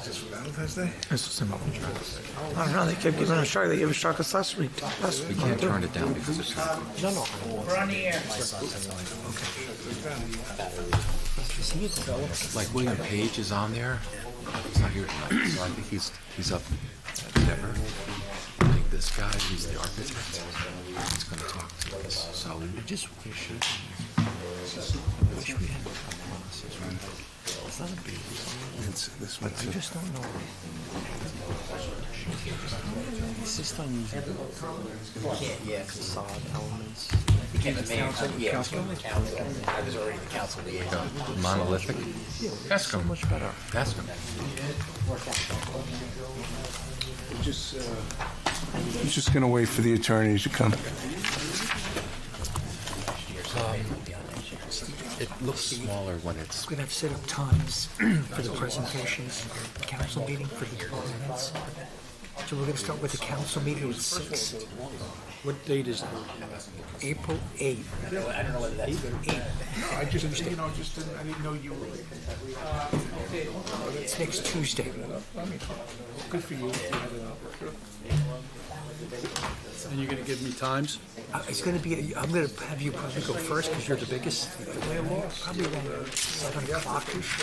Just for Valentine's Day? This is some I don't know. They kept giving us chocolate. They gave us chocolates last week. We can't turn it down because it's not. No. We're on the air. Like William Page is on there. He's not here tonight, so I think he's up at Denver. I think this guy, he's the architect. He's going to talk to us. So I just wish we had more promises, right? It's not a big deal. It's this one I too. just don't know. Insist on using facade elements. Became the mayor. Yeah, I was on the council. I was already the council liaison. monolithic. Ask So him. much better. Ask him. We're just going to wait for the attorneys to come. It looks smaller when it's. We're going to have set up times for the presentations, the council meeting for the minutes. So we're going to start with the council meeting at 6. What date is that? April 8th. I don't know whether that's good. I just, I didn't know you were. It's next Tuesday. Good for you. And you're going to give me times? It's going to be, I'm going to have you probably go first because you're the biggest. Probably around 7 o'clock-ish.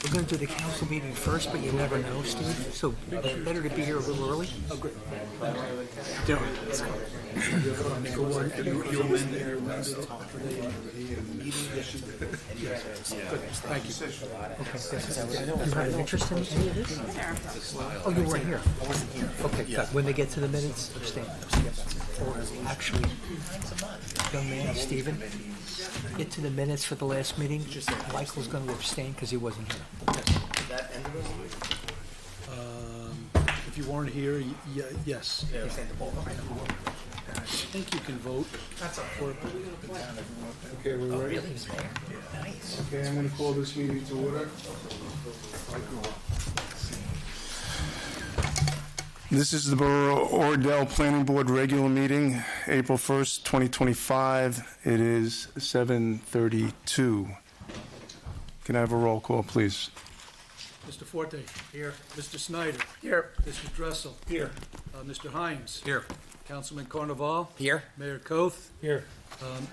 We're going to do the council meeting first, but you never know, Steve. So better to be here a little early. Oh, good. Thank you. You had an interest in any of this? Oh, you weren't here? I wasn't here. Okay, good. When they get to the minutes, abstain. Or actually, young man, Stephen, get to the minutes for the last meeting. Michael's going to abstain because he wasn't here. If you weren't here, yes. I think you can vote. Okay, we're ready? Nice. Okay, I'm going to call this meeting to order. This is the Borough Oradell Planning Board regular meeting, April 1st, 2025. It is 7:32. Can I have a roll call, please? Mr. Forte? Here. Mr. Snyder? Here. Mr. Dressel? Here. Mr. Hines? Here. Councilman Carnaval? Here. Mayor Koth? Here.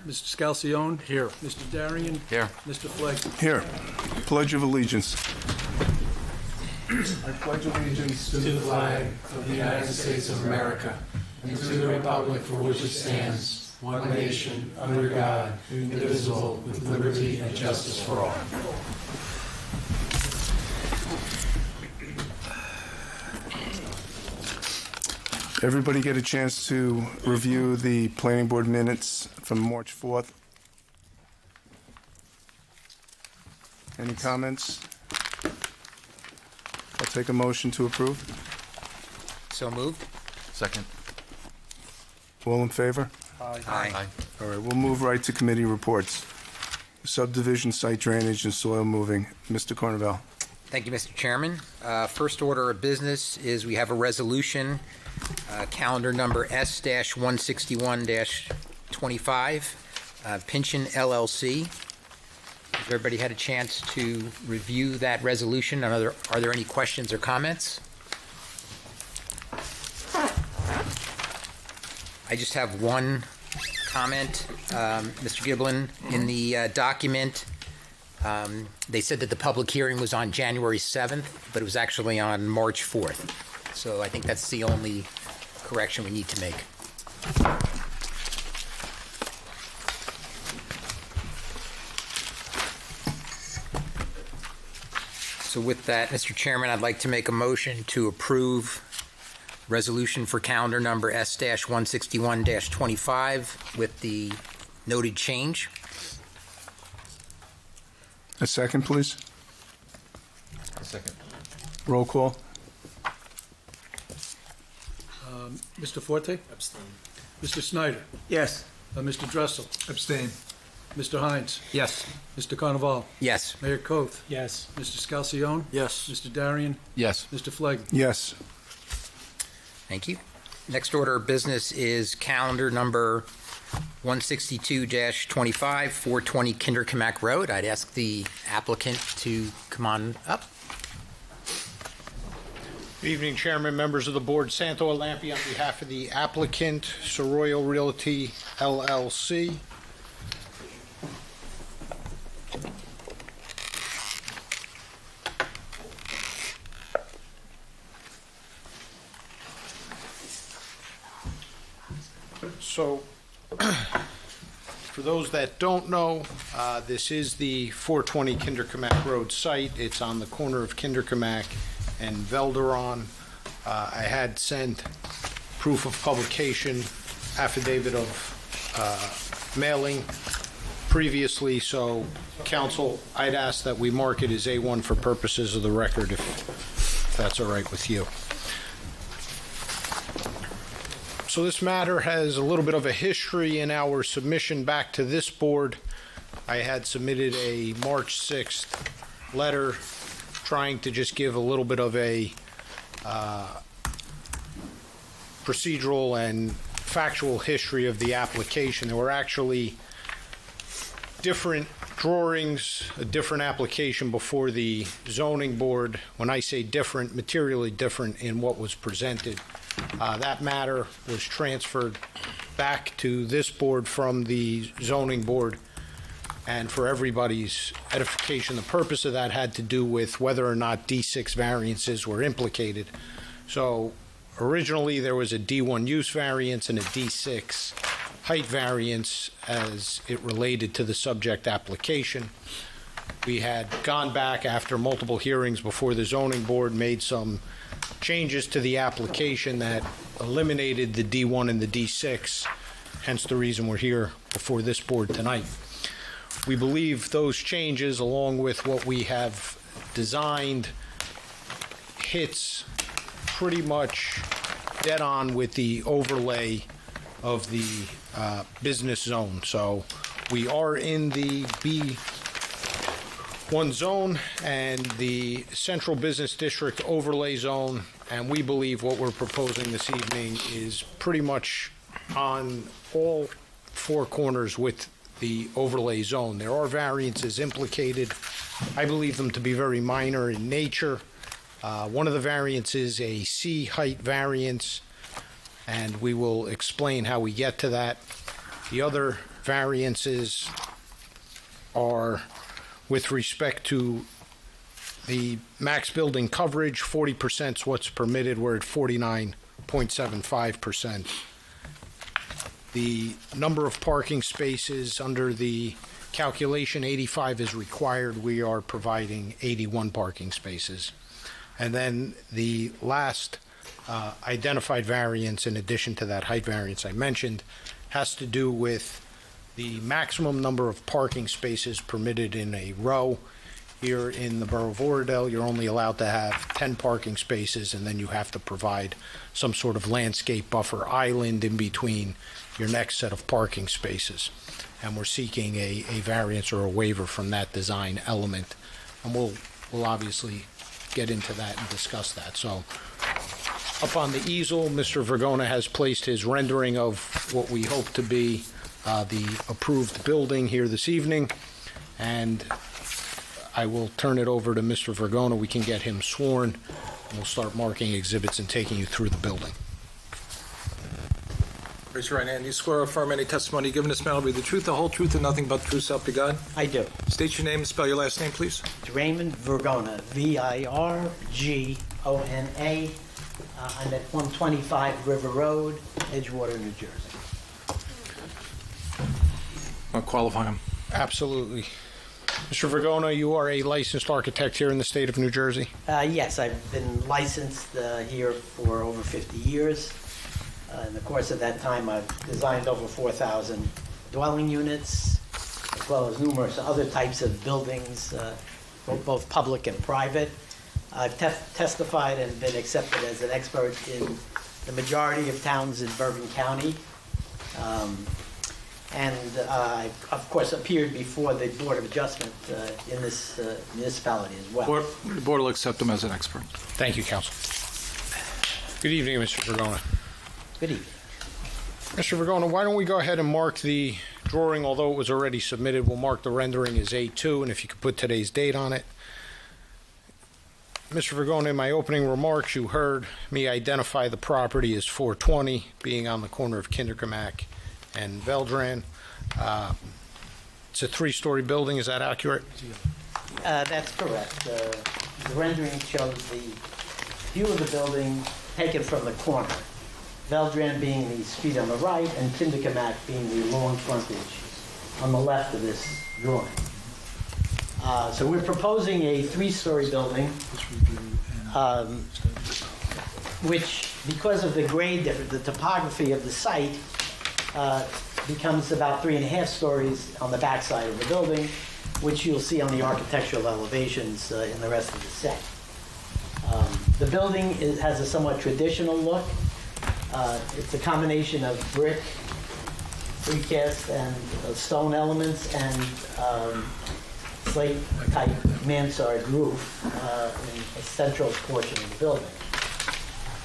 Mr. Scalcione? Here. Mr. Darian? Here. Mr. Flegg? Here. Pledge of Allegiance. I pledge allegiance to the flag of the United States of America and to the republic for which it stands, one nation, under God, indivisible, with liberty and justice for all. Everybody get a chance to review the planning board minutes from March 4th? Any comments? I'll take a motion to approve. So moved. Second. All in favor? Aye. All right, we'll move right to committee reports. Subdivision, site drainage, and soil moving. Mr. Carnaval. Thank you, Mr. Chairman. First order of business is we have a resolution, calendar number S-161-25, Pinchin LLC. Has everybody had a chance to review that resolution? Are there any questions or comments? I just have one comment, Mr. Giblin. In the document, they said that the public hearing was on January 7th, but it was actually on March 4th. So I think that's the only correction we need to make. So with that, Mr. Chairman, I'd like to make a motion to approve resolution for calendar number S-161-25 with the noted change. A second, please. Second. Roll call. Mr. Forte? Abstain. Mr. Snyder? Yes. Mr. Dressel? Abstain. Mr. Hines? Yes. Mr. Carnaval? Yes. Mayor Koth? Yes. Mr. Scalcione? Yes. Mr. Darian? Yes. Mr. Flegg? Yes. Thank you. Next order of business is calendar number 162-25, 420 Kinderkamak Road. I'd ask the applicant to come on up. Good evening, Chairman, members of the board. Santo Alampi on behalf of the applicant, Suryoyo Realty LLC. So, for those that don't know, this is the 420 Kinderkamak Road site. It's on the corner of Kinderkamak and Velderon. I had sent proof of publication, affidavit of mailing previously, so council, I'd ask that we mark it as A1 for purposes of the record, if that's all right with you. So this matter has a little bit of a history in our submission back to this board. I had submitted a March 6th letter trying to just give a little bit of a procedural and factual history of the application. There were actually different drawings, a different application before the zoning board. When I say different, materially different in what was presented. That matter was transferred back to this board from the zoning board. And for everybody's edification, the purpose of that had to do with whether or not D6 variances were implicated. So originally there was a D1 use variance and a D6 height variance as it related to the subject application. We had gone back after multiple hearings before the zoning board, made some changes to the application that eliminated the D1 and the D6, hence the reason we're here before this board tonight. We believe those changes, along with what we have designed, hits pretty much dead on with the overlay of the business zone. So we are in the B1 zone and the central business district overlay zone, and we believe what we're proposing this evening is pretty much on all four corners with the overlay zone. There are variances implicated. I believe them to be very minor in nature. One of the variances is a C height variance, and we will explain how we get to that. The other variances are with respect to the max building coverage. 40% is what's permitted. We're at 49.75%. The number of parking spaces under the calculation, 85 is required. We are providing 81 parking spaces. And then the last identified variance, in addition to that height variance I mentioned, has to do with the maximum number of parking spaces permitted in a row. Here in the borough of Oradell, you're only allowed to have 10 parking spaces, and then you have to provide some sort of landscape buffer island in between your next set of parking spaces. And we're seeking a variance or a waiver from that design element. And we'll obviously get into that and discuss that. So up on the easel, Mr. Vergona has placed his rendering of what we hope to be the approved building here this evening. And I will turn it over to Mr. Vergona. We can get him sworn, and we'll start marking exhibits and taking you through the building. Raise your right hand. You swear or affirm any testimony given this matter will be the truth, the whole truth, and nothing but the truth, so help you God? I do. State your name and spell your last name, please. It's Raymond Vergona, Virgona. I'm at 125 River Road, Edgewater, New Jersey. I'll qualify him. Absolutely. Mr. Vergona, you are a licensed architect here in the state of New Jersey? Yes, I've been licensed here for over 50 years. In the course of that time, I've designed over 4,000 dwelling units, as well as numerous other types of buildings, both public and private. I've testified and been accepted as an expert in the majority of towns in Bergen County. And I, of course, appeared before the Board of Adjustment in this municipality as well. The board will accept him as an expert. Thank you, counsel. Good evening, Mr. Vergona. Good evening. Mr. Vergona, why don't we go ahead and mark the drawing, although it was already submitted, we'll mark the rendering as A2, and if you could put today's date on it. Mr. Vergona, in my opening remarks, you heard me identify the property as 420, being on the corner of Kinderkamack and Veldran. It's a three-story building, is that accurate? That's correct. The rendering shows the view of the building taken from the corner. Veldran being the street on the right and Kinderkamack being the long frontage on the left of this drawing. So we're proposing a three-story building, which, because of the grade difference, the topography of the site, becomes about 3.5 stories on the backside of the building, which you'll see on the architectural elevations in the rest of the set. The building has a somewhat traditional look. It's a combination of brick, precast, and stone elements, and slate-type mansard roof in a central portion of the building.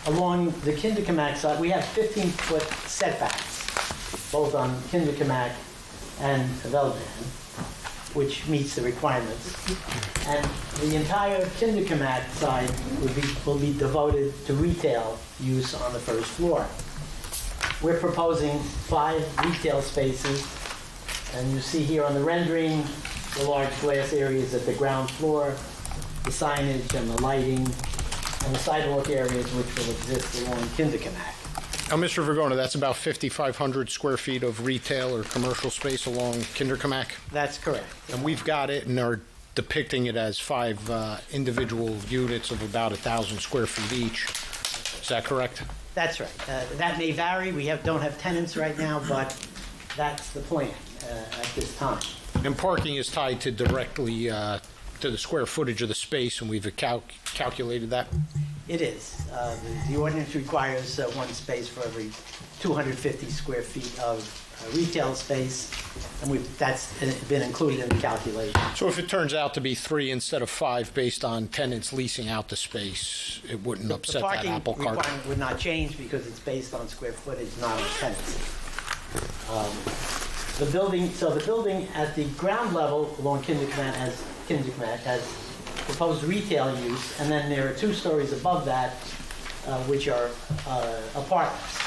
Along the Kinderkamack side, we have 15-foot setbacks, both on Kinderkamack and Veldran, which meets the requirements. And the entire Kinderkamack side will be devoted to retail use on the first floor. We're proposing 5 retail spaces, and you see here on the rendering the large glass areas at the ground floor, the signage and the lighting, and the sidewalk areas which will exist along Kinderkamack. Now, Mr. Vergona, that's about 5,500 square feet of retail or commercial space along Kinderkamack? That's correct. And we've got it and are depicting it as 5 individual units of about 1,000 square feet each. Is that correct? That's right. That may vary. We don't have tenants right now, but that's the plan at this time. And parking is tied to directly to the square footage of the space, and we've calculated that? It is. The ordinance requires 1 space for every 250 square feet of retail space, and that's been included in the calculation. So if it turns out to be 3 instead of 5 based on tenants leasing out the space, it wouldn't upset that apple The cart? parking requirement would not change because it's based on square footage, not on tenancy. The building at the ground level along Kinderkamack has proposed retail use, and then there are 2 stories above that, which are apartments.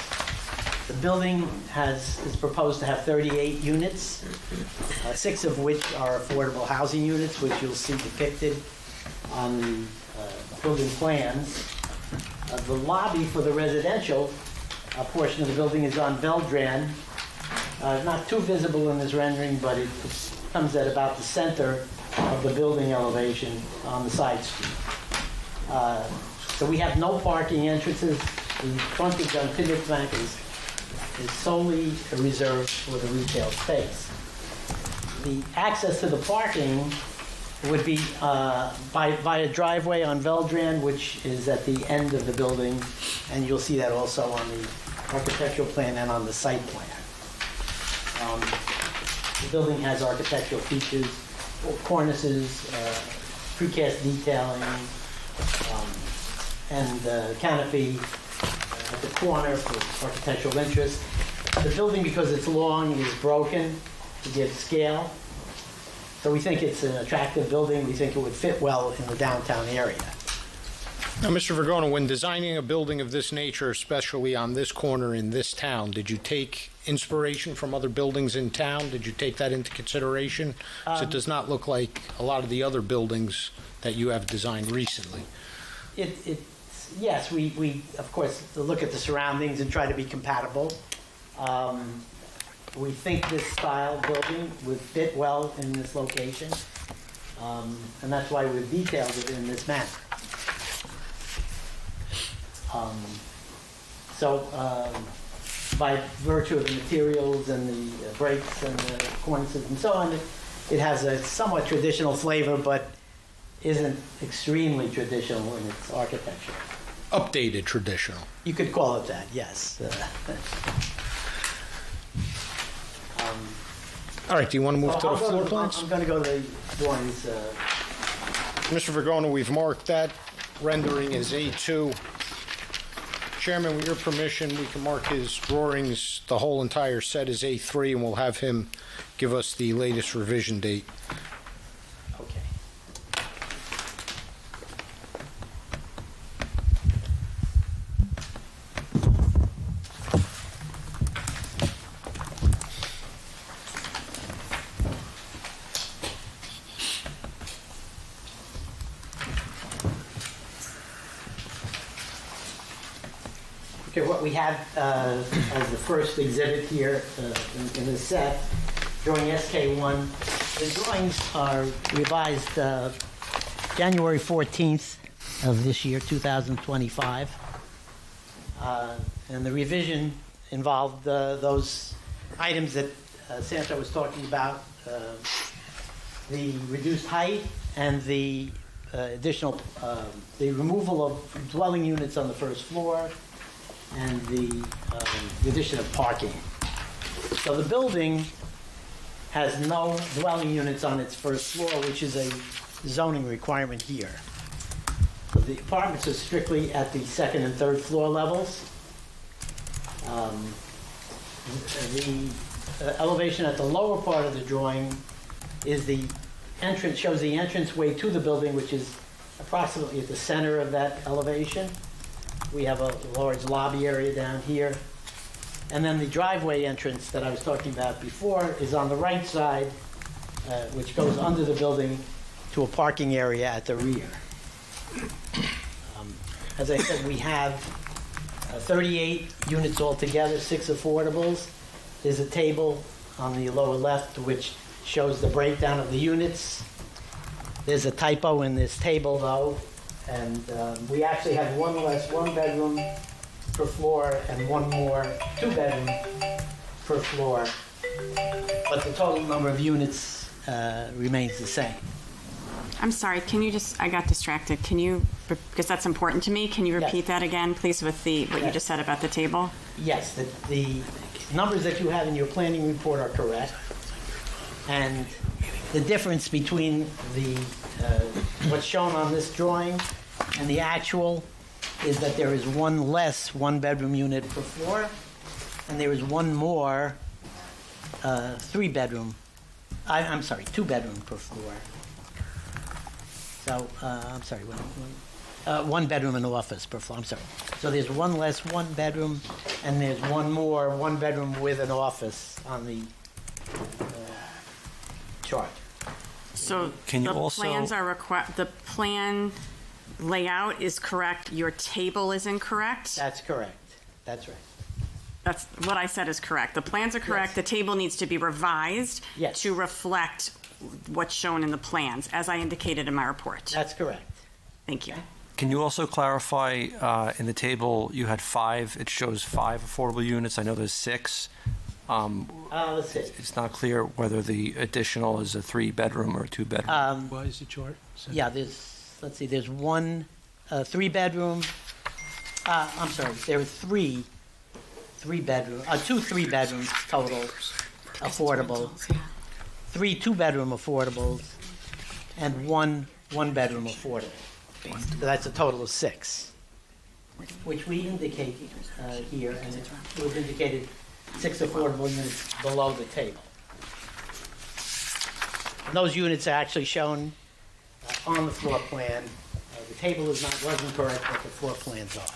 The building is proposed to have 38 units, 6 of which are affordable housing units, which you'll see depicted on the building plans. The lobby for the residential portion of the building is on Veldran. Not too visible in this rendering, but it comes at about the center of the building elevation on the side street. So we have no parking entrances. The frontage on Kinderkamack is solely reserved for the retail space. The access to the parking would be by a driveway on Veldran, which is at the end of the building, and you'll see that also on the architectural plan and on the site plan. The building has architectural features, cornices, precast detailing, and canopy at the corner for architectural interest. The building, because it's long, is broken to give scale. So we think it's an attractive building. We think it would fit well in the downtown area. Now, Mr. Vergona, when designing a building of this nature, especially on this corner in this town, did you take inspiration from other buildings in town? Did you take that into consideration? So it does not look like a lot of the other buildings that you have designed recently. Yes, we of course look at the surroundings and try to be compatible. We think this style building would fit well in this location, and that's why we've detailed it in this manner. By virtue of the materials and the breaks and the cornices and so on, it has a somewhat traditional flavor, but isn't extremely traditional in its architecture. Updated traditional. You could call it that, yes. All right, do you want to move to the floor plans? I'm going to go to the drawings. Mr. Vergona, we've marked that rendering as A2. Chairman, with your permission, we can mark his drawings, the whole entire set as A3, and we'll have him give us the latest revision date. Okay. Okay, what we have as the first exhibit here in this set, drawing SK1. The drawings are revised January 14th of this year, 2025. And the revision involved those items that Sandra was talking about, the reduced height and the additional, the removal of dwelling units on the first floor and the addition of parking. So the building has no dwelling units on its first floor, which is a zoning requirement here. So the apartments are strictly at the second and third floor levels. The elevation at the lower part of the drawing is the entrance, shows the entranceway to the building, which is approximately at the center of that elevation. We have a large lobby area down here. And then the driveway entrance that I was talking about before is on the right side, which goes under the building to a parking area at the rear. As I said, we have 38 units altogether, 6 affordables. There's a table on the lower left which shows the breakdown of the units. There's a typo in this table, though, and we actually have one less one-bedroom per floor and one more two-bedroom per floor, but the total number of units remains the same. I'm sorry, can you just, I got distracted. Can you, because that's important to me, can you repeat that again, please, with what you just said about the table? Yes, the numbers that you have in your planning report are correct. And the difference between the what's shown on this drawing and the actual is that there is one less one-bedroom unit per floor, and there is one more two-bedroom per floor. So, I'm sorry, one bedroom and office per floor, I'm sorry. So there's one less one bedroom, and there's one more one bedroom with an office on the chart. So Can you the also- plans are the plan layout is correct, your table is incorrect? That's correct, that's right. That's what I said is correct. The plans are correct, Yes. the table needs to be revised Yes. to reflect what's shown in the plans, as I indicated in my report. That's correct. Thank you. Can you also clarify, in the table, you had 5, it shows 5 affordable units, I know there's 6. Let's see. It's not clear whether the additional is a 3-bedroom or a 2-bedroom. Why is the chart? Yeah, let's see, there's one 3-bedroom, I'm sorry, there are two 3-bedrooms total affordable, 3 2-bedroom affordables, and one 1-bedroom affordable. So that's a total of 6, which we indicate here, and it was indicated 6 affordable units below the table. And those units are actually shown on the floor plan. The table wasn't correct, but the floor plans are.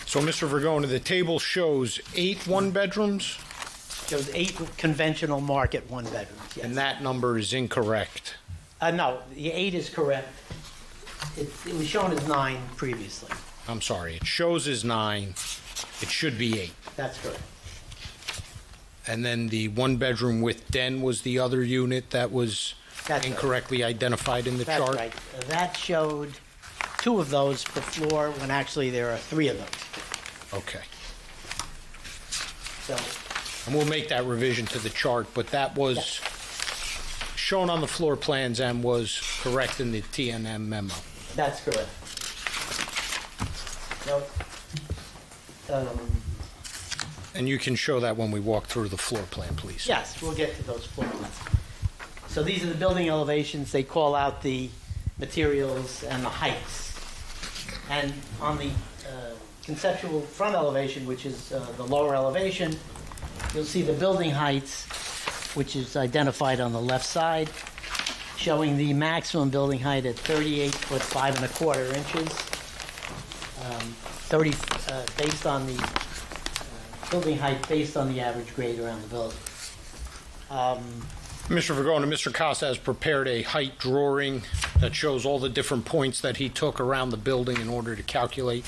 So, Mr. Vergona, the table shows 8 one-bedrooms, Shows 8 conventional market 1-bedrooms, yes. and that number is incorrect. No, the 8 is correct. It was shown as 9 previously. I'm sorry, it shows as 9, it should be 8. That's correct. And then the one-bedroom with den was the other unit that was That's right. incorrectly identified in the That's chart? right. That showed 2 of those per floor when actually there are 3 of those. Okay. So, And we'll make that revision to the chart, but that was Yes. shown on the floor plans and was correct in the TNM memo. that's correct. So, And you can show that when we walk through the floor plan, please. yes, we'll get to those floor plans. So these are the building elevations. They call out the materials and the heights. And on the conceptual front elevation, which is the lower elevation, you'll see the building heights, which is identified on the left side, showing the maximum building height at 38 foot 5 1/4 inches, 30 based on the building height based on the average grade around the building. Mr. Vergona, Mr. Costa has prepared a height drawing that shows all the different points that he took around the building in order to calculate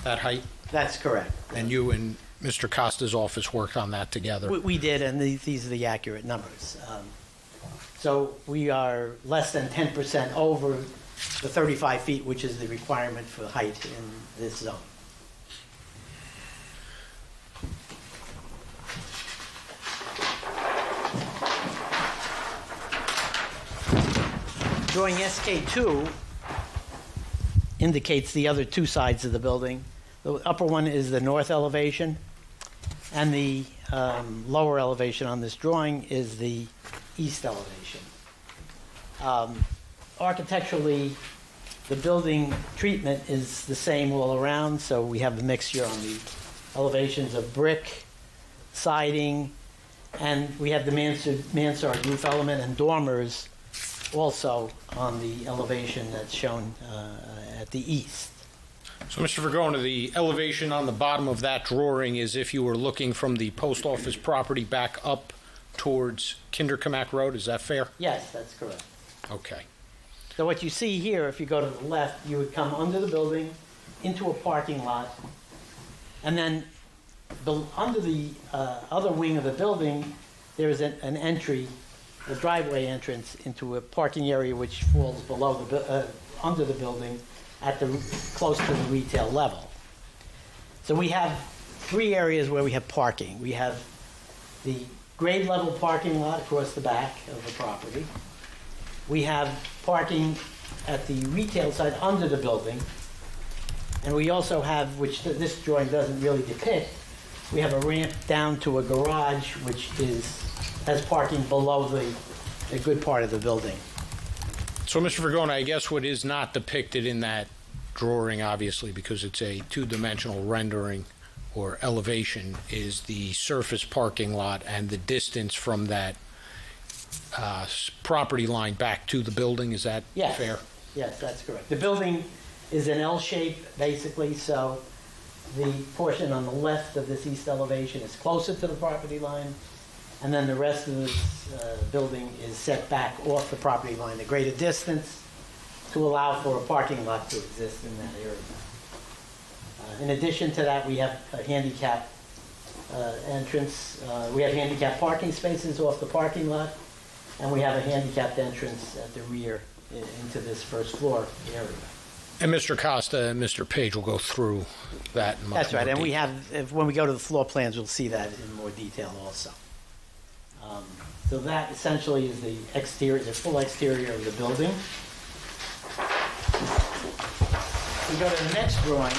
that height. That's correct. And you and Mr. Costa's office worked on that together? We did, and these are the accurate numbers. So we are less than 10% over the 35 feet, which is the requirement for height in this zone. Drawing SK2 indicates the other two sides of the building. The upper one is the north elevation, and the lower elevation on this drawing is the east elevation. Architecturally, the building treatment is the same all around, so we have the mixture on the elevations of brick, siding, and we have the mansard roof element and dormers also on the elevation that's shown at the east. So, Mr. Vergona, the elevation on the bottom of that drawing is if you were looking from the post office property back up towards Kinderkamak Road, is that fair? Yes, that's correct. Okay. So what you see here, if you go to the left, you would come under the building into a parking lot, and then under the other wing of the building, there is an entry, a driveway entrance into a parking area which falls below under the building at close to the retail level. So we have three areas where we have parking. We have the grade level parking lot across the back of the property. We have parking at the retail side under the building. And we also have, which this drawing doesn't really depict, we have a ramp down to a garage which has parking below the good part of the building. So, Mr. Vergona, I guess what is not depicted in that drawing, obviously, because it's a two-dimensional rendering or elevation, is the surface parking lot and the distance from that property line back to the building. Is that fair? Yes, that's correct. The building is an L shape, basically, so the portion on the left of this east elevation is closer to the property line, and then the rest of this building is set back off the property line a greater distance to allow for a parking lot to exist in that area. In addition to that, we have a handicap entrance. We have handicap parking spaces off the parking lot, and we have a handicapped entrance at the rear into this first floor area. And Mr. Costa and Mr. Page will go through that in much That's right, more and we detail. have, when we go to the floor plans, we'll see that in more detail also. So that essentially is the exterior, the full exterior of the building. We go to the next drawing,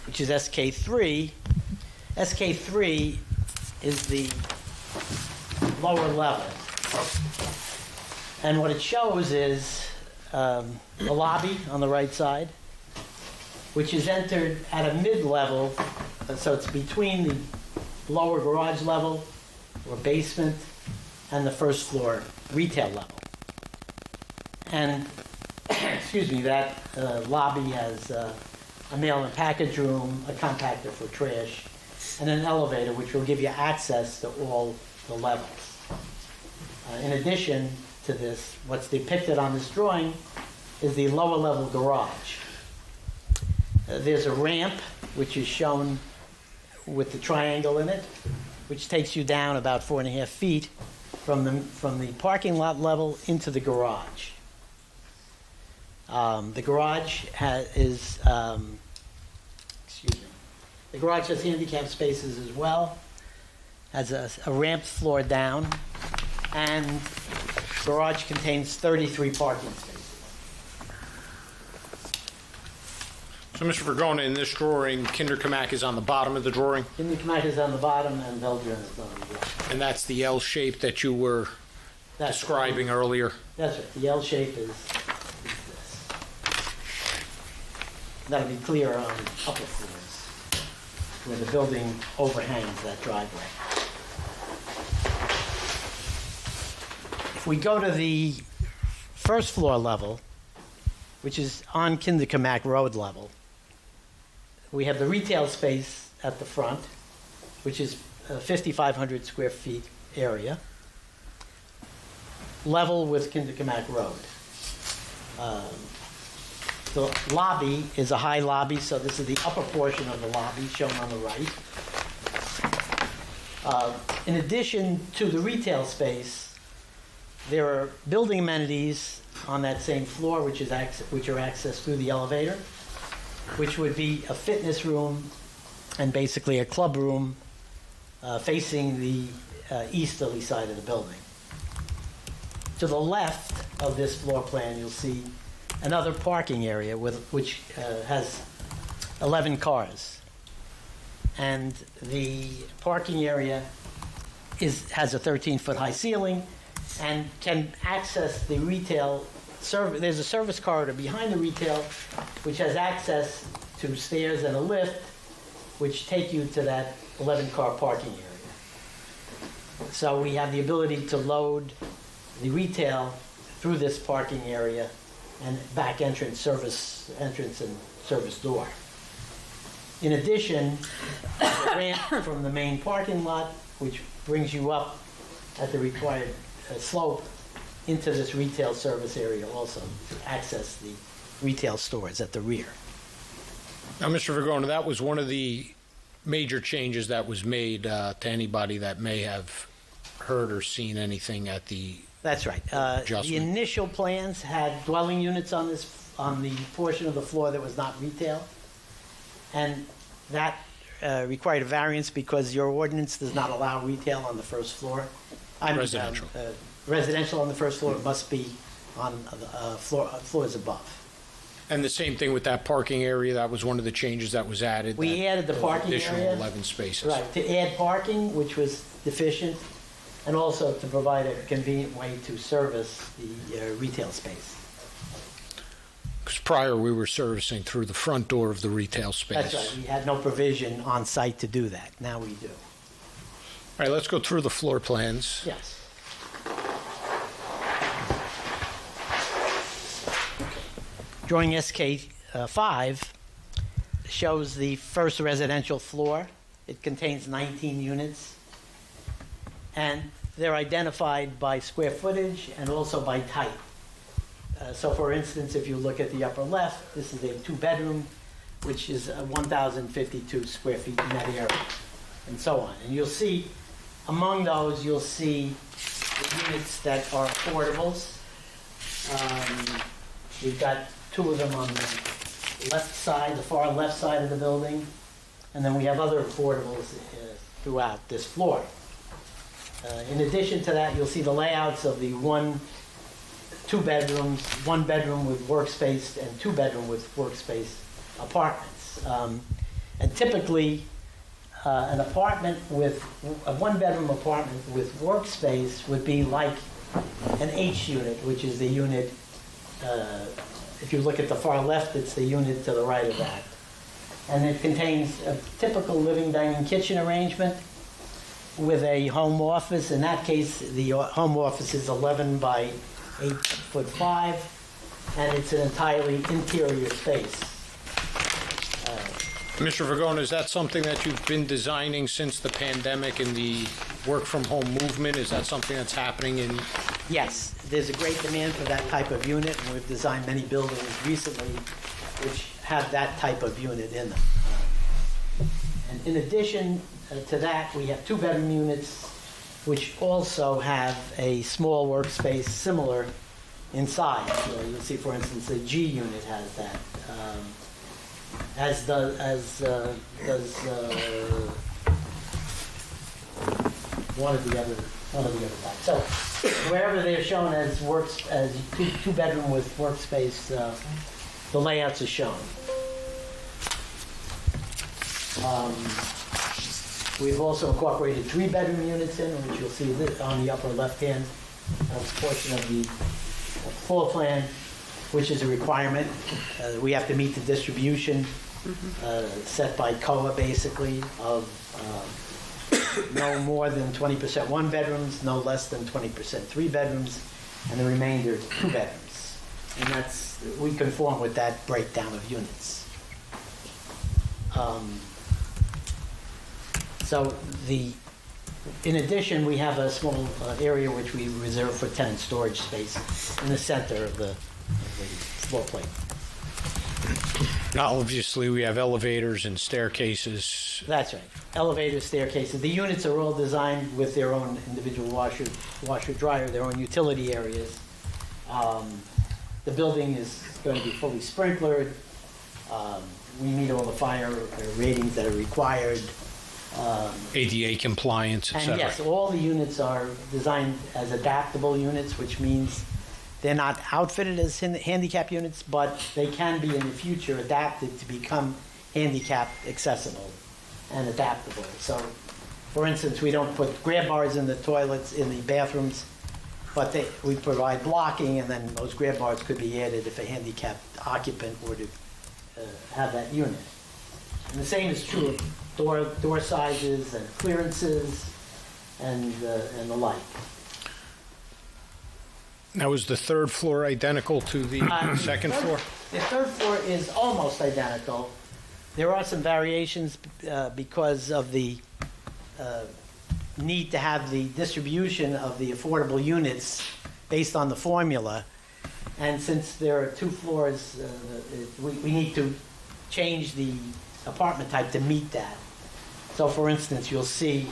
which is SK3. SK3 is the lower level. And what it shows is a lobby on the right side, which is entered at a mid-level, so it's between the lower garage level or basement and the first floor retail level. And, excuse me, that lobby has a mail and package room, a compactor for trash, and an elevator which will give you access to all the levels. In addition to this, what's depicted on this drawing is the lower level garage. There's a ramp which is shown with the triangle in it, which takes you down about 4.5 feet from the parking lot level into the garage. The garage the garage has handicap spaces as well, has a ramp floor down, and the garage contains 33 parking spaces. So, Mr. Vergona, in this drawing, Kinderkamak is on the bottom of the drawing, Kinderkamak is on the bottom and Belgium is on the left. and that's the L shape that you were describing earlier. That's right. The L shape is this. That'll be clear on upper floors, where the building overhangs that driveway. If we go to the first floor level, which is on Kinderkamak Road level, we have the retail space at the front, which is a 5,500 square feet area, level with Kinderkamak Road. The lobby is a high lobby, so this is the upper portion of the lobby shown on the right. In addition to the retail space, there are building amenities on that same floor, which are accessed through the elevator, which would be a fitness room and basically a club room facing the easterly side of the building. To the left of this floor plan, you'll see another parking area which has 11 cars. And the parking area has a 13-foot high ceiling and can access the retail service. There's a service corridor behind the retail which has access to stairs and a lift which take you to that 11-car parking area. So we have the ability to load the retail through this parking area and back entrance and service door. In addition, a ramp from the main parking lot, which brings you up at the required slope into this retail service area also to access the retail stores at the rear. Now, Mr. Vergona, that was one of the major changes that was made to anybody that may have heard or seen anything at the That's right. The initial plans had dwelling units on the portion of the floor that was not retail, and that required a variance because your ordinance does not allow retail on the first floor. Residential. Residential on the first floor must be on floors above. And the same thing with that parking area, that was one of the changes that was added. We added the parking area. Additional 11 spaces. Right, to add parking, which was deficient, and also to provide a convenient way to service the retail space. Because prior, we were servicing through the front door of the retail space. That's right. We had no provision on site to do that. Now we do. All right, let's go through the floor plans. Yes. Drawing SK5 shows the first residential floor. It contains 19 units. And they're identified by square footage and also by type. So for instance, if you look at the upper left, this is a 2-bedroom, which is 1,052 square feet net area, and so on. And you'll see, among those, you'll see the units that are affordables. We've got 2 of them on the left side, the far left side of the building, and then we have other affordables throughout this floor. In addition to that, you'll see the layouts of the 2 bedrooms, 1 bedroom with workspace, and 2 bedroom with workspace apartments. And typically, an apartment with a 1 bedroom apartment with workspace would be like an H unit, which is the unit. If you look at the far left, it's the unit to the right of that, and it contains a typical living, dining, kitchen arrangement with a home office. In that case, the home office is 11 by 8'5", and it's an entirely interior space. Mr. Vergona, is that something that you've been designing since the pandemic and the work from home movement? Is that something that's happening in? Yes, there's a great demand for that type of unit, and we've designed many buildings recently which have that type of unit in them. And in addition to that, we have 2 bedroom units which also have a small workspace similar inside. So you'll see, for instance, the G unit has that, as does one of the other types. So wherever they're shown as two bedroom with workspace, the layouts are shown. We've also incorporated 3 bedroom units in, which you'll see on the upper left-hand portion of the floor plan, which is a requirement. We have to meet the distribution set by COA, basically, of no more than 20% 1 bedrooms, no less than 20% 3 bedrooms, and the remainder 2 bedrooms. And we conform with that breakdown of units. In addition, we have a small area which we reserve for tenant storage space in the center of the floor plate. Now, obviously, we have elevators and staircases. That's right. Elevators, staircases. The units are all designed with their own individual washer, dryer, their own utility areas. The building is going to be fully sprinklered. We meet all the fire ratings that are required. ADA compliance, et And cetera. yes, all the units are designed as adaptable units, which means they're not outfitted as handicap units, but they can be in the future adapted to become handicap accessible and adaptable. So, for instance, we don't put grab bars in the toilets, in the bathrooms, but we provide blocking, and then those grab bars could be added if a handicapped occupant were to have that unit. And the same is true of door sizes and clearances and the like. Now, is the third floor identical to the second floor? The third floor is almost identical. There are some variations because of the need to have the distribution of the affordable units based on the formula. And since there are 2 floors, we need to change the apartment type to meet that. So for instance, you'll see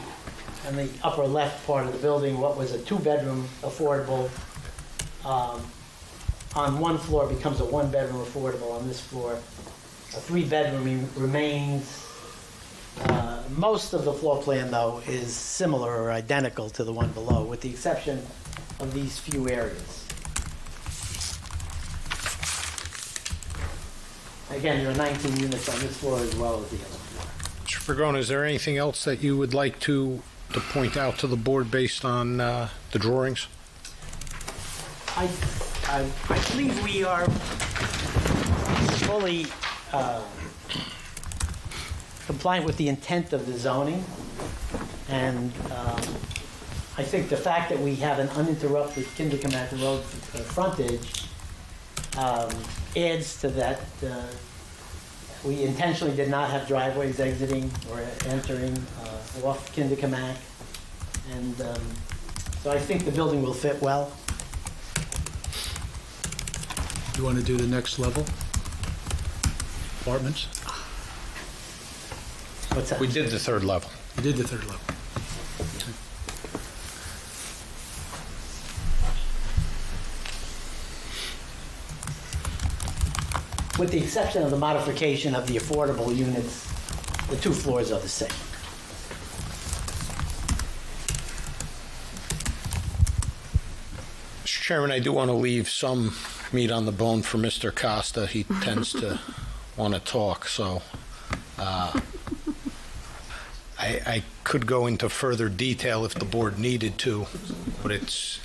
in the upper left part of the building what was a 2-bedroom affordable on one floor becomes a 1-bedroom affordable. On this floor, a 3-bedroom remains. Most of the floor plan, though, is similar or identical to the one below, with the exception of these few areas. Again, there are 19 units on this floor as well as the other floor. Mr. Pagano, is there anything else that you would like to point out to the board based on the drawings? I believe we are fully compliant with the intent of the zoning, and I think the fact that we have an uninterrupted Kinderkamak Road frontage adds to that. We intentionally did not have driveways exiting or entering off Kinderkamak, and so I think the building will fit well. You want to do the next level? Apartments? What's that? We did the third level. You did the third level. With the exception of the modification of the affordable units, the 2 floors are the same. Mr. Chairman, I do want to leave some meat on the bone for Mr. Costa. He tends to want to talk, so I could go into further detail if the board needed to, but it's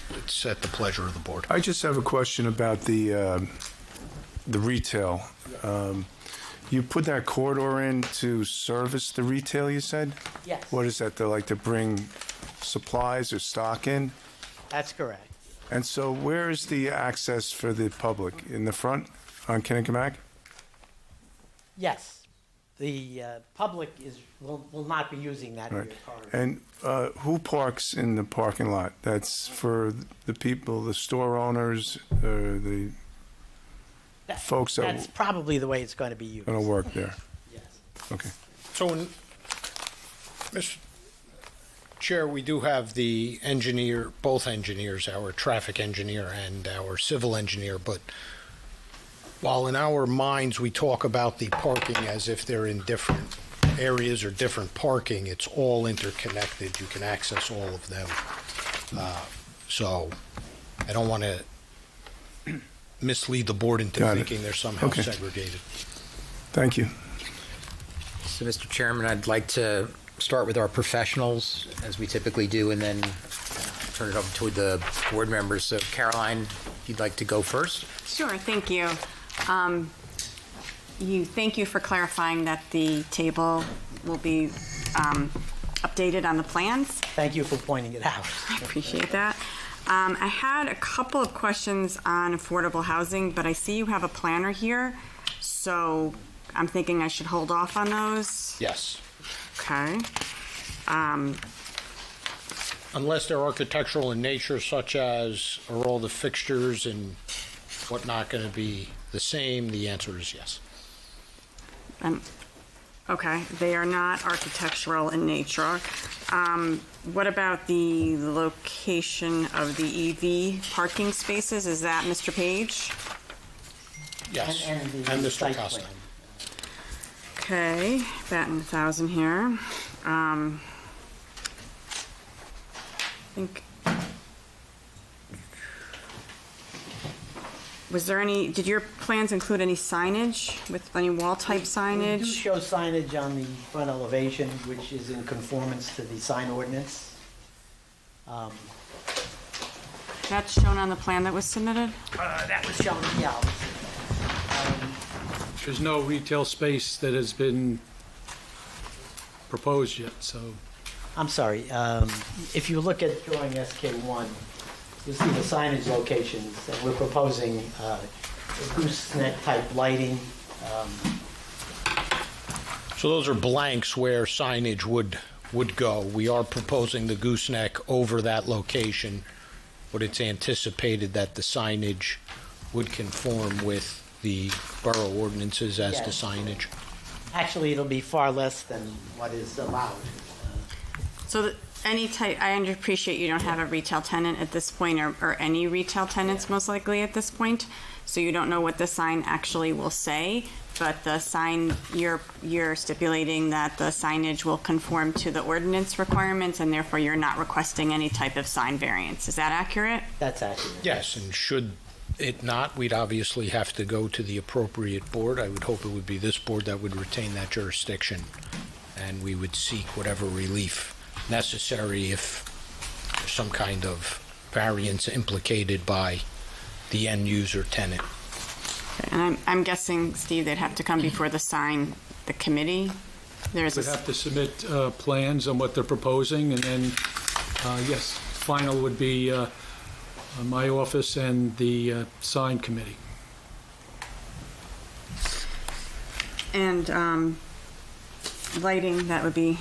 at the pleasure of the board. I just have a question about the retail. You put that corridor in to service the retail, you said? Yes. What is that, to bring supplies or stock in? That's correct. And so where is the access for the public? In the front on Kinnicamack? Yes. The public will not be using that rear corridor. And who parks in the parking lot? That's for the people, the store owners, the folks that That's probably the way it's going to be used. going to work there? Yes. Okay. So, Mr. Chair, we do have the engineer, both engineers, our traffic engineer and our civil engineer, but while in our minds we talk about the parking as if they're in different areas or different parking, it's all interconnected. You can access all of them. So I don't want to mislead the board into Got it. thinking they're somehow Okay. segregated. Thank you. So, Mr. Chairman, I'd like to start with our professionals, as we typically do, and then turn it over to the board members. So, Caroline, if you'd like to go first. Sure, thank you. Thank you for clarifying that the table will be updated on the plans. Thank you for pointing it out. I appreciate that. I had a couple of questions on affordable housing, but I see you have a planner here, so I'm thinking I should hold off on those. Yes. Okay. Unless they're architectural in nature, such as are all the fixtures and whatnot going to be the same, the answer is yes. Okay, they are not architectural in nature. What about the location of the EV parking spaces? Is that Mr. Page? Yes, And the and Mr. site Costa. plan. Okay, batting 1,000 here. I think. Was there any, did your plans include any signage with any wall type We do signage? show signage on the front elevation, which is in conformance to the sign ordinance. That's shown on the plan that was submitted? That was shown, yeah. There's no retail space that has been proposed yet, so I'm sorry, if you look at drawing SK1, you'll see the signage locations, and we're proposing gooseneck type lighting. So those are blanks where signage would go. We are proposing the gooseneck over that location, but it's anticipated that the signage would conform with the borough ordinances as to Yes. signage. Actually, it'll be far less than what is allowed. So any type, I appreciate you don't have a retail tenant at this point, or any retail tenants most likely at this point, so you don't know what the sign actually will say, but the sign, you're stipulating that the signage will conform to the ordinance requirements, and therefore you're not requesting any type of sign variance. Is that accurate? That's accurate. Yes, and should it not, we'd obviously have to go to the appropriate board. I would hope it would be this board that would retain that jurisdiction, and we would seek whatever relief necessary if there's some kind of variance implicated by the end user tenant. Okay, and I'm guessing, Steve, they'd have to come before the committee? There's we'd a, have to submit plans on what they're proposing, and then, yes, final would be my office and the sign committee. and lighting, that would be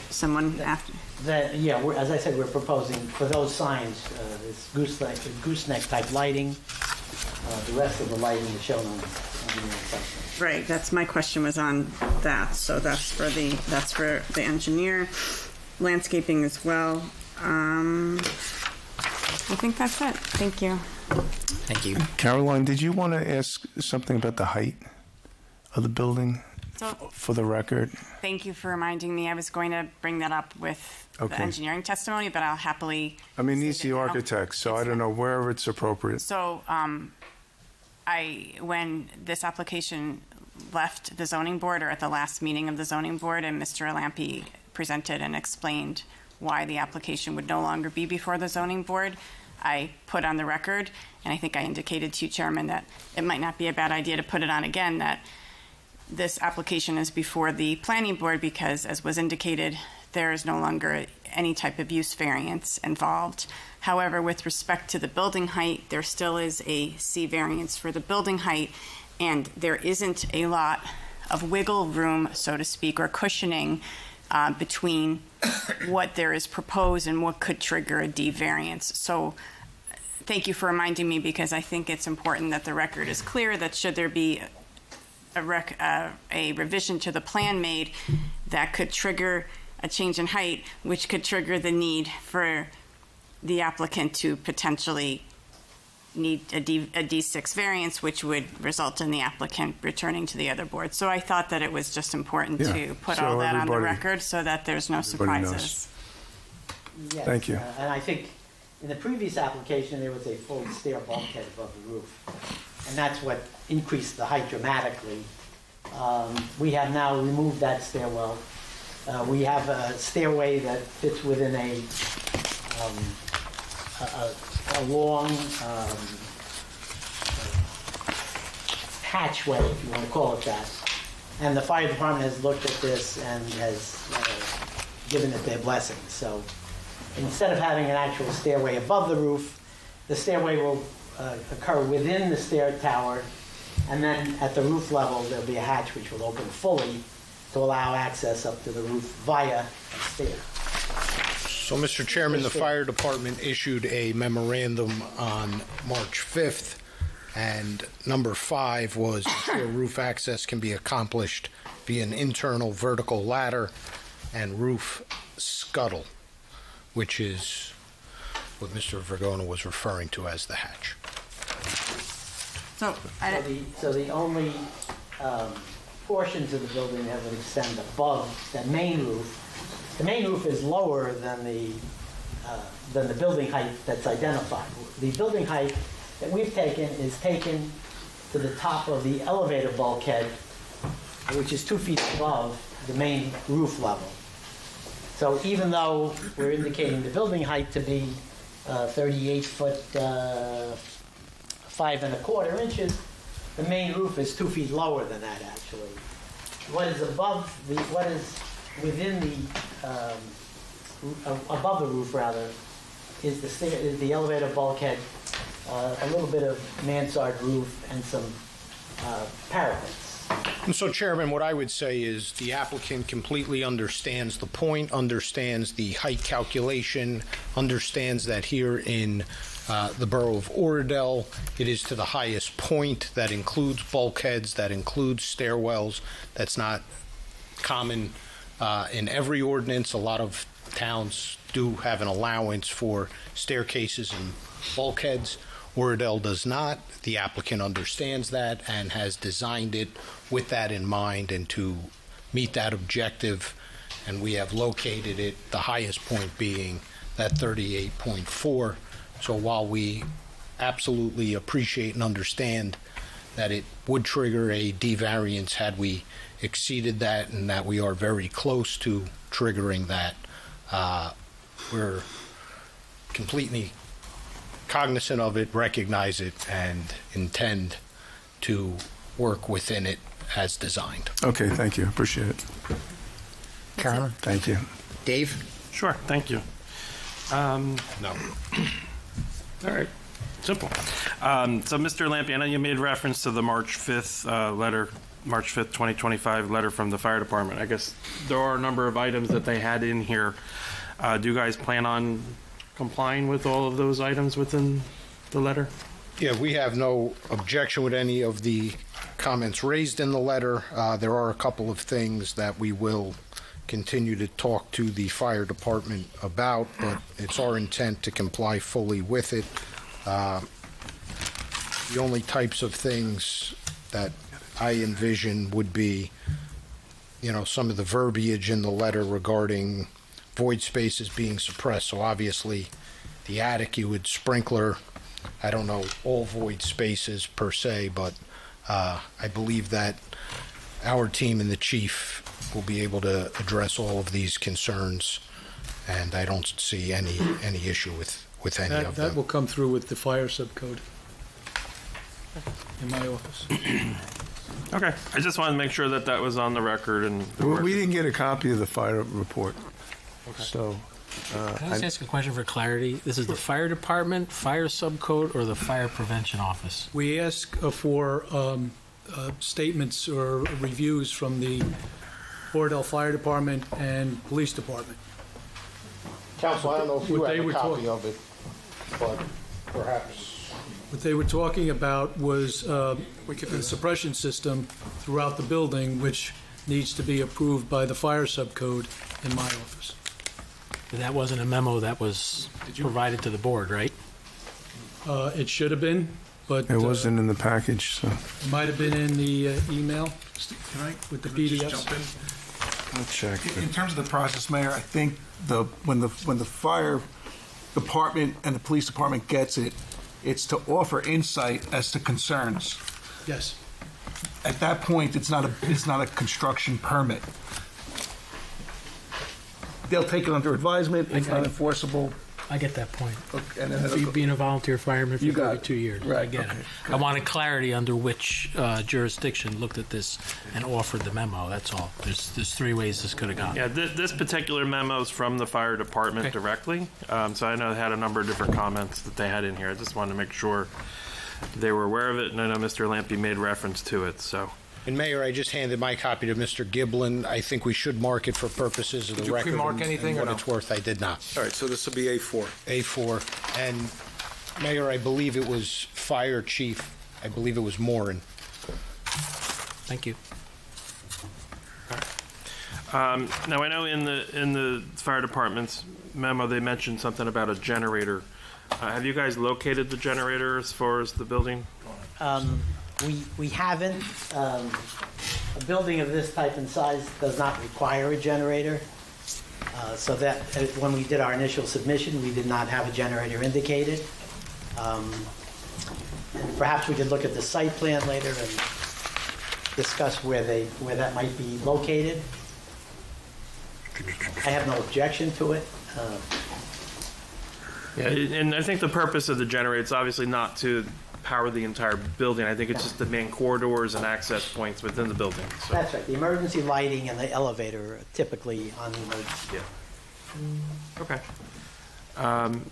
someone after. As I said, we're proposing for those signs, this gooseneck type lighting. The rest of the lighting is shown on the engineering section. Right, that's my question was on that, so that's for the engineer. Landscaping as well. I think that's it. Thank you. Thank you. Caroline, did you want to ask something about the height of the building So, for the record? thank you for reminding me. I was going to bring that up with the Okay. engineering testimony, but I'll happily. I mean, he's save the it now. architect, so I don't know, wherever it's appropriate. So, when this application left the zoning board, or at the last meeting of the zoning board, and Mr. Lampe presented and explained why the application would no longer be before the zoning board, I put on the record, and I think I indicated to you, Chairman, that it might not be a bad idea to put it on again, that this application is before the planning board because, as was indicated, there is no longer any type of use variance involved. However, with respect to the building height, there still is a C variance for the building height, and there isn't a lot of wiggle room, so to speak, or cushioning between what there is proposed and what could trigger a D variance. So thank you for reminding me, because I think it's important that the record is clear that should there be a revision to the plan made that could trigger a change in height, which could trigger the need for the applicant to potentially need a D6 variance, which would result in the applicant returning to the other board. So I thought that it was just important Yeah, to put so all that on the everybody- record so that there's no everybody knows. surprises. Yes, Thank you. And I think in the previous application, there was a full stair bulkhead above the roof. And that's what increased the height dramatically. We have now removed that stairwell. We have a stairway that fits within a long hatchway, if you want to call it that. And the fire department has looked at this and has given it their blessing. So instead of having an actual stairway above the roof, the stairway will occur within the stair tower, and then at the roof level, there'll be a hatch which will open fully to allow access up to the roof via a stair. So, Mr. Chairman, the fire department issued a memorandum on March 5th And number 5 was ensure roof access can be accomplished via an internal vertical ladder and roof scuttle, which is what Mr. Vergona was referring to as the hatch. So, So the only portions of the building that would extend above the main roof is lower than the building height that's identified. The building height that we've taken is taken to the top of the elevator bulkhead, which is 2 feet above the main roof level. So even though we're indicating the building height to be 38 foot 5 1/4 inches, the main roof is 2 feet lower than that, actually. What is within the above the roof rather is the elevator bulkhead, a little bit of mansard roof, and some parapets. And so, Chairman, what I would say is the applicant completely understands the point, understands the height calculation, understands that here in the borough of Oradell, it is to the highest point. That includes bulkheads, that includes stairwells. That's not common in every ordinance. A lot of towns do have an allowance for staircases and bulkheads. Oradell does not. The applicant understands that and has designed it with that in mind and to meet that objective. And we have located it, the highest point being that 38.4. So while we absolutely appreciate and understand that it would trigger a D variance had we exceeded that, and that we are very close to triggering that, we're completely cognizant of it, recognize it, and intend to work within it as designed. Okay, thank you. Appreciate it. Carolyn? Thank you. Dave? Sure, thank you. No. All right, simple. So, Mr. Lampe, I know you made reference to the March 5th letter, March 5th, 2025 letter from the fire department. I guess there are a number of items that they had in here. Do you guys plan on complying with all of those items within the letter? Yeah, we have no objection with any of the comments raised in the letter. There are a couple of things that we will continue to talk to the fire department about, but it's our intent to comply fully with it. The only types of things that I envision would be, some of the verbiage in the letter regarding void spaces being suppressed. So obviously, the attic, you would sprinkler, I don't know, all void spaces per se, but I believe that our team and the chief will be able to address all of these concerns, and I don't see any issue with any of them. That will come through with the fire subcode in my office. Okay, I just wanted to make sure that that was on the record. And We didn't get a copy of the fire report. Okay. So, Can I just ask a question for clarity? This is the fire department, fire subcode, or the fire prevention office? We ask for statements or reviews from the Oradell Fire Department and Police Department. Counsel, I don't know if you What they have a were copy talking- of it, but perhaps. What they were talking about was a suppression system throughout the building, which needs to be approved by the fire subcode in my office. And that wasn't a memo that was provided to the board, right? It should have been, but it wasn't in the package, so. it might have been in the email with the PDFs. Jump in? I'll check. In terms of the process, Mayor, I think when the fire department and the police department gets it, it's to offer insight as to concerns. Yes. At that point, it's not a construction permit. They'll take it under advisement. It's not enforceable. I get that point. Okay, and then You've been a volunteer fireman for You got it. 32 years. Right, I get okay, it. I wanted clarity under which jurisdiction looked at this and offered the memo, that's all. There's 3 ways this could have gone. Yeah, this particular memo is from the fire department Okay. directly. So I know they had a number of different comments that they had in here. I just wanted to make sure they were aware of it, and I know Mr. Lampe made reference to it, so. And Mayor, I just handed my copy to Mr. Giblin. I think we should mark it for purposes of the you record. pre-mark and anything or what no? it's worth, I did not. All right, so this will be A4. A4. And Mayor, I believe it was Fire Chief I believe it was Morin. Thank you. Now, I know in the fire department's memo, they mentioned something about a generator. Have you guys located the generator as far as the building? We haven't. A building of this type and size does not require a generator. So that when we did our initial submission, we did not have a generator indicated. And perhaps we could look at the site plan later and discuss where that might be located. I have no objection to it. Yeah, and I think the purpose of the generator is obviously not to power the entire building. I think it's just the main corridors and access points within the building. So. That's right. The emergency lighting and the elevator are typically on the emergency. Yeah. Okay.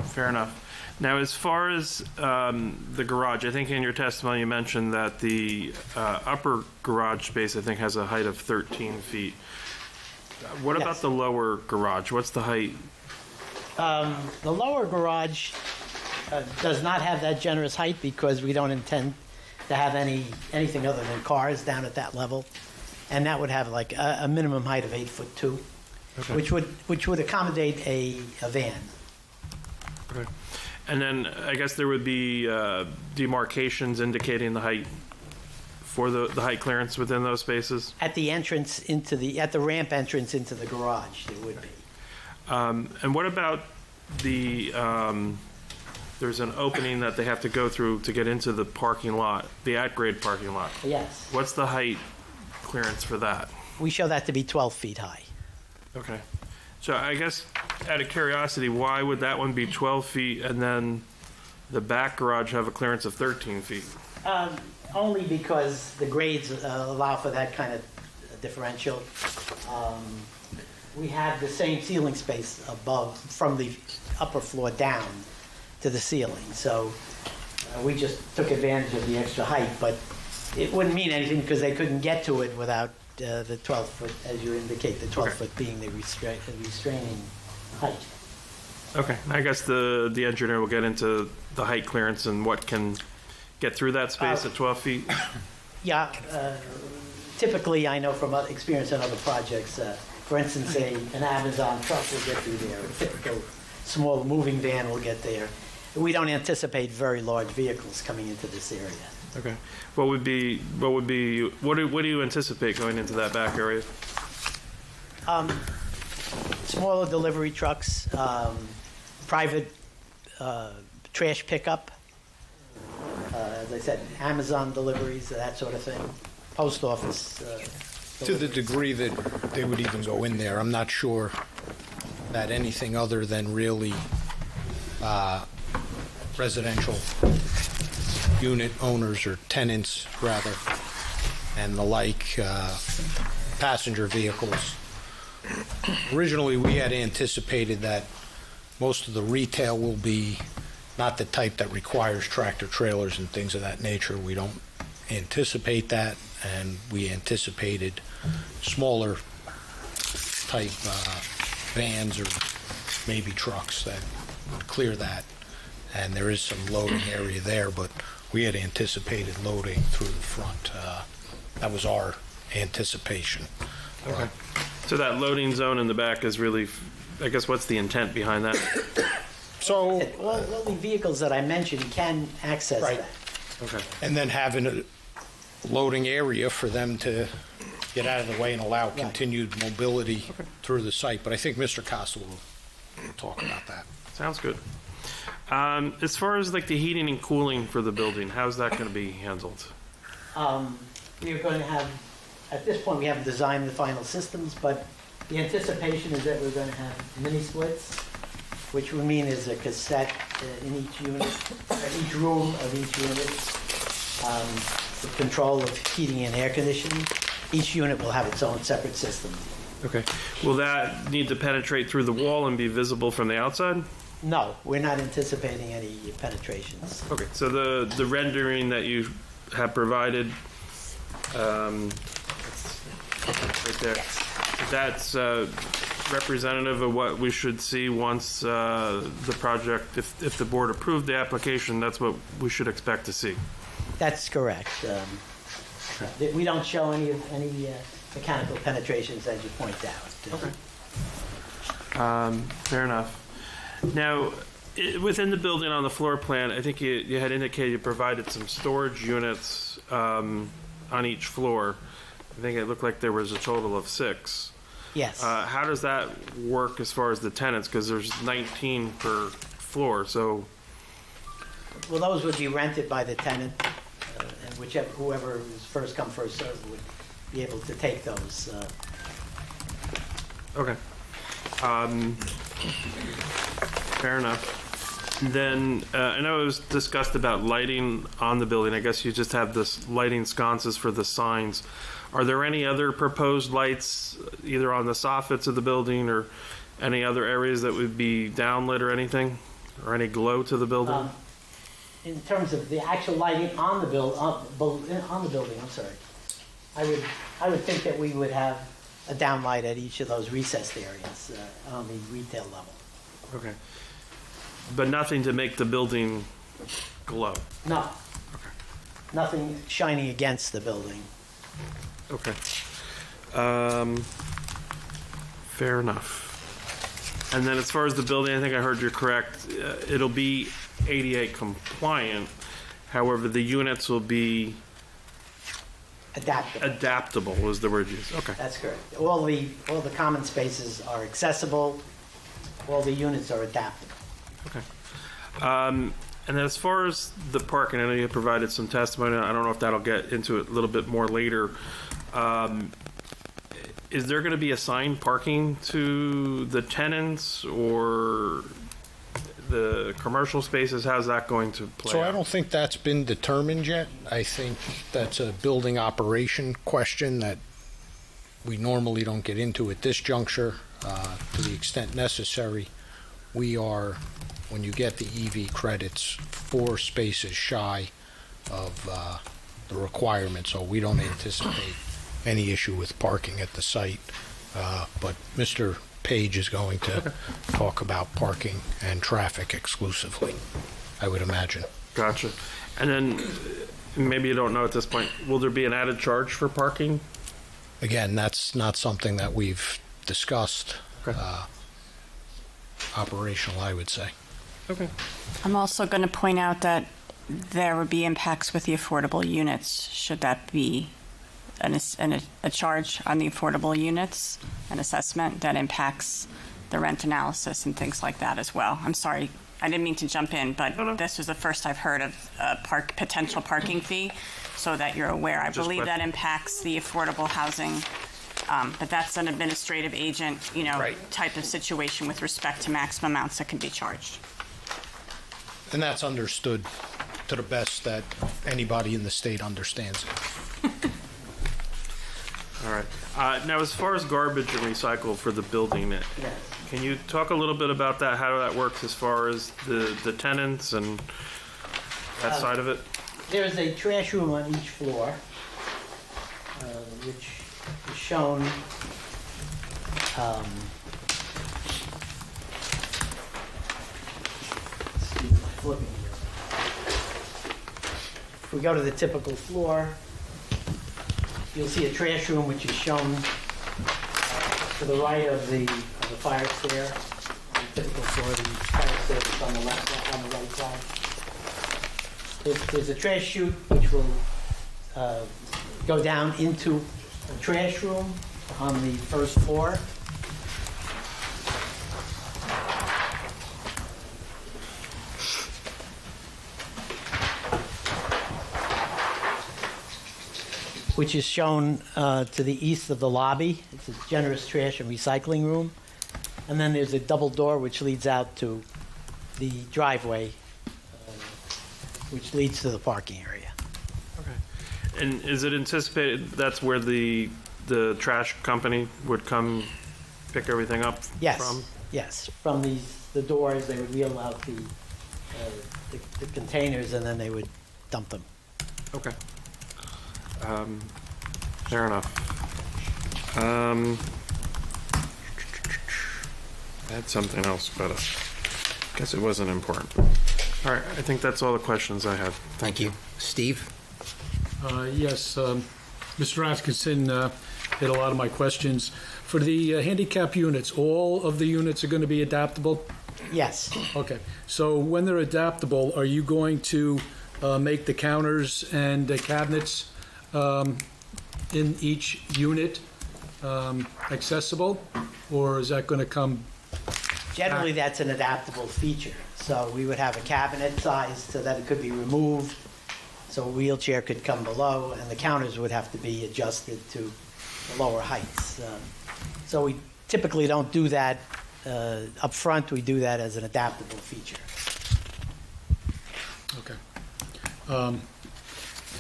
Fair enough. Now, as far as the garage, I think in your testimony you mentioned that the upper garage space, I think, has a height of 13 feet. What about the lower garage? What's the height? The lower garage does not have that generous height because we don't intend to have anything other than cars down at that level, and that would have like a minimum height of 8'2", okay, which would accommodate a van. Okay, and then I guess there would be demarcations indicating the height for the height clearance within those spaces. At the entrance at the ramp entrance into the garage, there would be. And what about the, there's an opening that they have to go through to get into the parking lot, the at-grade parking lot. Yes. What's the height clearance for that? We show that to be 12 feet high. Okay. So I guess, out of curiosity, why would that one be 12 feet and then the back garage have a clearance of 13 feet? Only because the grades allow for that kind of differential. We have the same ceiling space above, from the upper floor down to the ceiling. So we just took advantage of the extra height, but it wouldn't mean anything because they couldn't get to it without the 12-foot, as you indicate, the 12-foot being the restraining height. Okay. I guess the engineer will get into the height clearance and what can get through that space at 12 feet? Yeah. Typically, I know from experience on other projects, for instance, an Amazon truck will get through there. A typical small moving van will get there. We don't anticipate very large vehicles coming into this area. Okay. What do you anticipate going into that back area? Smaller delivery trucks, private trash pickup, as I said, Amazon deliveries, that sort of thing, post office. To the degree that they would even go in there, I'm not sure that anything other than really residential unit owners or tenants, rather, and the like, passenger vehicles. Originally, we had anticipated that most of the retail will be not the type that requires tractor trailers and things of that nature. We don't anticipate that, and we anticipated smaller type vans or maybe trucks that would clear that. And there is some loading area there, but we had anticipated loading through the front. That was our anticipation. Okay. So that loading zone in the back is really, I guess, what's the intent behind that? So, well, the vehicles that I mentioned can access right. that. Okay. And then having a loading area for them to get out of the way and allow continued mobility through the site. But I think Mr. Costa will talk about that. Sounds good. As far as like the heating and cooling for the building, how's that going to be handled? We're going to have, at this point, we haven't designed the final systems, but the anticipation is that we're going to have mini splits, which would mean there's a cassette in each unit, each room of each unit, for control of heating and air conditioning. Each unit will have its own separate system. Okay. Will that need to penetrate through the wall and be visible from the outside? No, we're not anticipating any penetrations. Okay. So the rendering that you have provided, right there, that's representative of what we should see once the project, if the board approved the application, that's what we should expect to see. That's correct. We don't show any mechanical penetrations, as you point out. Okay. Fair enough. Now, within the building on the floor plan, I think you had indicated you provided some storage units on each floor. I think it looked like there was a total of 6. Yes. How does that work as far as the tenants? Because there's 19 per floor, so... Well, those would be rented by the tenant, and whoever is first come, first served would be able to take those. Okay. Fair enough. Then, I know it was discussed about lighting on the building. I guess you just have this lighting sconces for the signs. Are there any other proposed lights, either on the soffits of the building or any other areas that would be downlit or anything? Or any glow to the building? In terms of the actual lighting on the building, I'm sorry, I would think that we would have a downlight at each of those recessed areas on the retail level. Okay. But nothing to make the building glow? No. Okay. Nothing shining against the building. Okay. Fair enough. And then as far as the building, I think I heard you correct. It'll be ADA compliant. However, the units will be Adaptable. adaptable was the word used. Okay. That's correct. All the common spaces are accessible. All the units are adaptable. Okay. And then as far as the parking, I know you provided some testimony. I don't know if that'll get into it a little bit more later. Is there going to be assigned parking to the tenants or the commercial spaces? How's that going to play So out? I don't think that's been determined yet. I think that's a building operation question that we normally don't get into at this juncture. To the extent necessary, we are, when you get the EV credits, 4 spaces shy of the requirement, so we don't anticipate any issue with parking at the site. But Mr. Page is going to talk about parking and traffic exclusively, I would imagine. Gotcha. And then maybe you don't know at this point, will there be an added charge for parking? Again, that's not something that we've discussed. Okay. Operational, I would say. Okay. I'm also going to point out that there would be impacts with the affordable units. Should that be a charge on the affordable units, an assessment that impacts the rent analysis and things like that as well? I'm sorry, I didn't mean to jump in, but this was the first I've heard of a potential parking fee, so that you're aware. I believe that impacts the affordable housing, but that's an administrative agent, type of situation with respect to maximum amounts that can be charged. And that's understood to the best that anybody in the state understands it. All right. Now, as far as garbage and recycle for the building, can you talk a little bit about that, how that works as far as the tenants and that side of it? There's a trash room on each floor, which is shown excuse me, flipping here. If we go to the typical floor, you'll see a trash room which is shown to the right of the fire stair. The typical floor, the fire stair is on the right side. There's a trash chute which will go down into a trash room on the first floor. Which is shown to the east of the lobby. It's a generous trash and recycling room. And then there's a double door which leads out to the driveway, which leads to the parking area. Okay. And is it anticipated that's where the trash company would come pick everything up from? Yes. From the doors, they would wheel out the containers, and then they would dump them. Okay. Fair enough. I had something else, but I guess it wasn't important. All right, I think that's all the questions I have. Thank you. Steve? Yes, Mr. Atkinson hit a lot of my questions. For the handicap units, all of the units are going to be adaptable? Yes. Okay, so when they're adaptable, are you going to make the counters and the cabinets in each unit accessible, or is that going to come? Generally, that's an adaptable feature. So we would have a cabinet size so that it could be removed, so a wheelchair could come below, and the counters would have to be adjusted to the lower heights. So we typically don't do that up front. We do that as an adaptable feature. Okay.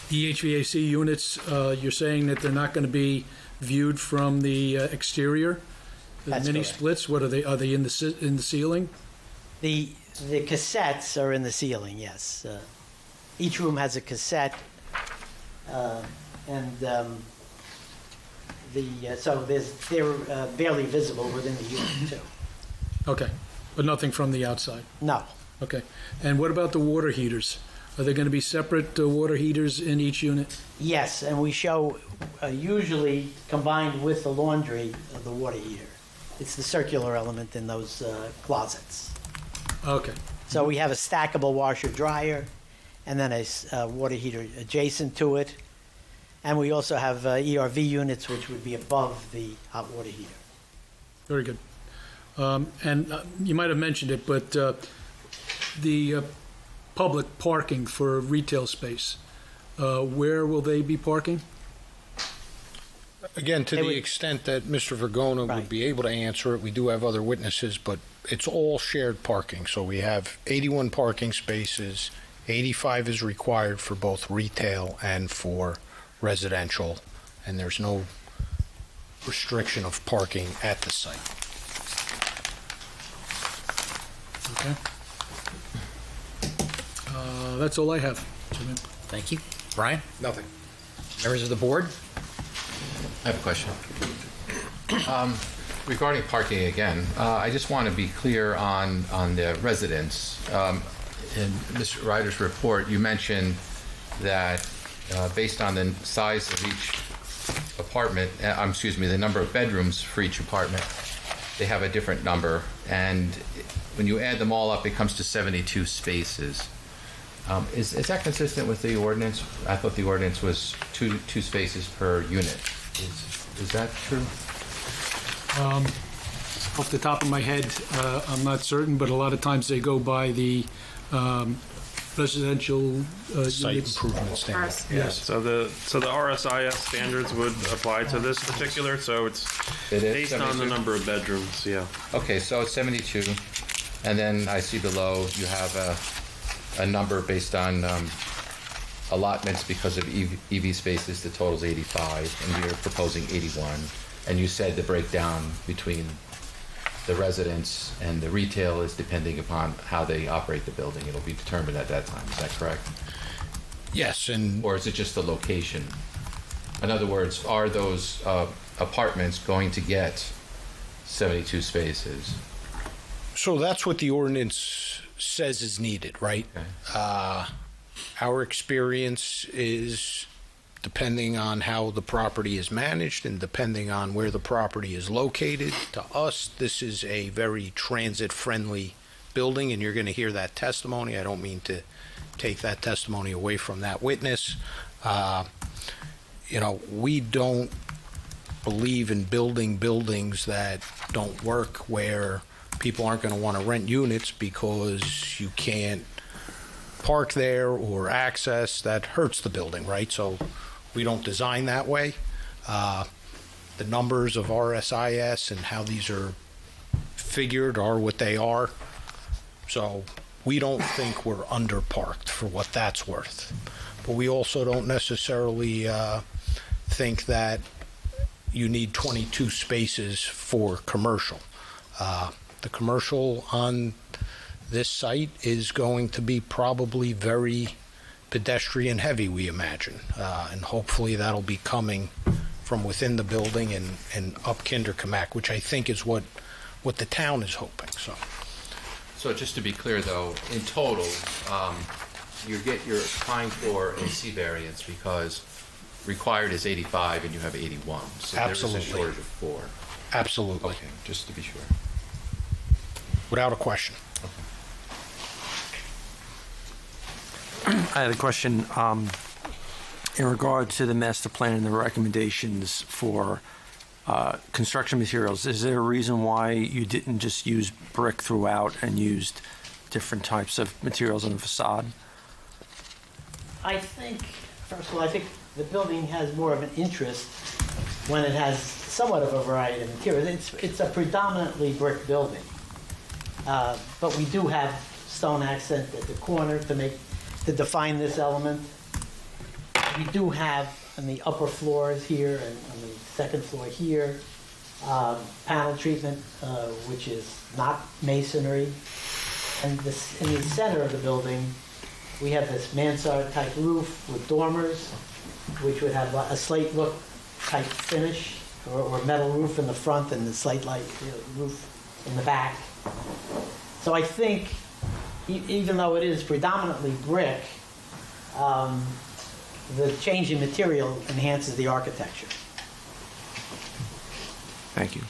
The HVAC units, you're saying that they're not going to be viewed from the exterior? The That's mini correct. splits, what are they? Are they in the ceiling? The cassettes are in the ceiling, yes. Each room has a cassette, and so they're barely visible within the unit, too. Okay, but nothing from the outside? No. Okay. And what about the water heaters? Are there going to be separate water heaters in each unit? Yes, and we show usually combined with the laundry, the water heater. It's the circular element in those closets. Okay. So we have a stackable washer dryer and then a water heater adjacent to it. And we also have ERV units, which would be above the hot water heater. Very good. And you might have mentioned it, but the public parking for retail space, where will they be parking? Again, to the extent that Mr. Vergona would be able to answer it, we do have other witnesses, but it's all shared parking. So we have 81 parking spaces, 85 is required for both retail and for residential, and there's no restriction of parking at the site. Okay. That's all I have. Thank you. Brian? Nothing. Members of the board? I have a question. Regarding parking again, I just want to be clear on the residents. In Mr. Ryder's report, you mentioned that based on the size of each apartment, the number of bedrooms for each apartment, they have a different number. And when you add them all up, it comes to 72 spaces. Is that consistent with the ordinance? I thought the ordinance was two spaces per unit. Is that true? Off the top of my head, I'm not certain, but a lot of times they go by the residential Site units. improvement standards. Yes. So the RSIS standards would apply to this particular, so it's It is based on the 72? number of bedrooms, yeah. Okay, so it's 72, and then I see below you have a number based on allotments because of EV spaces. The total's 85, and you're proposing 81. And you said the breakdown between the residents and the retail is depending upon how they operate the building. It'll be determined at that time. Is that correct? Yes, and Or is it just the location? In other words, are those apartments going to get 72 spaces? so that's what the ordinance says is needed, right? Okay. Our experience is, depending on how the property is managed and depending on where the property is located, to us, this is a very transit-friendly building, and you're going to hear that testimony. I don't mean to take that testimony away from that witness. We don't believe in building buildings that don't work, where people aren't going to want to rent units because you can't park there or access. That hurts the building, right? So we don't design that way. The numbers of RSIS and how these are figured are what they are. So we don't think we're underparked for what that's worth. But we also don't necessarily think that you need 22 spaces for commercial. The commercial on this site is going to be probably very pedestrian heavy, we imagine. And hopefully that'll be coming from within the building and up Kinderkamak, which I think is what the town is hoping. So just to be clear, though, in total, you're applying for a C variance because required is 85 and you have 81. So there is a Absolutely. shortage of 4. Absolutely, Okay, just to be sure. without a question. I had a question in regard to the master plan and the recommendations for construction materials. Is there a reason why you didn't just use brick throughout and used different types of materials on the facade? I think, first of all, I think the building has more of an interest when it has somewhat of a variety of materials. It's a predominantly brick building. But we do have stone accent at the corner to define this element. We do have on the upper floors here and on the second floor here, panel treatment, which is not masonry. And this, in the center of the building, we have this mansard-type roof with dormers, which would have a slate look type finish, or metal roof in the front and the slate-like roof in the back. So I think, even though it is predominantly brick, the change in material enhances the architecture. Thank you.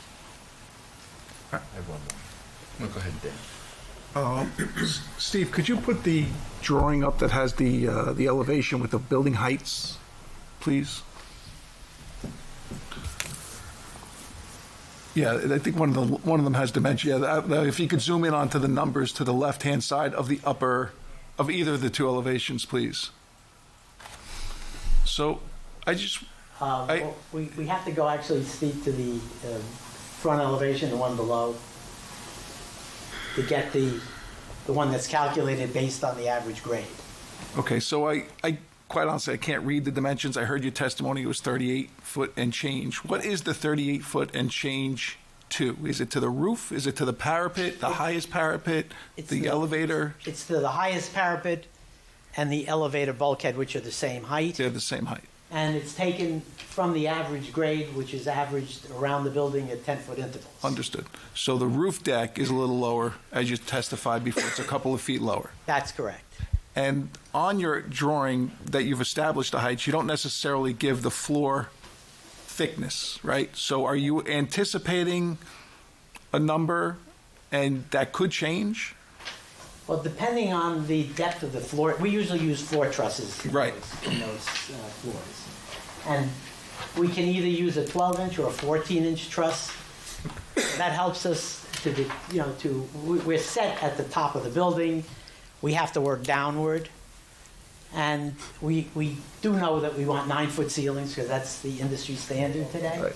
I have one more. No, go ahead, Dan. Steve, could you put the drawing up that has the elevation with the building heights, please? Yeah, I think one of them has dimension. Yeah, if you could zoom in onto the numbers to the left-hand side of the upper, of either of the two elevations, please. So, Well, we have to go actually, Steve, to the front elevation, the one below, to get the one that's calculated based on the average grade. Okay, so I quite honestly, I can't read the dimensions. I heard your testimony, it was 38 foot and change. What is the 38 foot and change to? Is it to the roof? Is it to the parapet, the highest parapet, the elevator? It's to the highest parapet and the elevator bulkhead, which are the same height. They're the same height. And it's taken from the average grade, which is averaged around the building at 10-foot intervals. Understood. So the roof deck is a little lower, as you testified before, it's a couple of feet lower. That's correct. And on your drawing that you've established the heights, you don't necessarily give the floor thickness, right? So are you anticipating a number and that could change? Well, depending on the depth of the floor, we usually use floor trusses in Right. in those floors. And we can either use a 12-inch or a 14-inch truss. That helps us we're set at the top of the building. We have to work downward. And we do know that we want 9-foot ceilings because that's the industry standard today. Right.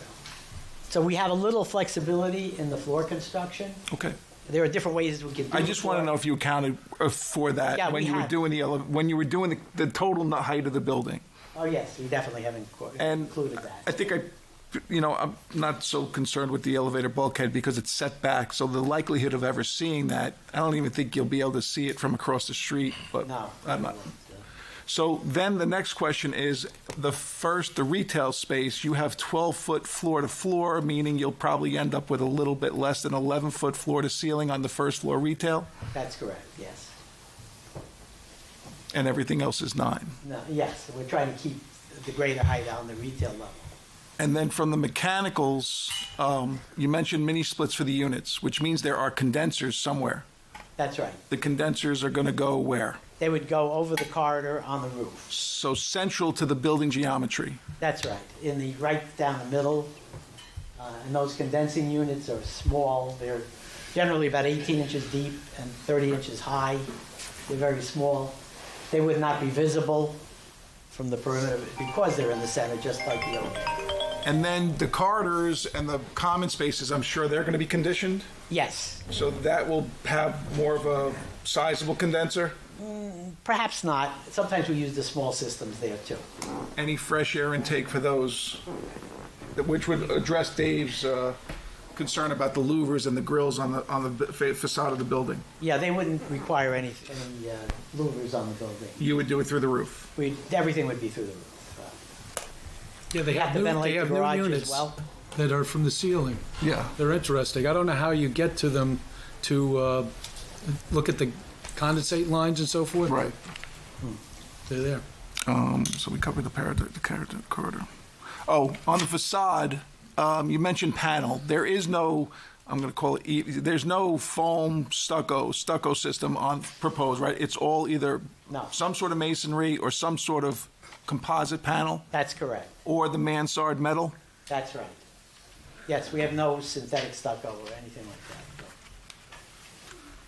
So we have a little flexibility in the floor construction. Okay. There are different ways we can do it. I just want to know if you accounted for that Yeah, when we you were have. doing the total height of the building. Oh, yes, we definitely have included that. I think I'm not so concerned with the elevator bulkhead because it's set back, so the likelihood of ever seeing that, I don't even think you'll be able to see it from across the street, but No. I'm not. So then the next question is the retail space, you have 12-foot floor to floor, meaning you'll probably end up with a little bit less than 11-foot floor to ceiling on the first floor retail, That's correct, yes. and everything else is 9. No, yes, we're trying to keep the greater height on the retail level. And then from the mechanicals, you mentioned mini splits for the units, which means there are condensers somewhere. That's right. The condensers are going to go where? They would go over the corridor on the roof. So central to the building geometry. That's right, right down the middle. And those condensing units are small. They're generally about 18 inches deep and 30 inches high. They're very small. They would not be visible from the perimeter because they're in the center, just like the elevator. And then the corridors and the common spaces, I'm sure they're going to be conditioned? Yes. So that will have more of a sizable condenser? Perhaps not. Sometimes we use the small systems there too. Any fresh air intake for those, which would address Dave's concern about the louvers and the grills on the facade of the building? Yeah, they wouldn't require any louvers on the building. You would do it through the roof? Everything would be through the roof. Yeah, they have have to new, ventilate they have the new garage as units well. that are from the ceiling. Yeah. They're interesting. I don't know how you get to them to look at the condensate lines and so forth. Right. They're there. So we covered the corridor. Oh, on the facade, you mentioned panel. There is no, I'm going to call it, there's no foam stucco system on proposed, right? It's all either No. some sort of masonry or some sort of composite panel That's correct. or the mansard metal? That's right. Yes, we have no synthetic stucco or anything like that.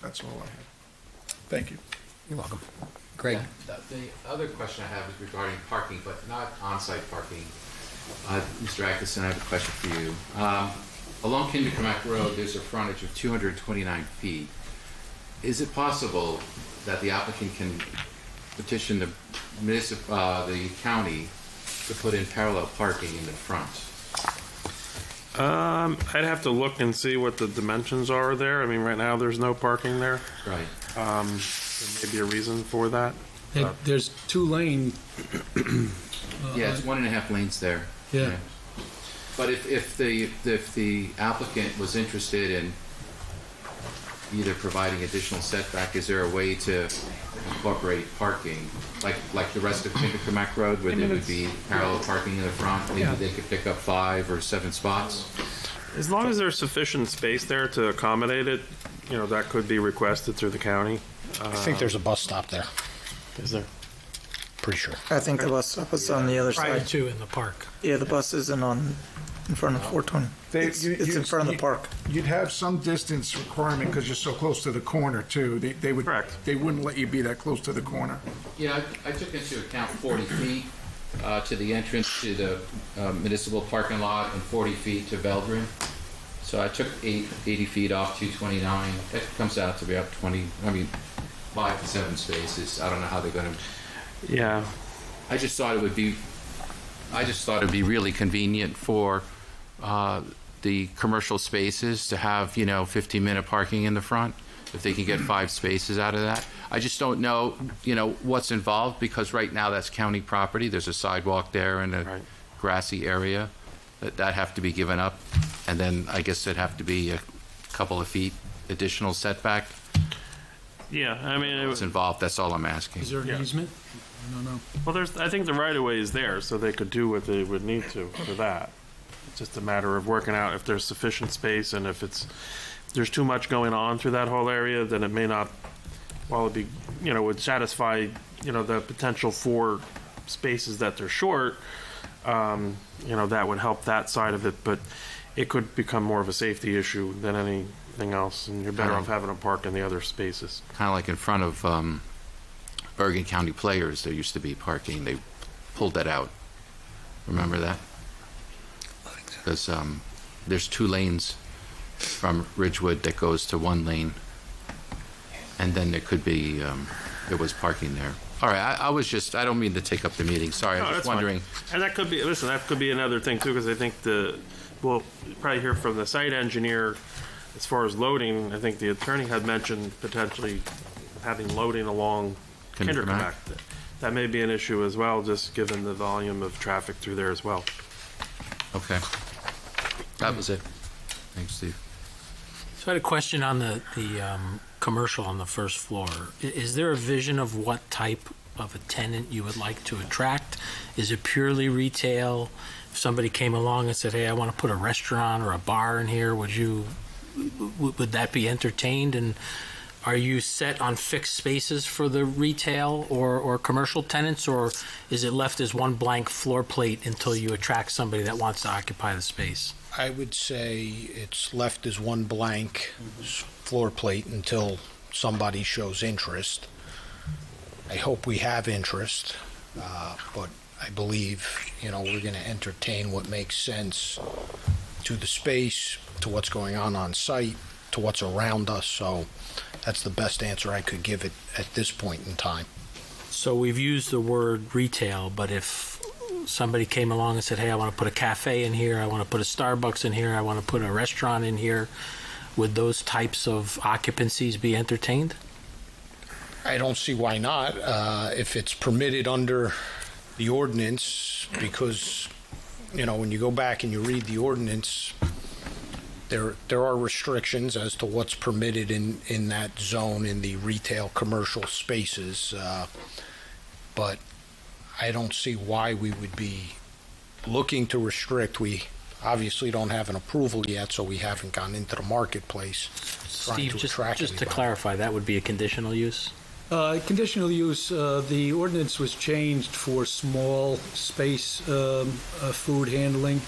That's all I have. Thank you. You're welcome. Greg? Yeah, the other question I have is regarding parking, but not on-site parking. Mr. Atkinson, I have a question for you. Along Kindercamack Road, there's a frontage of 229 feet. Is it possible that the applicant can petition the county to put in parallel parking in the front? I'd have to look and see what the dimensions are there. I mean, right now, there's no parking there. Right. There may be a reason for that. There's 2-lane. Yeah, it's 1.5 lanes there. Yeah. But if the applicant was interested in either providing additional setback, is there a way to incorporate parking, like the rest of Kindercamack Road, where there would be parallel parking in the front? Maybe they could pick up 5 or 7 spots? As long as there's sufficient space there to accommodate it, that could be requested through the county. I think there's a bus stop there, Is there? pretty sure. I think the bus stop is on the other Prior side. to in the park. Yeah, the bus isn't in front of 420. It's in front of the park. You'd have some distance requirement because you're so close to the corner, too. They would. Correct. They wouldn't let you be that close to the corner. Yeah, I took into account 40 feet to the entrance to the municipal parking lot and 40 feet to Veldrin. So I took 80 feet off 229. That comes out to be about 5 to 7 spaces. I don't know how they're going to. Yeah. I just thought it would be really convenient for the commercial spaces to have 15-minute parking in the front, if they can get 5 spaces out of that. I just don't know what's involved, because right now that's county property. There's a sidewalk there and a grassy area that have to be given up, and then I guess it'd have to be a couple of feet additional setback. Yeah, I mean, What's involved? That's all I'm asking. Is there an easement? No. well, I think the right of way is there, so they could do what they would need to for that. It's just a matter of working out if there's sufficient space, and if there's too much going on through that whole area, then it may not. While it be, would satisfy, the potential 4 spaces that they're short. That would help that side of it, but it could become more of a safety issue than anything else, and you're better off having a park in the other spaces. Kind of like in front of Bergen County Players, there used to be parking. They pulled that out. Remember that? Because there's 2 lanes from Ridgewood that goes to 1 lane, and then there was parking there. All right, I don't mean to take up the meeting. Sorry, I was just wondering. Fine. And that could be another thing too, because I think we'll probably hear from the site engineer as far as loading. I think the attorney had mentioned potentially having loading along Kindercamack. That may be an issue as well, just given the volume of traffic through there as well. Okay. That was it. Thanks, Steve. So I had a question on the commercial on the first floor. Is there a vision of what type of a tenant you would like to attract? Is it purely retail? If somebody came along and said, hey, I want to put a restaurant or a bar in here, would that be entertained? And are you set on fixed spaces for the retail or commercial tenants, or is it left as one blank floor plate until you attract somebody that wants to occupy the space? I would say it's left as one blank floor plate until somebody shows interest. I hope we have interest, but I believe, we're going to entertain what makes sense to the space, to what's going on site, to what's around us. So that's the best answer I could give it at this point in time. So we've used the word retail, but if somebody came along and said, hey, I want to put a cafe in here, I want to put a Starbucks in here, I want to put a restaurant in here, would those types of occupancies be entertained? I don't see why not, if it's permitted under the ordinance, because, when you go back and you read the ordinance, there are restrictions as to what's permitted in that zone in the retail commercial spaces, but I don't see why we would be looking to restrict. We obviously don't have an approval yet, so we haven't gone into the marketplace trying Steve, to attract just to anybody. clarify, that would be a conditional use? Conditional use, the ordinance was changed for small space food handling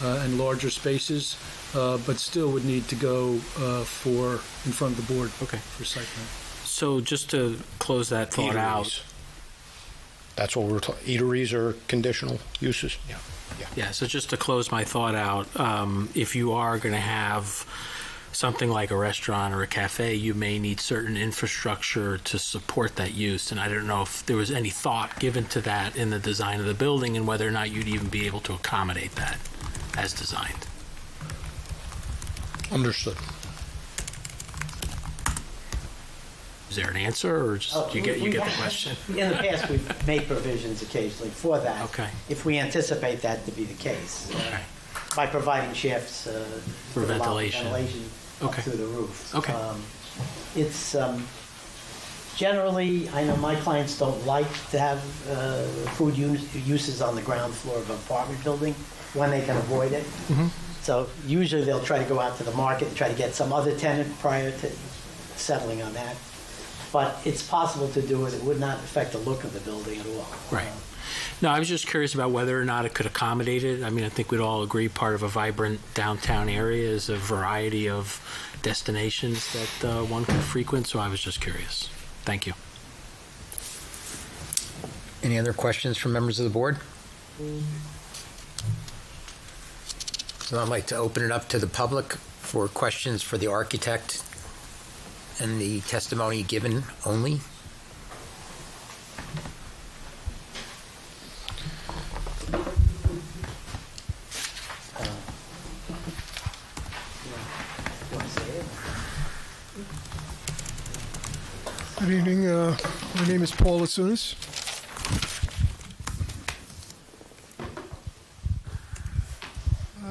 and larger spaces, but still would need to go in front of the board for site plan. So just to close that thought out. Eateries. That's what we're talking, eateries are conditional uses? Yeah. Yeah, so just to close my thought out, if you are going to have something like a restaurant or a cafe, you may need certain infrastructure to support that use. And I don't know if there was any thought given to that in the design of the building and whether or not you'd even be able to accommodate that as designed. Understood. Is there an answer, or just you get the question? In the past, we've made provisions occasionally for that. Okay. If we anticipate that to be the case. By providing shafts For to allow ventilation. up through the roof. Okay. It's generally, I know my clients don't like to have food uses on the ground floor of an apartment building when they can avoid it. So usually they'll try to go out to the market and try to get some other tenant prior to settling on that. But it's possible to do it. It would not affect the look of the building at all. Right. No, I was just curious about whether or not it could accommodate it. I mean, I think we'd all agree part of a vibrant downtown area is a variety of destinations that one can frequent, so I was just curious. Thank you. Any other questions from members of the board? So I'd like to open it up to the public for questions for the architect and the testimony given only. Good evening. My name is Paul Latsunas.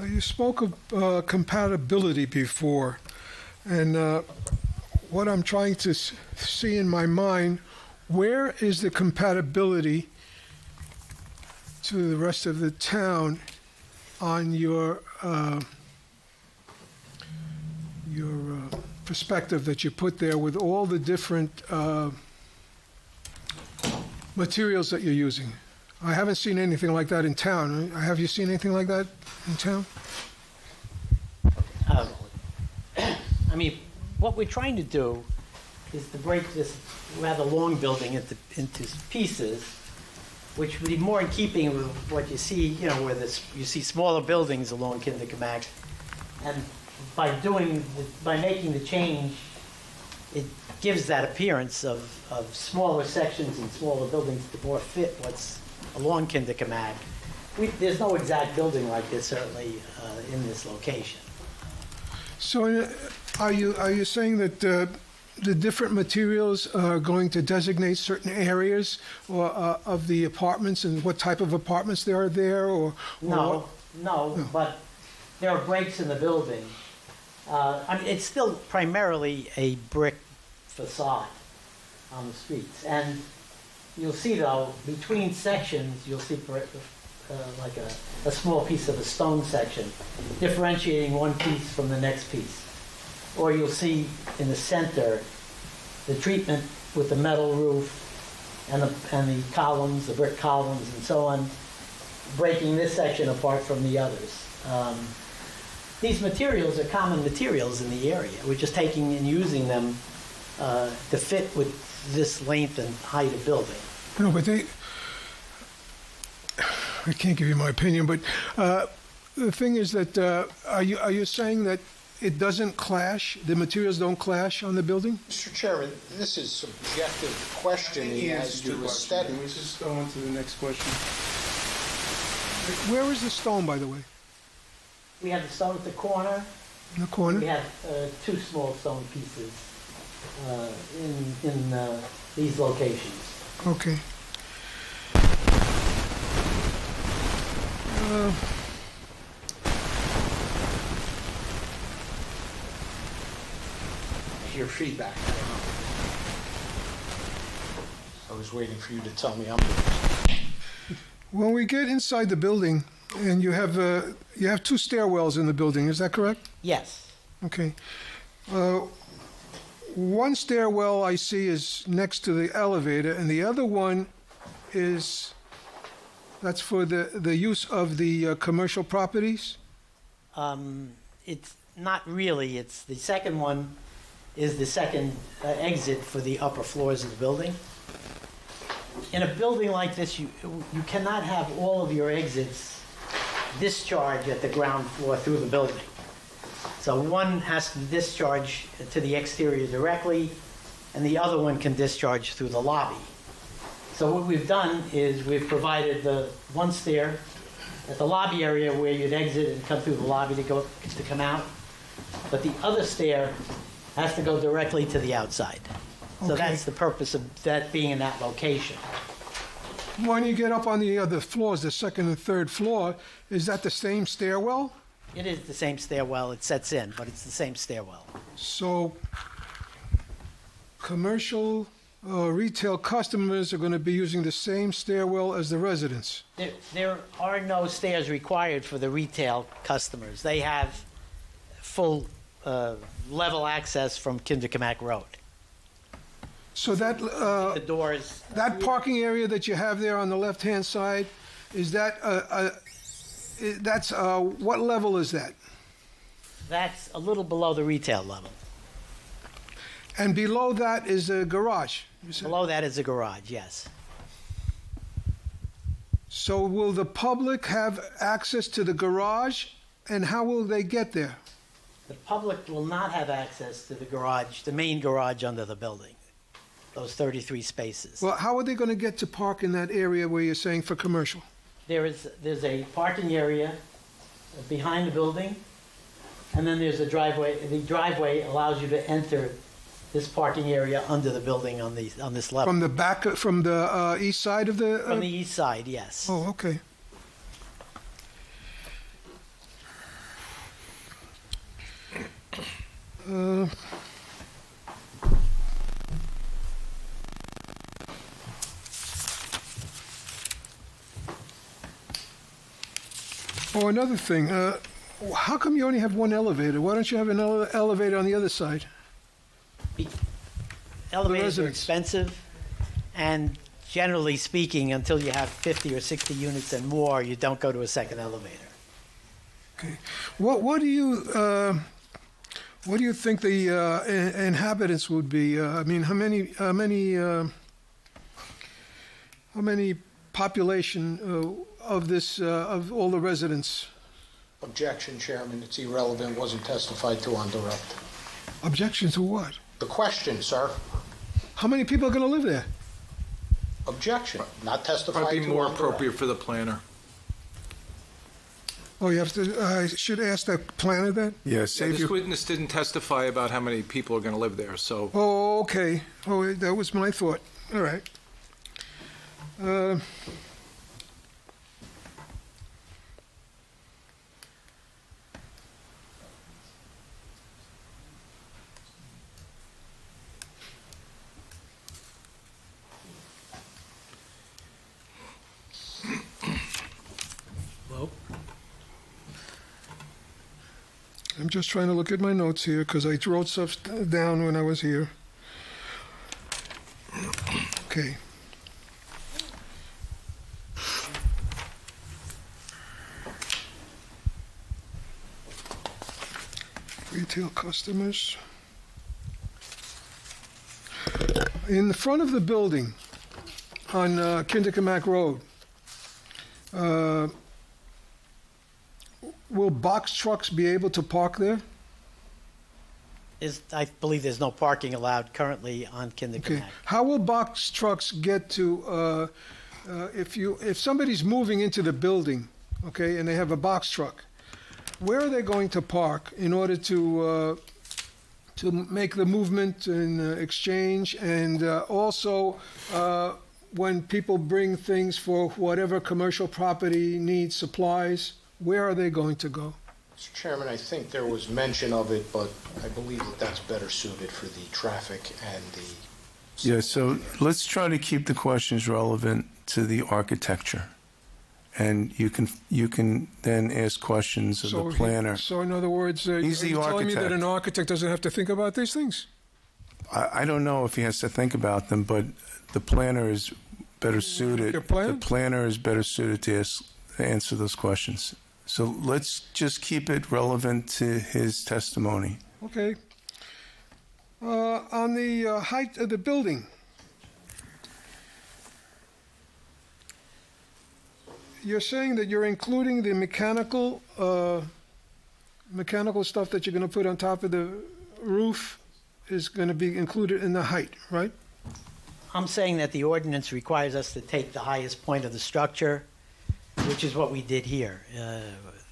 You spoke of compatibility before, and what I'm trying to see in my mind, where is the compatibility to the rest of the town on your perspective that you put there with all the different materials that you're using? I haven't seen anything like that in town. Have you seen anything like that in town? I mean, what we're trying to do is to break this rather long building into pieces, which would be more in keeping with what you see, where you see smaller buildings along Kinderkamak. And by making the change, it gives that appearance of smaller sections and smaller buildings to more fit what's along Kinderkamak. There's no exact building like this, certainly, in this location. So are you saying that the different materials are going to designate certain areas or of the apartments and what type of apartments there are there? No, but there are breaks in the building. I mean, it's still primarily a brick facade on the streets. And you'll see, though, between sections, you'll see like a small piece of a stone section, differentiating one piece from the next piece. Or you'll see in the center the treatment with the metal roof and the columns, the brick columns and so on, breaking this section apart from the others. These materials are common materials in the area. We're just taking and using them to fit with this length and height of building. No, but I can't give you my opinion, but the thing is that are you saying that it doesn't clash, the materials don't clash on the building? Mr. Chairman, this is subjective questioning as to aesthetic. Can we just go on to the next question? Where is the stone, by the way? We have the stone at the corner. In the corner? We have two small stone pieces in these locations. Okay. Your feedback. I was waiting for you to tell me I'm. When we get inside the building, and you have two stairwells in the building, is that correct? Yes. Okay. One stairwell I see is next to the elevator, and the other one that's for the use of the commercial properties? It's not really. It's the second one is the second exit for the upper floors of the building. In a building like this, you cannot have all of your exits discharge at the ground floor through the building. So one has to discharge to the exterior directly, and the other one can discharge through the lobby. So what we've done is we've provided the one stair at the lobby area where you'd exit and come through the lobby to come out, but the other stair has to go directly to the outside. So Okay. that's the purpose of that being in that location. When you get up on the other floors, the second and third floor, is that the same stairwell? It is the same stairwell. It sets in, but it's the same stairwell. So commercial retail customers are going to be using the same stairwell as the residents? There are no stairs required for the retail customers. They have full level access from Kinderkamack Road. So that The doors, that parking area that you have there on the left-hand side, is that what level is that? that's a little below the retail level. And below that is a garage, you said? Below that is a garage, yes. So will the public have access to the garage, and how will they get there? The public will not have access to the garage, the main garage under the building, those 33 spaces. Well, how are they going to get to park in that area where you're saying for commercial? There's a parking area behind the building, and then there's a driveway. The driveway allows you to enter this parking area under the building on this level. From the back, from the east side of the... From the east side, yes. Oh, okay. Oh, another thing. How come you only have one elevator? Why don't you have an elevator on the other side? Elevators are expensive, and generally speaking, until you have 50 or 60 units and more, you don't go to a second elevator. Okay. What do you think the inhabitants would be? I mean, how many population of this of all the residents? Objection, Chairman, it's irrelevant, wasn't testified to on direct. Objection to what? The question, sir. How many people are going to live there? Objection, not testified to Probably on more direct. appropriate for the planner. Oh, you have to. I should ask the planner that. Yeah, Yeah, save this your... witness didn't testify about how many people are going to live there, so Oh, okay. Oh, that was my thought. All right. Well, I'm just trying to look at my notes here because I wrote stuff down when I was here. Okay. Retail customers. In the front of the building on Kinderkamack Road, will box trucks be able to park there? I believe there's no parking allowed currently on Okay. Kinderkamack. How will box trucks get to, if somebody's moving into the building, okay, and they have a box truck, where are they going to park in order to make the movement and exchange, and also when people bring things for whatever commercial property needs, supplies, where are they going to go? Mr. Chairman, I think there was mention of it, but I believe that that's better suited for the traffic and the... Yeah, so let's try to keep the questions relevant to the architecture. and you can then ask questions of the planner. So in other words, He's the you're telling me that architect. an architect doesn't have to think about these things? I don't know if he has to think about them, but the planner is better suited. Your plan? The planner is better suited to answer those questions. So let's just keep it relevant to his testimony. Okay. On the height of the building, you're saying that you're including the mechanical stuff that you're going to put on top of the roof is going to be included in the height, right? I'm saying that the ordinance requires us to take the highest point of the structure, which is what we did here,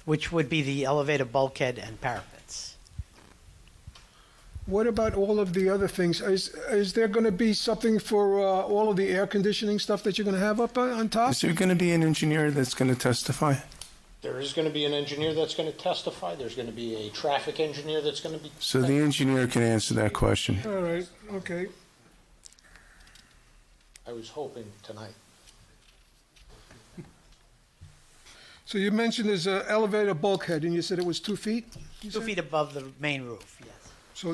which would be the elevated bulkhead and parapets. What about all of the other things? Is there going to be something for all of the air conditioning stuff that you're going to have up on top? Is there going to be an engineer that's going to testify? There is going to be an engineer that's going to testify. There's going to be a traffic engineer that's going to be. So the engineer can answer that question. All right, okay. I was hoping tonight. So you mentioned there's an elevator bulkhead, and you said it was 2 feet? 2 feet above the main roof, yes.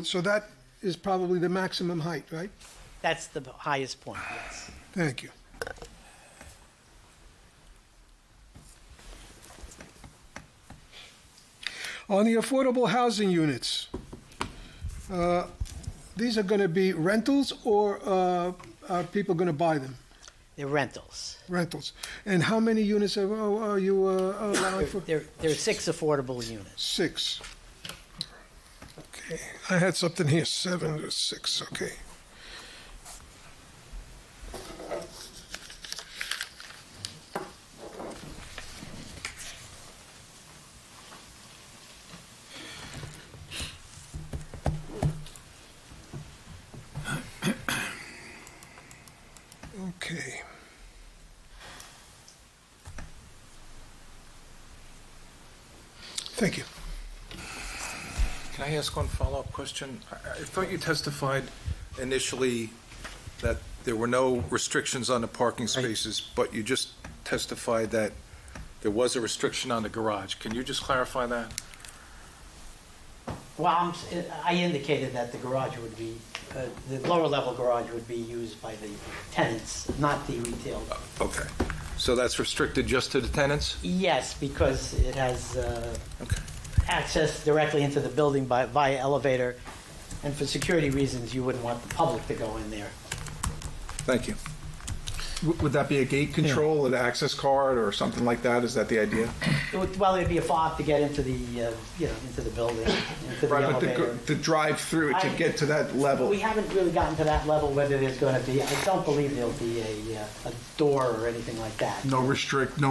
So that is probably the maximum height, right? That's the highest point, yes. Thank you. On the affordable housing units, these are going to be rentals, or are people going to buy them? They're rentals. Rentals. And how many units are you allowing for? There are 6 affordable units. 6. Okay, I had something here, 7 or 6, okay. Okay. Thank you. Can I ask one follow-up question? I thought you testified initially that there were no restrictions on the parking spaces, but you just testified that there was a restriction on the garage. Can you just clarify that? Well, I indicated that the garage would be, the lower level garage would be used by the tenants, not the retail. Okay. So that's restricted just to the tenants? Yes, because it has access directly into the building via elevator, and for security reasons, you wouldn't want the public to go in there. Thank you. Would that be a gate control, an access card, or something like that? Is that the idea? Well, it'd be a fob to get into the, into the building, into the Right, but elevator. to drive through it, to get to that level. We haven't really gotten to that level, whether there's going to be, I don't believe there'll be a door or anything like that. No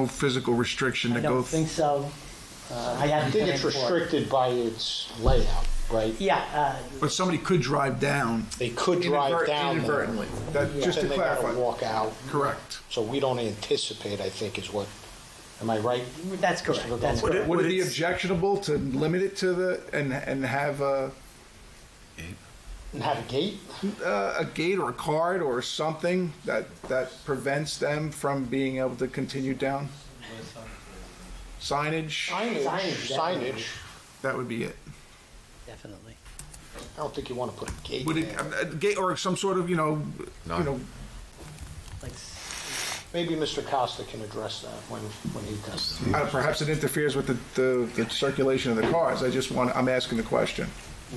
physical restriction to I go. don't think so. I haven't think been it's in for it. restricted by its layout, right? Yeah. But somebody could drive down. They could drive down there. inadvertently. Just to Then they clarify. gotta walk out. Correct. So we don't anticipate, I think, is what, am I right? That's correct. That's correct. Would it be objectionable to limit it to the and have a And have a gate? a gate or a card or something that prevents them from being able to continue down? Signage. Signage. That would be it. Definitely. I don't think you want to put a gate Would it there. a gate or some sort of Maybe Mr. Costa can address that when he testifies. perhaps it interferes with the circulation of the cars. I'm asking the question.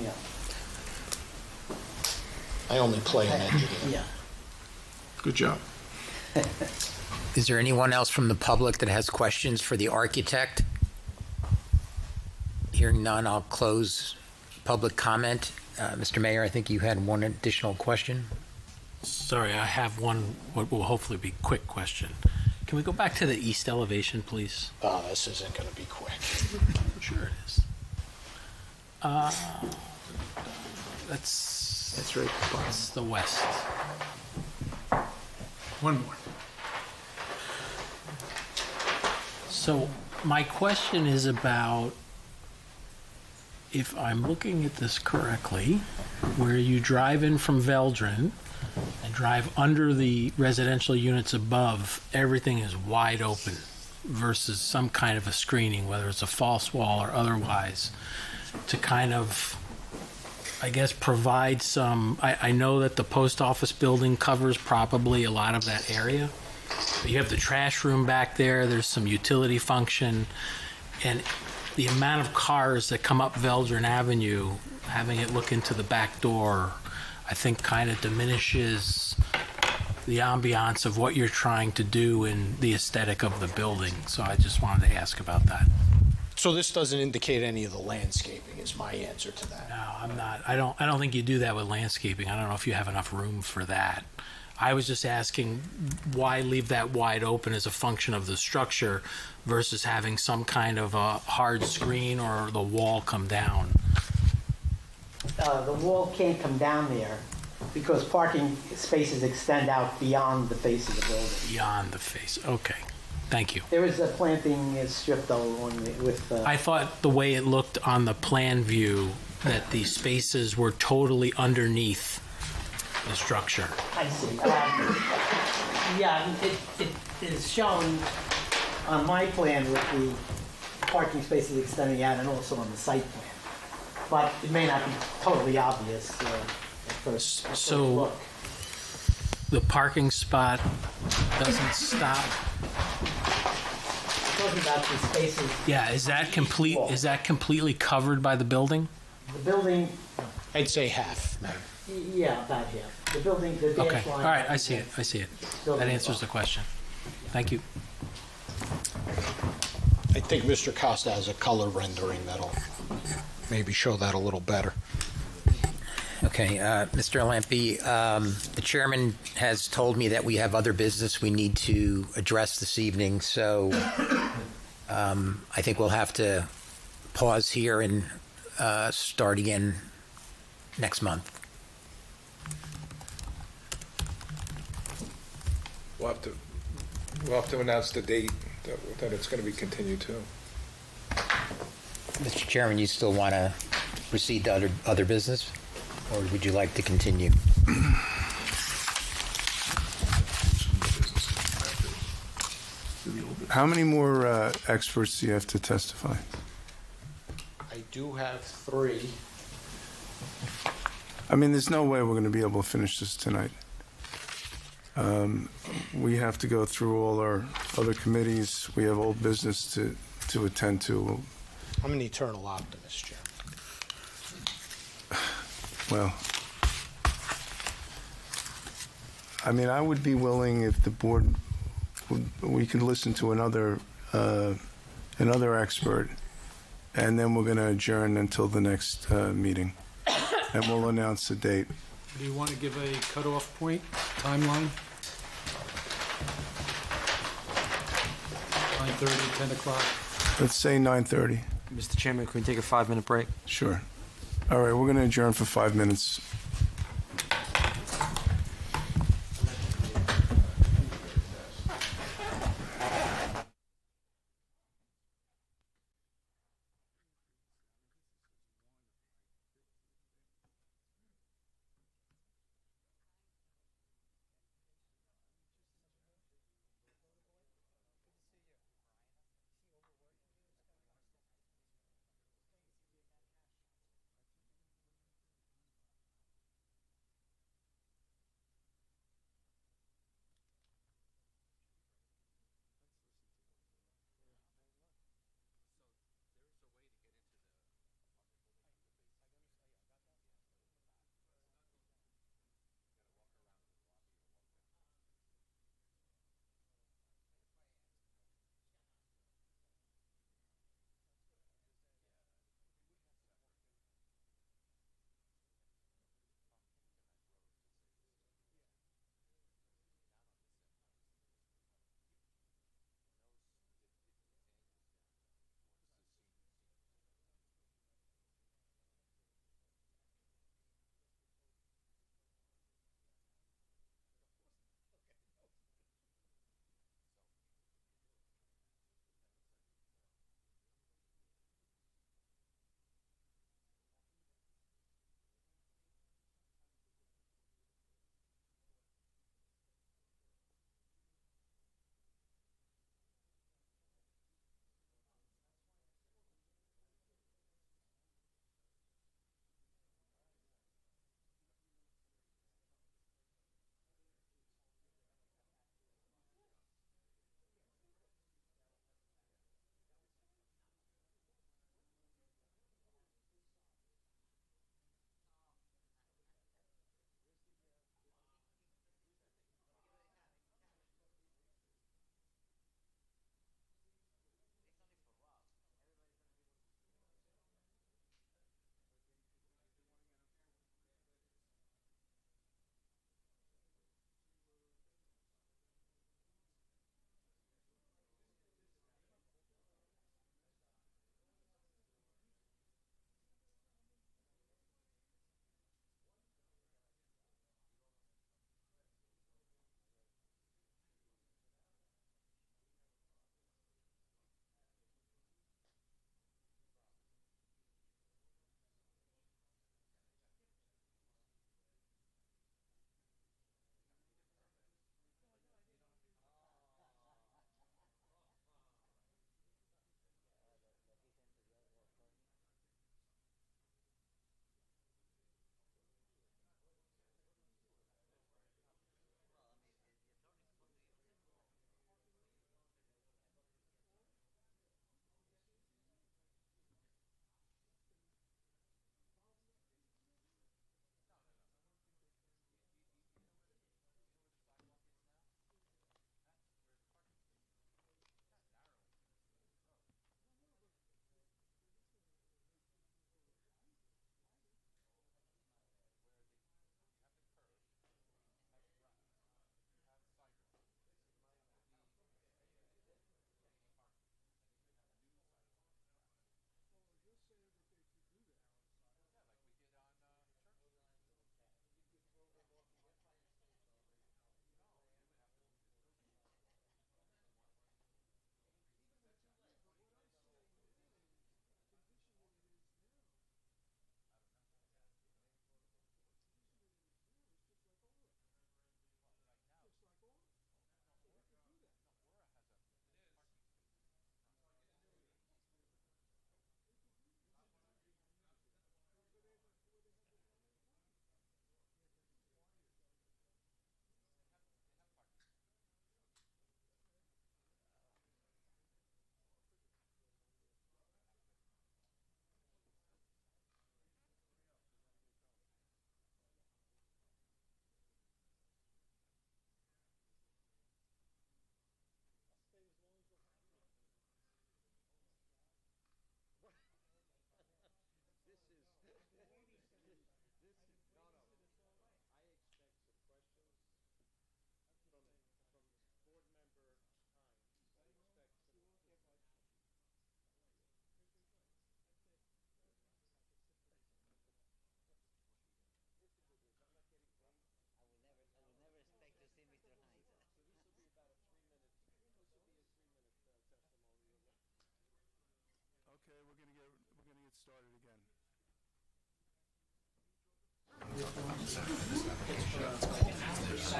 Yeah. I only play an engineer. Yeah. Good job. Is there anyone else from the public that has questions for the architect? Hearing none, I'll close public comment. Mr. Mayor, I think you had one additional question. Sorry, I have one, what will hopefully be quick question. Can we go back to the east elevation, please? Oh, this isn't going to be quick. Sure it is. That's right. That's the west. One more. So my question is about, if I'm looking at this correctly, where you drive in from Veldren and drive under the residential units above, everything is wide open. versus some kind of a screening, whether it's a false wall or otherwise, to kind of, I guess, provide some, I know that the post office building covers probably a lot of that area. But you have the trash room back there, there's some utility function, and the amount of cars that come up Veldren Avenue, having it look into the back door, I think kind of diminishes the ambiance of what you're trying to do and the aesthetic of the building. So I just wanted to ask about that. So this doesn't indicate any of the landscaping is my answer to that. No, I'm not. I don't think you do that with landscaping. I don't know if you have enough room for that. I was just asking why leave that wide open as a function of the structure versus having some kind of a hard screen or the wall come down. The wall can't come down there because parking spaces extend out beyond the face of the building. Beyond the face. Okay. Thank you. There is a planting strip though with. I thought the way it looked on the plan view that the spaces were totally underneath the structure. I see. Yeah, it is shown on my plan with the parking spaces extending out and also on the site plan. But it may not be totally obvious at first So look. the parking spot doesn't stop. Talking about the spaces. Yeah, is that complete? Is that completely covered by the building? The building, I'd say half. yeah, about half. The building, the dash Okay. All line. right. I see it. I see it. That answers the question. Thank you. I think Mr. Costa has a color rendering that'll maybe show that a little better. Okay, Mr. Lampe, the chairman has told me that we have other business we need to address this evening, so I think we'll have to pause here and start again next month. We'll have to announce the date that it's going to be continued to. Mr. Chairman, you still want to proceed to other business, or would you like to continue? How many more experts do you have to testify? I do have 3. I mean, there's no way we're going to be able to finish this tonight. We have to go through all our other committees. We have old business to attend to. I'm an eternal optimist, Chair. Well, I mean, I would be willing if the board, we could listen to another expert, and then we're going to adjourn until the next meeting, and we'll announce the date. Do you want to give a cutoff point, timeline? 9:30, 10 o'clock? Let's say 9:30. Mr. Chairman, can we take a 5-minute break? Sure. All right, we're going to adjourn for 5 minutes.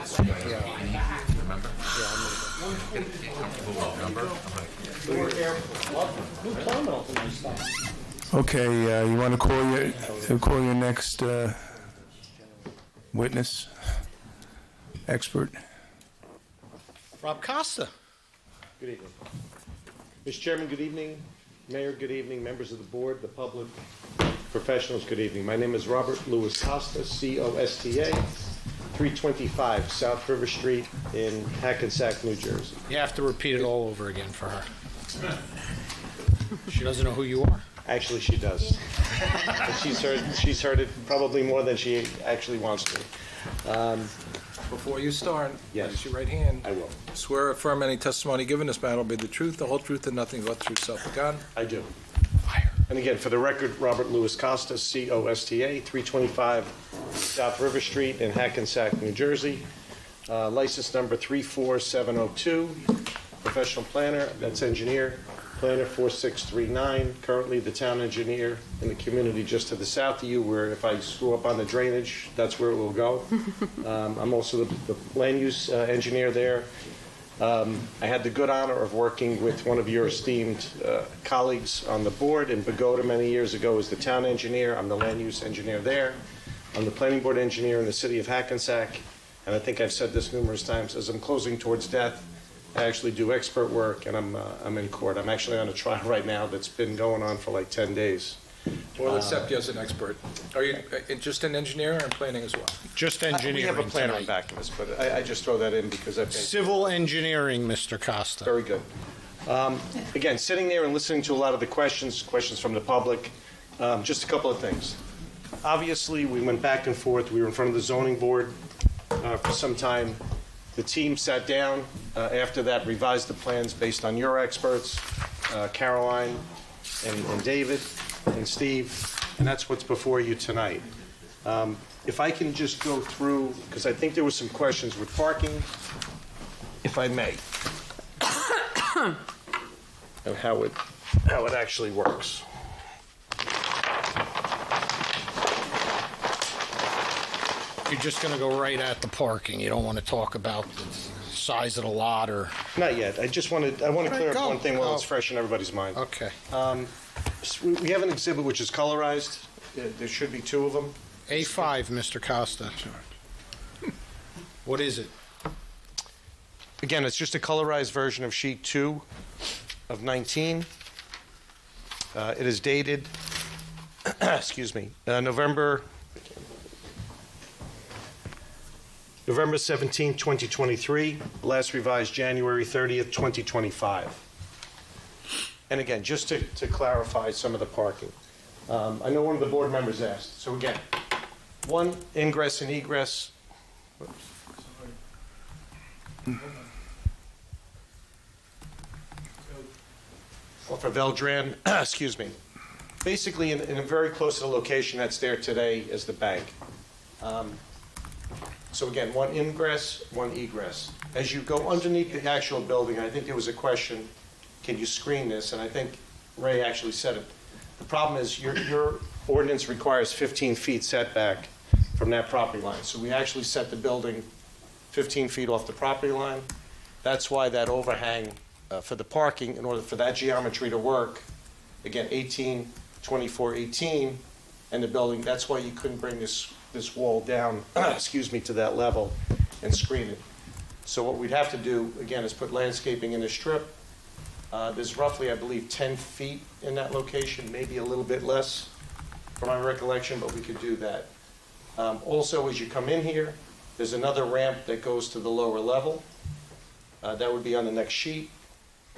started again. Remember? Get comfortable with number. Okay, you want to call your next witness, expert? Rob Costa. Good evening. Mr. Chairman, good evening. Mayor, good evening. Members of the board, the public, professionals, good evening. My name is Robert Louis Costa, C-O-S-T-A, 325 South River Street in Hackensack, New Jersey. You have to repeat it all over again for her. She doesn't know who you are. Actually, she does. She's heard it probably more than she actually wants to. Before you start, Yes. raise your right hand. I will. Swear or affirm any testimony given this matter will be the truth, the whole truth, and nothing but the truth, self God. I do. And again, for the record, Robert Louis Costa, C-O-S-T-A, 325 South River Street in Hackensack, New Jersey. License number 34702. Professional planner, that's engineer. Planner 4639. Currently the town engineer in the community just to the south of you, where if I screw up on the drainage, that's where it will go. I'm also the land use engineer there. I had the good honor of working with one of your esteemed colleagues on the board in Bogota many years ago as the town engineer. I'm the land use engineer there. I'm the planning board engineer in the city of Hackensack. And I think I've said this numerous times, as I'm closing towards death, I actually do expert work, and I'm in court. I'm actually on a trial right now that's been going on for like 10 days. We'll accept you as an expert. Are you just an engineer or in planning as well? Just engineering. We have a planner tonight. back of us, but I just throw that in because I think... Civil engineering, Mr. Costa. Very good. Again, sitting there and listening to a lot of the questions from the public, just a couple of things. Obviously, we went back and forth. We were in front of the zoning board for some time. The team sat down after that, revised the plans based on your experts, Caroline and David and Steve, and that's what's before you tonight. If I can just go through, because I think there were some questions with parking, if I may, and how it actually works. You're just going to go right at the parking. You don't want to talk about the size of the lot or... Not yet. I want to clear up go. one thing while it's fresh in everybody's mind. Okay. We have an exhibit which is colorized. There should be two of them. A5, Mr. Costa. What is it? Again, it's just a colorized version of sheet 2 of 19. It is dated, excuse me, November 17, 2023, last revised January 30th, 2025. And again, just to clarify some of the parking. I know one of the board members asked. So again, one, ingress and egress. Off of Eldran, excuse me. Basically, in a very close to the location that's there today is the bank. So again, one ingress, one egress. As you go underneath the actual building, I think there was a question, can you screen this? And I think Ray actually said it. The problem is your ordinance requires 15 feet setback from that property line. So we actually set the building 15 feet off the property line. That's why that overhang for the parking, in order for that geometry to work, again, 18, 24, 18, and the building, that's why you couldn't bring this wall down, excuse me, to that level and screen it. So what we'd have to do, again, is put landscaping in the strip. There's roughly, I believe, 10 feet in that location, maybe a little bit less from my recollection, but we could do that. Also, as you come in here, there's another ramp that goes to the lower level. That would be on the next sheet.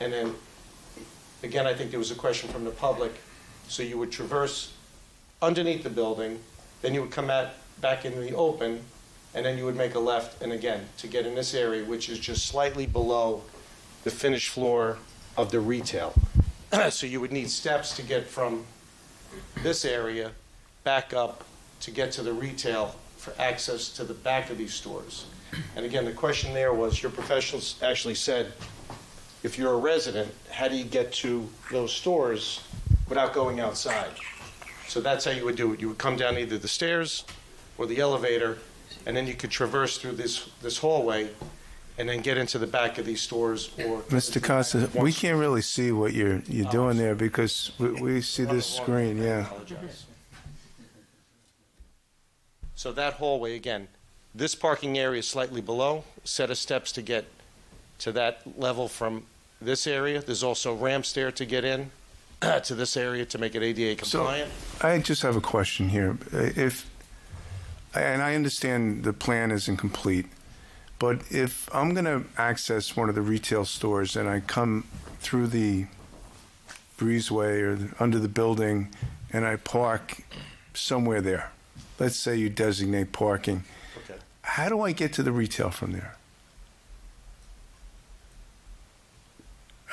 And then, again, I think there was a question from the public. So you would traverse underneath the building, then you would come back into the open, and then you would make a left, and again, to get in this area, which is just slightly below the finished floor of the retail. So you would need steps to get from this area back up to get to the retail for access to the back of these stores. And again, the question there was, your professionals actually said, if you're a resident, how do you get to those stores without going outside? So that's how you would do it. You would come down either the stairs or the elevator, and then you could traverse through this hallway and then get into the back of these stores or... Mr. Costa, we can't really see what you're doing there because we see this screen, yeah. So that hallway, again, this parking area is slightly below, set of steps to get to that level from this area. There's also ramps there to get in to this area to make it ADA compliant. So, I just have a question here. And I understand the plan isn't complete, but if I'm going to access one of the retail stores and I come through the breezeway or under the building and I park somewhere there, let's say you designate parking, Okay. how do I get to the retail from there?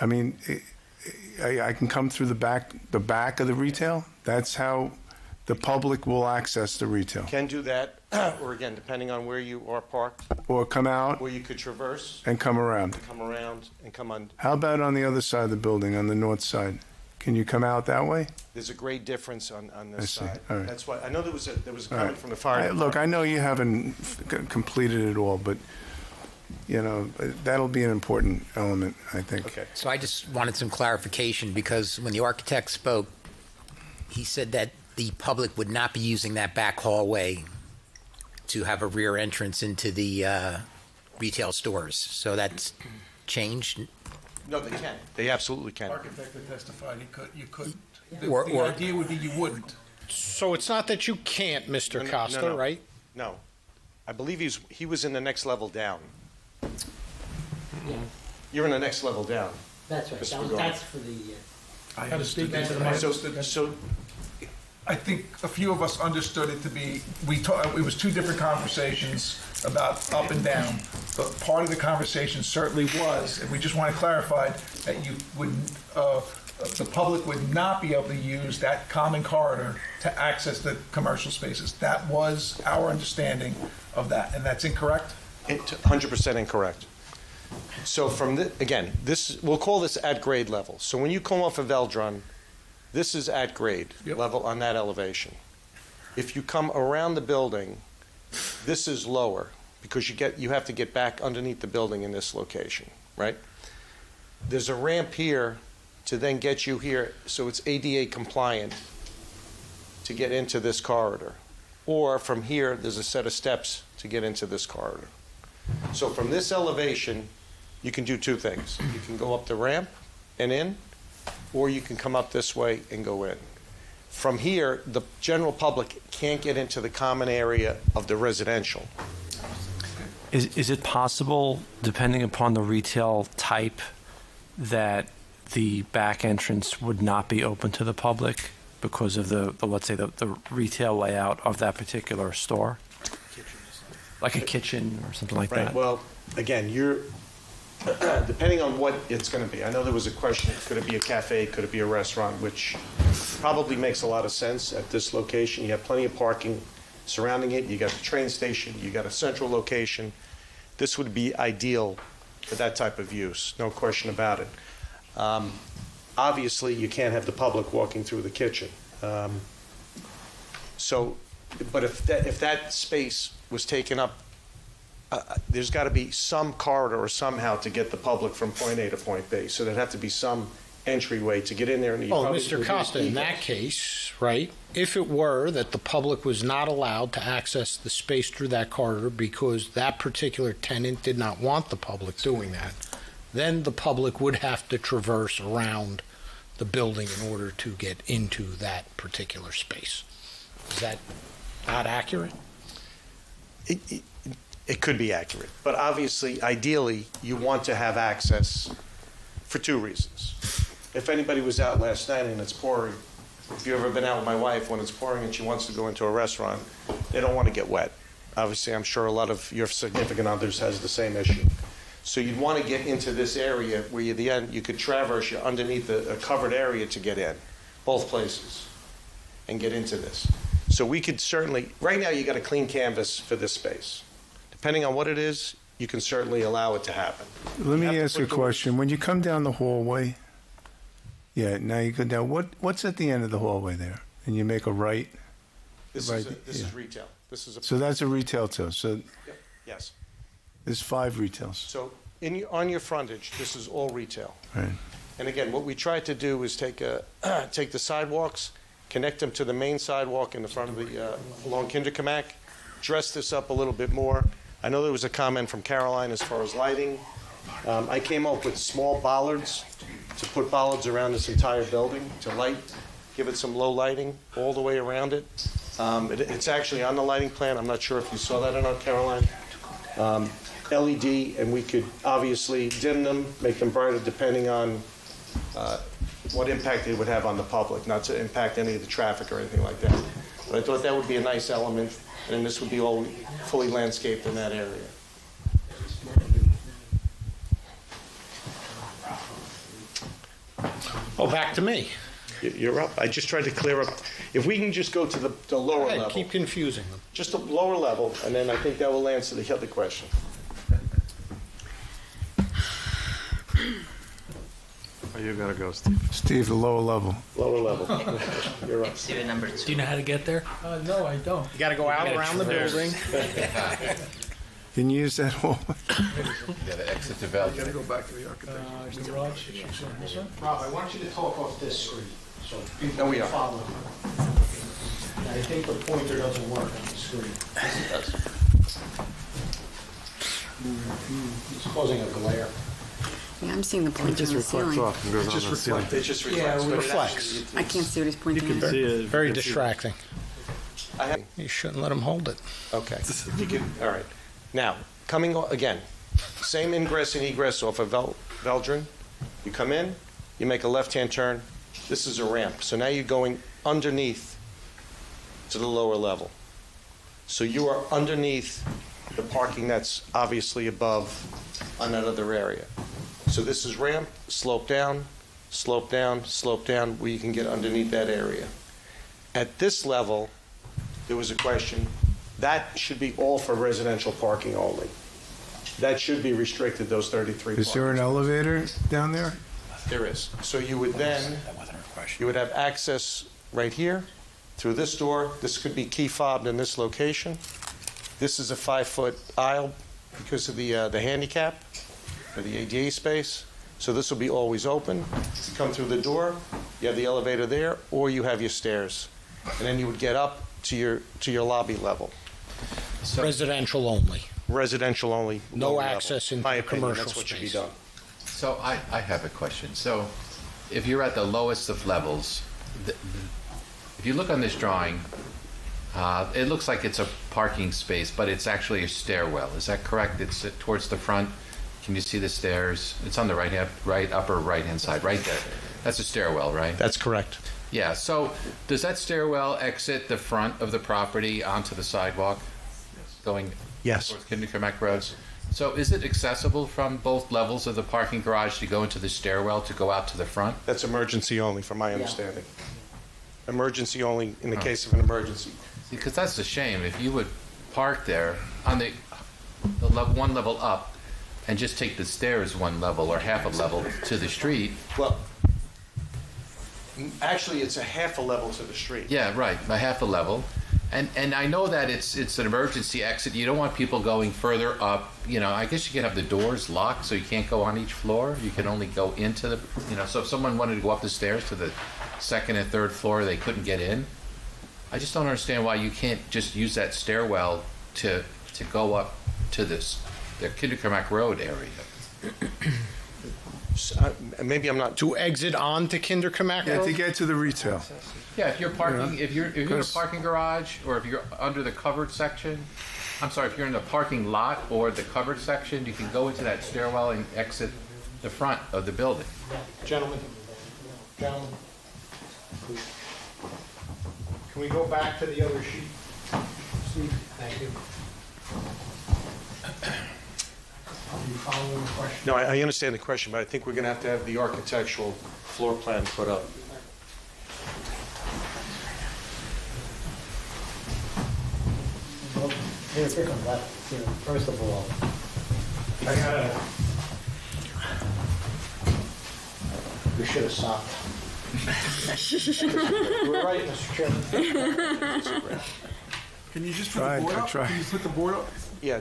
I mean, I can come through the back of the retail? That's how the public will access the retail? Can do that, or again, depending on where you are parked, Or come out where you could traverse, and come around? come around, and come on. How about on the other side of the building, on the north side? Can you come out that way? There's a great difference on I this see. side. All right. That's why, I know there was a All comment right. from the fire department. Look, I know you haven't completed it all, but, you know, that'll be an important element, I think. Okay. So I just wanted some clarification because when the architect spoke, he said that the public would not be using that back hallway to have a rear entrance into the retail stores. So that's changed? No, they can. They absolutely can. Architect that testified you couldn't. The Or- idea would be you wouldn't. So it's not that you can't, Mr. No, Costa, no. right? No. I believe he was in the next level down. You're in the next level down. That's right. Mr. Pagano. That's for the, I understood that. So I think a few of us understood it to be, it was two different conversations about up and down, but part of the conversation certainly was, and we just want to clarify that you would, the public would not be able to use that common corridor to access the commercial spaces. That was our understanding of that, and that's incorrect? 100% incorrect. So from again, we'll call this at grade level. So when you come off of Eldron, this is at grade level on that elevation. If you come around the building, this is lower because you have to get back underneath the building in this location, right? There's a ramp here to then get you here, so it's ADA compliant to get into this corridor. Or from here, there's a set of steps to get into this corridor. So from this elevation, you can do two things. You can go up the ramp and in, or you can come up this way and go in. From here, the general public can't get into the common area of the residential. Is it possible, depending upon the retail type, that the back entrance would not be open to the public because of the let's say, the retail layout of that particular store? Like a kitchen or something like Right, that? well, again, depending on what it's going to be. I know there was a question, could it be a cafe, could it be a restaurant, which probably makes a lot of sense at this location. You have plenty of parking surrounding it. You got the train station, you got a central location. This would be ideal for that type of use, no question about it. Obviously, you can't have the public walking through the kitchen. But if that space was taken up, there's got to be some corridor or somehow to get the public from point A to point B. So there'd have to be some entryway to get in there. And you Oh, probably Mr. would Costa, use in that case, right, if it were that the public was not allowed to access the space through that corridor because that particular tenant did not want the public doing that, then the public would have to traverse around the building in order to get into that particular space. Is that not accurate? It could be accurate, but obviously, ideally, you want to have access for two reasons. If anybody was out last night and it's pouring, if you've ever been out with my wife when it's pouring and she wants to go into a restaurant, they don't want to get wet. Obviously, I'm sure a lot of your significant others has the same issue. So you'd want to get into this area where you could traverse underneath a covered area to get in, both places, and get into this. So we could certainly, right now you got a clean canvas for this space. Depending on what it is, you can certainly allow it to happen. Let me ask you a question. When you come down the hallway, now you go down, what's at the end of the hallway there? and you make a right. This Right, is yeah. retail. This is a. So that's a retail too. So Yep, yes. there's 5 retails. So on your frontage, this is all retail. Right. And again, what we tried to do is take the sidewalks, connect them to the main sidewalk in the front of the, along Kinderkamak, dress this up a little bit more. I know there was a comment from Caroline as far as lighting. I came up with small bollards, to put bollards around this entire building to light, give it some low lighting all the way around it. It's actually on the lighting plan. I'm not sure if you saw that or not, Caroline. LED, and we could obviously dim them, make them brighter depending on what impact it would have on the public, not to impact any of the traffic or anything like that. But I thought that would be a nice element, and this would be all fully landscaped in that area. Oh, back to me. You're up. I just tried to clear up. If we can just go to the lower level. Keep confusing them. Just the lower level, and then I think that will answer the other question. Oh, you gotta go, Steve. Steve, the lower level. Lower level. You're up. Do you know how to get there? No, I don't. You got to go out around the building. Can you use that hall? You gotta exit the balcony. Go back to the architect. Garage. Rob, I want you to talk off this screen, so people No, we can are. follow. I think the pointer doesn't work on the screen. It's causing a glare. Yeah, I'm seeing the pointer on the ceiling. and goes on the ceiling. It just reflects. Yeah, but it reflects. actually- I can't see what he's pointing at. See it. Very distracting. I have, You shouldn't let them hold it. okay. You can, all right. Now, again, same ingress and egress off of Veldrin. You come in, you make a left-hand turn. This is a ramp. So now you're going underneath to the lower level. So you are underneath the parking that's obviously above on that other area. So this is ramp, slope down, slope down, slope down, where you can get underneath that area. At this level, there was a question, that should be all for residential parking only. That should be restricted, those 33 Is there an parking spaces. elevator down there? There is. So you would then, you would have access right here, through this door. This could be key fobbed in this location. This is a 5-foot aisle because of the handicap, or the ADA space. So this will be always open. You come through the door, you have the elevator there, or you have your stairs. And then you would get up to your lobby level. Residential only. Residential only. No lower level. access into My the opinion, commercial that's what should be space. done. So I have a question. So if you're at the lowest of levels, if you look on this drawing, it looks like it's a parking space, but it's actually a stairwell. Is that correct? It's towards the front. Can you see the stairs? It's on the upper right-hand side, right there. That's a stairwell, right? That's correct. Yeah. So does that stairwell exit the front of the property onto the sidewalk, going Yes. towards Kinderkamak Road? So is it accessible from both levels of the parking garage to go into the stairwell to go out to the front? That's emergency only, from my understanding. Emergency only in the case of an emergency. Because that's a shame. If you would park there on the one level up and just take the stairs one level or half a level to the street. Well, actually, it's a half a level to the street. Yeah, right, a half a level. And I know that it's an emergency exit. You don't want people going further up. You know, I guess you can have the doors locked so you can't go on each floor. You can only go into the, so if someone wanted to go up the stairs to the second and third floor, they couldn't get in. I just don't understand why you can't just use that stairwell to go up to the Kinderkamak Road area. Maybe I'm not. To exit onto Kinderkamak Yeah, Road? to get to the retail. Yeah, if you're parking, if you're in a Because- parking garage, or if you're under the covered section, I'm sorry, if you're in the parking lot or the covered section, you can go into that stairwell and exit the front of the building. Gentlemen, can we go back to the other sheet? Steve, thank you. Are you following the question? No, I understand the question, but I think we're going to have the architectural floor plan put up. Here, pick on that. First of all, We should have stopped. You were right, Mr. Chairman. Can you just put Tried, the board I up? tried. Can you put the board up? Yeah,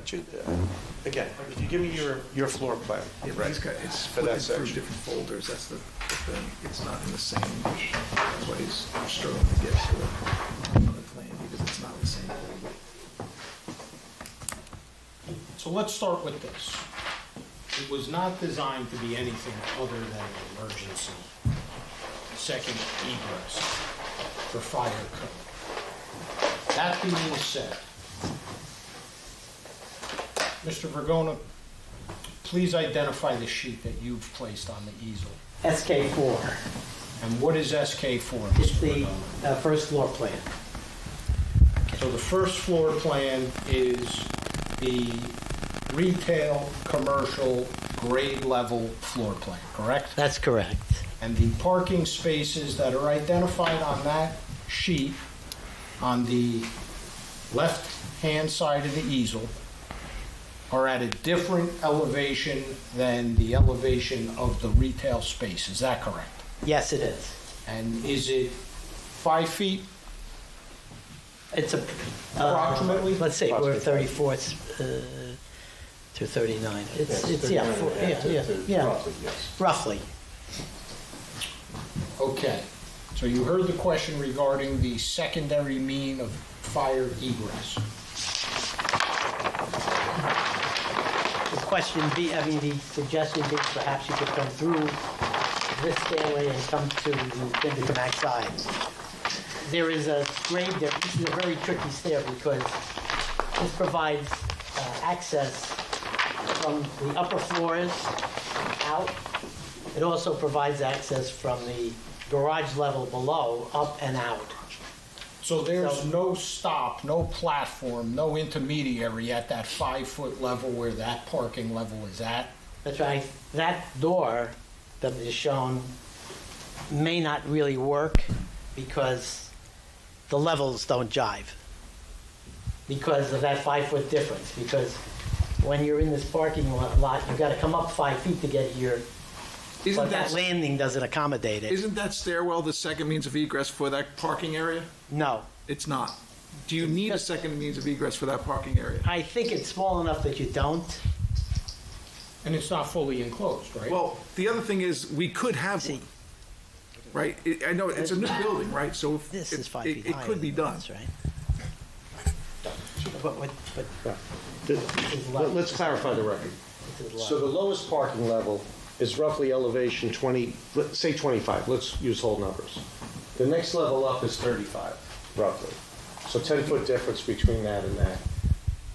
again, if you give me your floor plan. Yeah, but he's got, it's For that split through section. different folders, that's the thing. It's not in the same, that's what he's struggling to get to on the plan, because it's not the same folder. So let's start with this. It was not designed to be anything other than an emergency second egress for fire code. That being said, Mr. Vergona, please identify the sheet that you've placed on the easel. SK4. And what is SK4, It's Mr. the Vergona? first floor plan. So the first floor plan is the retail, commercial, grade level floor plan, correct? That's correct. And the parking spaces that are identified on that sheet on the left-hand side of the easel are at a different elevation than the elevation of the retail space. Is that correct? Yes, it is. And is it 5 feet? It's a, Approximately? let's see, we're 34 to 39. It's yeah, roughly. Okay. So you heard the question regarding the secondary mean of fire egress. The question be, I mean, the suggestion being perhaps you could come through this stairway and come to the Pindercamac side. There is a grade there. This is a very tricky stair because this provides access from the upper floors out. It also provides access from the garage level below, up and out. So there's no stop, no platform, no intermediary at that 5-foot level where that parking level is at? That's right. That door that is shown may not really work because the levels don't jive. Because of that 5-foot difference. Because when you're in this parking lot, you've got to come up 5 feet to get here. But that landing doesn't accommodate it. Isn't that stairwell the second means of egress for that parking area? No. It's not. Do you need a second means of egress for that parking area? I think it's small enough that you don't. And it's not fully enclosed, right? Well, the other thing is, we could have one, right? I know it's a new building, right? So if This is 5 feet it higher could be than done. this, right? Let's clarify the record. So the lowest parking level is roughly elevation 20, let's say 25, let's use whole numbers. The next level up is 35, roughly. So 10-foot difference between that and that.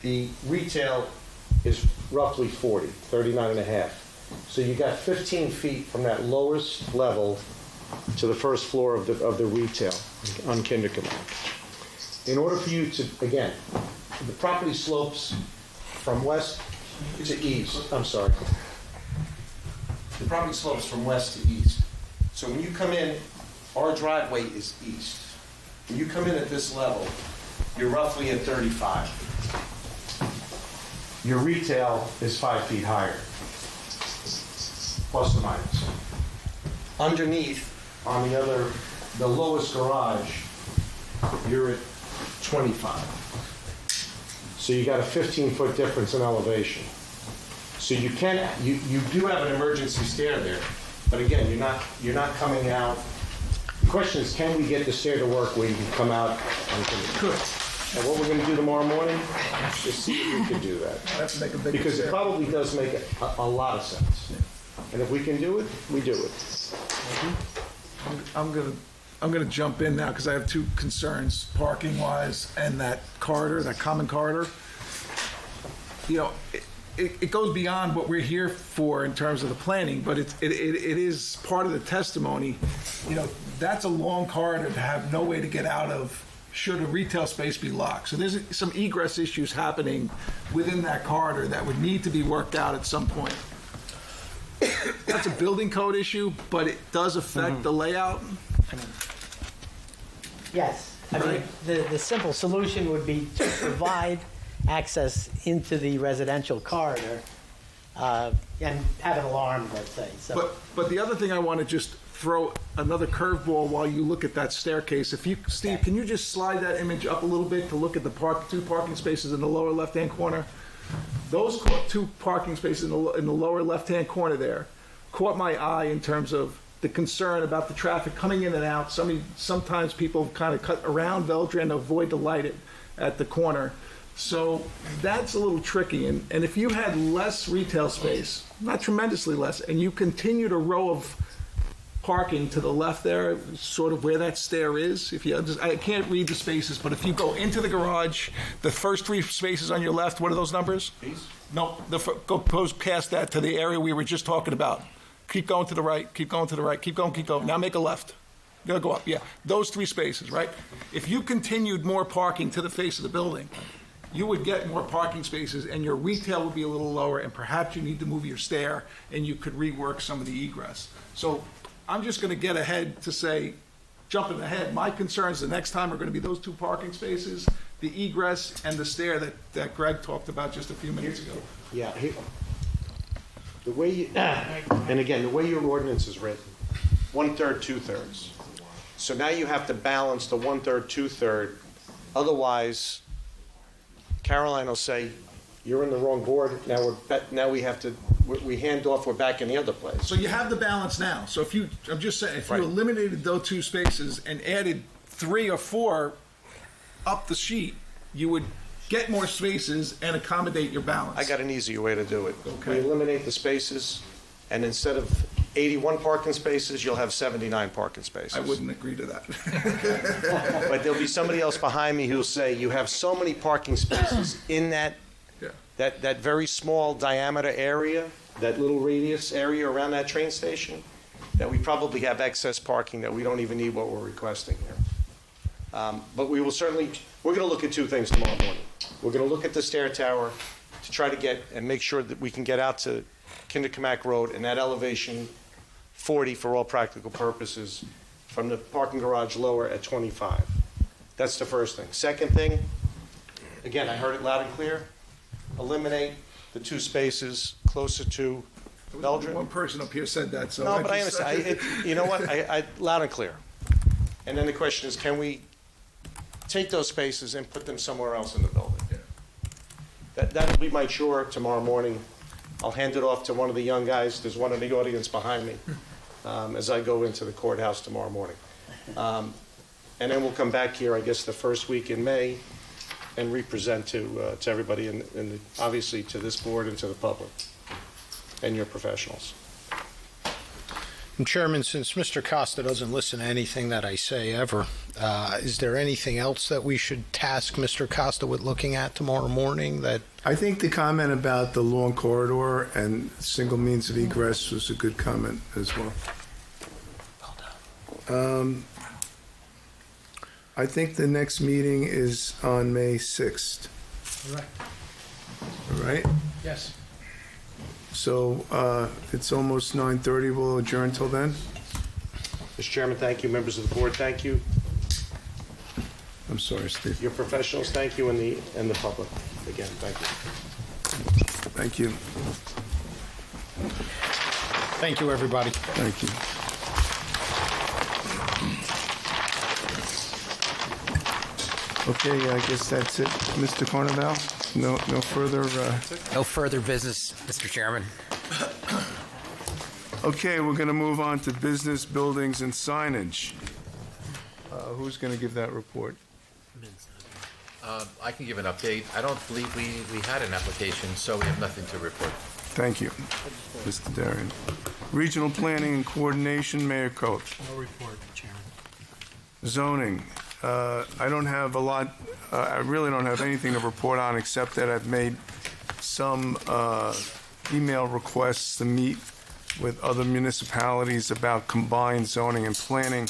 The retail is roughly 40, 39 and a half. So you got 15 feet from that lowest level to the first floor of the retail on Kindercamac. In order for you to, again, the property slopes from west to east, I'm sorry. The property slopes from west to east. So when you come in, our driveway is east. When you come in at this level, you're roughly at 35. Your retail is 5 feet higher, plus or minus. Underneath, on the lowest garage, you're at 25. So you got a 15-foot difference in elevation. So you do have an emergency stair there, but again, you're not coming out. The question is, can we get the stair to work where you can come out on Good. And what we're going to do tomorrow morning is see if we can do that. That's make a big Because it stair. probably does make a lot of sense. And if we can do it, we do it. I'm gonna jump in now because I have two concerns, parking wise and that corridor, that common corridor. You know, it goes beyond what we're here for in terms of the planning, but it is part of the testimony. You know, that's a long corridor to have no way to get out of should a retail space be locked. So there's some egress issues happening within that corridor that would need to be worked out at some point. That's a building code issue, but it does affect the layout. Yes. I mean, the simple solution would be to provide access into the residential corridor and have an alarm, let's say. So, But the other thing I want to just throw another curveball while you look at that staircase. If you, Steve, can you just slide that image up a little bit to look at the two parking spaces in the lower left-hand corner? Those two parking spaces in the lower left-hand corner there caught my eye in terms of the concern about the traffic coming in and out. Sometimes people kind of cut around Veldre and avoid the light at the corner. So that's a little tricky. And if you had less retail space, not tremendously less, and you continued a row of parking to the left there, sort of where that stair is, I can't read the spaces, but if you go into the garage, the first 3 spaces on your left, what are those numbers? These? No, goes past that to the area we were just talking about. Keep going to the right, keep going to the right, keep going. Now make a left. You gotta go up, yeah. Those 3 spaces, right? If you continued more parking to the face of the building, you would get more parking spaces and your retail would be a little lower, and perhaps you need to move your stair and you could rework some of the egress. So I'm just gonna get ahead to say, jumping ahead, my concerns the next time are gonna be those 2 parking spaces, the egress and the stair that Greg talked about just a few minutes ago. Yeah, the way you, and again, the way your ordinance is written, 1/3, 2/3. So now you have to balance the 1/3, 2/3. Otherwise, Caroline will say, "You're in the wrong board. Now we have to. We hand off. We're back in the other place." So you have the balance now. So I'm just saying, if you eliminated those 2 spaces and added 3 or 4 up the sheet, you would get more spaces and accommodate your balance. I got an easier way to do it. Okay. We eliminate the spaces, and instead of 81 parking spaces, you'll have 79 parking spaces. I wouldn't agree to that. But there'll be somebody else behind me who'll say, you have so many parking spaces in that very small diameter area, that little radius area around that train station, that we probably have excess parking that we don't even need what we're requesting here. But we will certainly, we're going to look at 2 things tomorrow morning. We're going to look at the stair tower to try to get and make sure that we can get out to Kinderkamak Road and that elevation 40 for all practical purposes from the parking garage lower at 25. That's the first thing. Second thing, again, I heard it loud and clear, eliminate the 2 spaces closer to Veldre. One person up here said that, so. No, but I understand. You know what? I loud and clear. And then the question is, can we take those spaces and put them somewhere else in the building? That'll be my chore tomorrow morning. I'll hand it off to one of the young guys. There's one in the audience behind me as I go into the courthouse tomorrow morning. And then we'll come back here, I guess, the first week in May and represent to everybody, and obviously to this board and to the public and your professionals. And Chairman, since Mr. Costa doesn't listen to anything that I say ever, is there anything else that we should task Mr. Costa with looking at tomorrow morning? That I think the comment about the long corridor and single means of egress was a good comment as well. I think the next meeting is on May 6th. Correct. All right? Yes. So it's almost 9:30. We'll adjourn till then. Mr. Chairman, thank you. Members of the board, thank you. I'm sorry, Steve. Your professionals, thank you, and the public. Again, thank you. Thank you. Thank you, everybody. Thank you. Okay, I guess that's it, Mr. Cornwell. No further. No further business, Mr. Chairman. Okay, we're going to move on to business, buildings, and signage. Who's going to give that report? I can give an update. I don't believe we had an application, so we have nothing to report. Thank you, Mr. Darian. Regional Planning and Coordination, Mayor Coates. No report, Chairman. Zoning. I don't have a lot, I really don't have anything to report on except that I've made some email requests to meet with other municipalities about combined zoning and planning,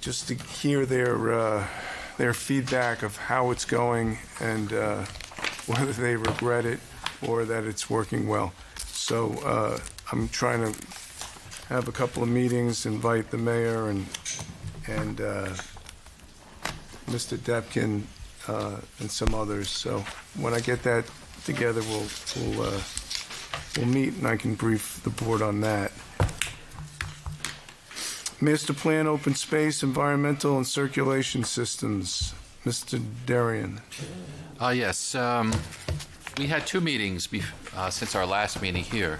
just to hear their feedback of how it's going and whether they regret it or that it's working well. So I'm trying to have a couple of meetings, invite the mayor and Mr. Depkin and some others. So when I get that together, we'll meet and I can brief the board on that. Master Plan, Open Space, Environmental, and Circulation Systems. Mr. Darian. Yes, we had two meetings since our last meeting here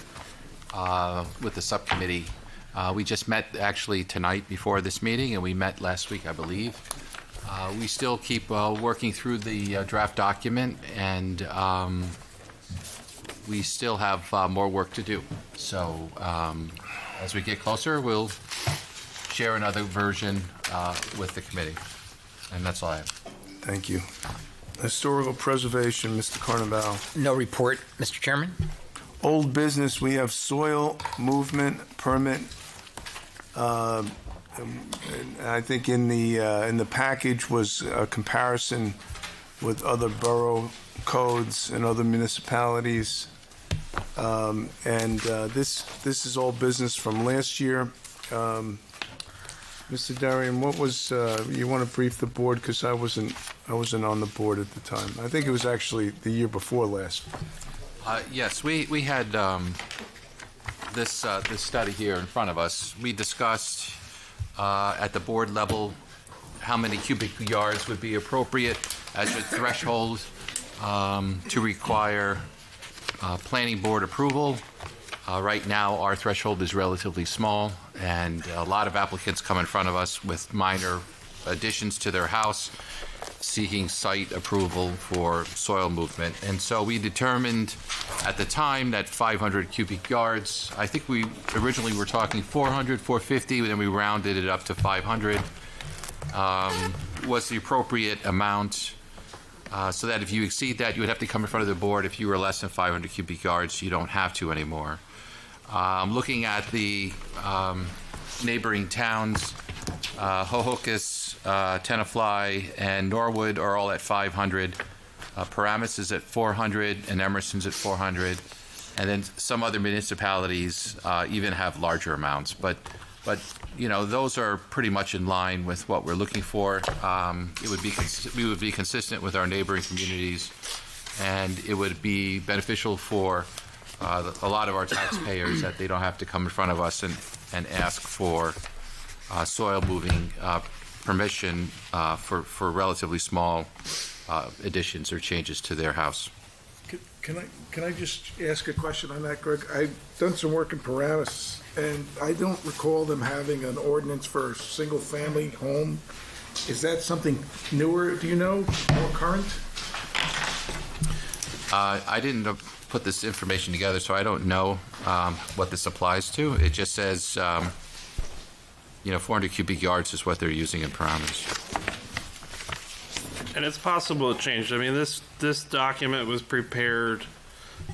with the subcommittee. We just met actually tonight before this meeting, and we met last week, I believe. We still keep working through the draft document, and we still have more work to do. So as we get closer, we'll share another version with the committee. And that's all I have. Thank you. Historical Preservation, Mr. Carnaval. No report, Mr. Chairman. Old business, we have soil movement permit. And I think in the package was a comparison with other borough codes and other municipalities. This is all business from last year. Mr. Darian, what was you want to brief the board, because I wasn't on the board at the time. I think it was actually the year before last. Yes, we had this study here in front of us. We discussed at the board level how many cubic yards would be appropriate as a threshold to require planning board approval. Right now, our threshold is relatively small, and a lot of applicants come in front of us with minor additions to their house, seeking site approval for soil movement. And so we determined at the time that 500 cubic yards, I think we originally were talking 400, 450, then we rounded it up to 500, was the appropriate amount. So that if you exceed that, you would have to come in front of the board. If you were less than 500 cubic yards, you don't have to anymore. Looking at the neighboring towns, Hohokus, Tenafly, and Norwood are all at 500. Paramus is at 400, and Emerson's at 400. And then some other municipalities even have larger amounts. But you know, those are pretty much in line with what we're looking for. We would be consistent with our neighboring communities, and it would be beneficial for a lot of our taxpayers that they don't have to come in front of us and ask for soil moving permission for relatively small additions or changes to their house. Can I just ask a question on that, Greg? I've done some work in Paramus, and I don't recall them having an ordinance for a single-family home. Is that something newer, do you know, more current? I didn't put this information together, so I don't know what this applies to. It just says, 400 cubic yards is what they're using in Paramus. And it's possible it changed. I mean, this document was prepared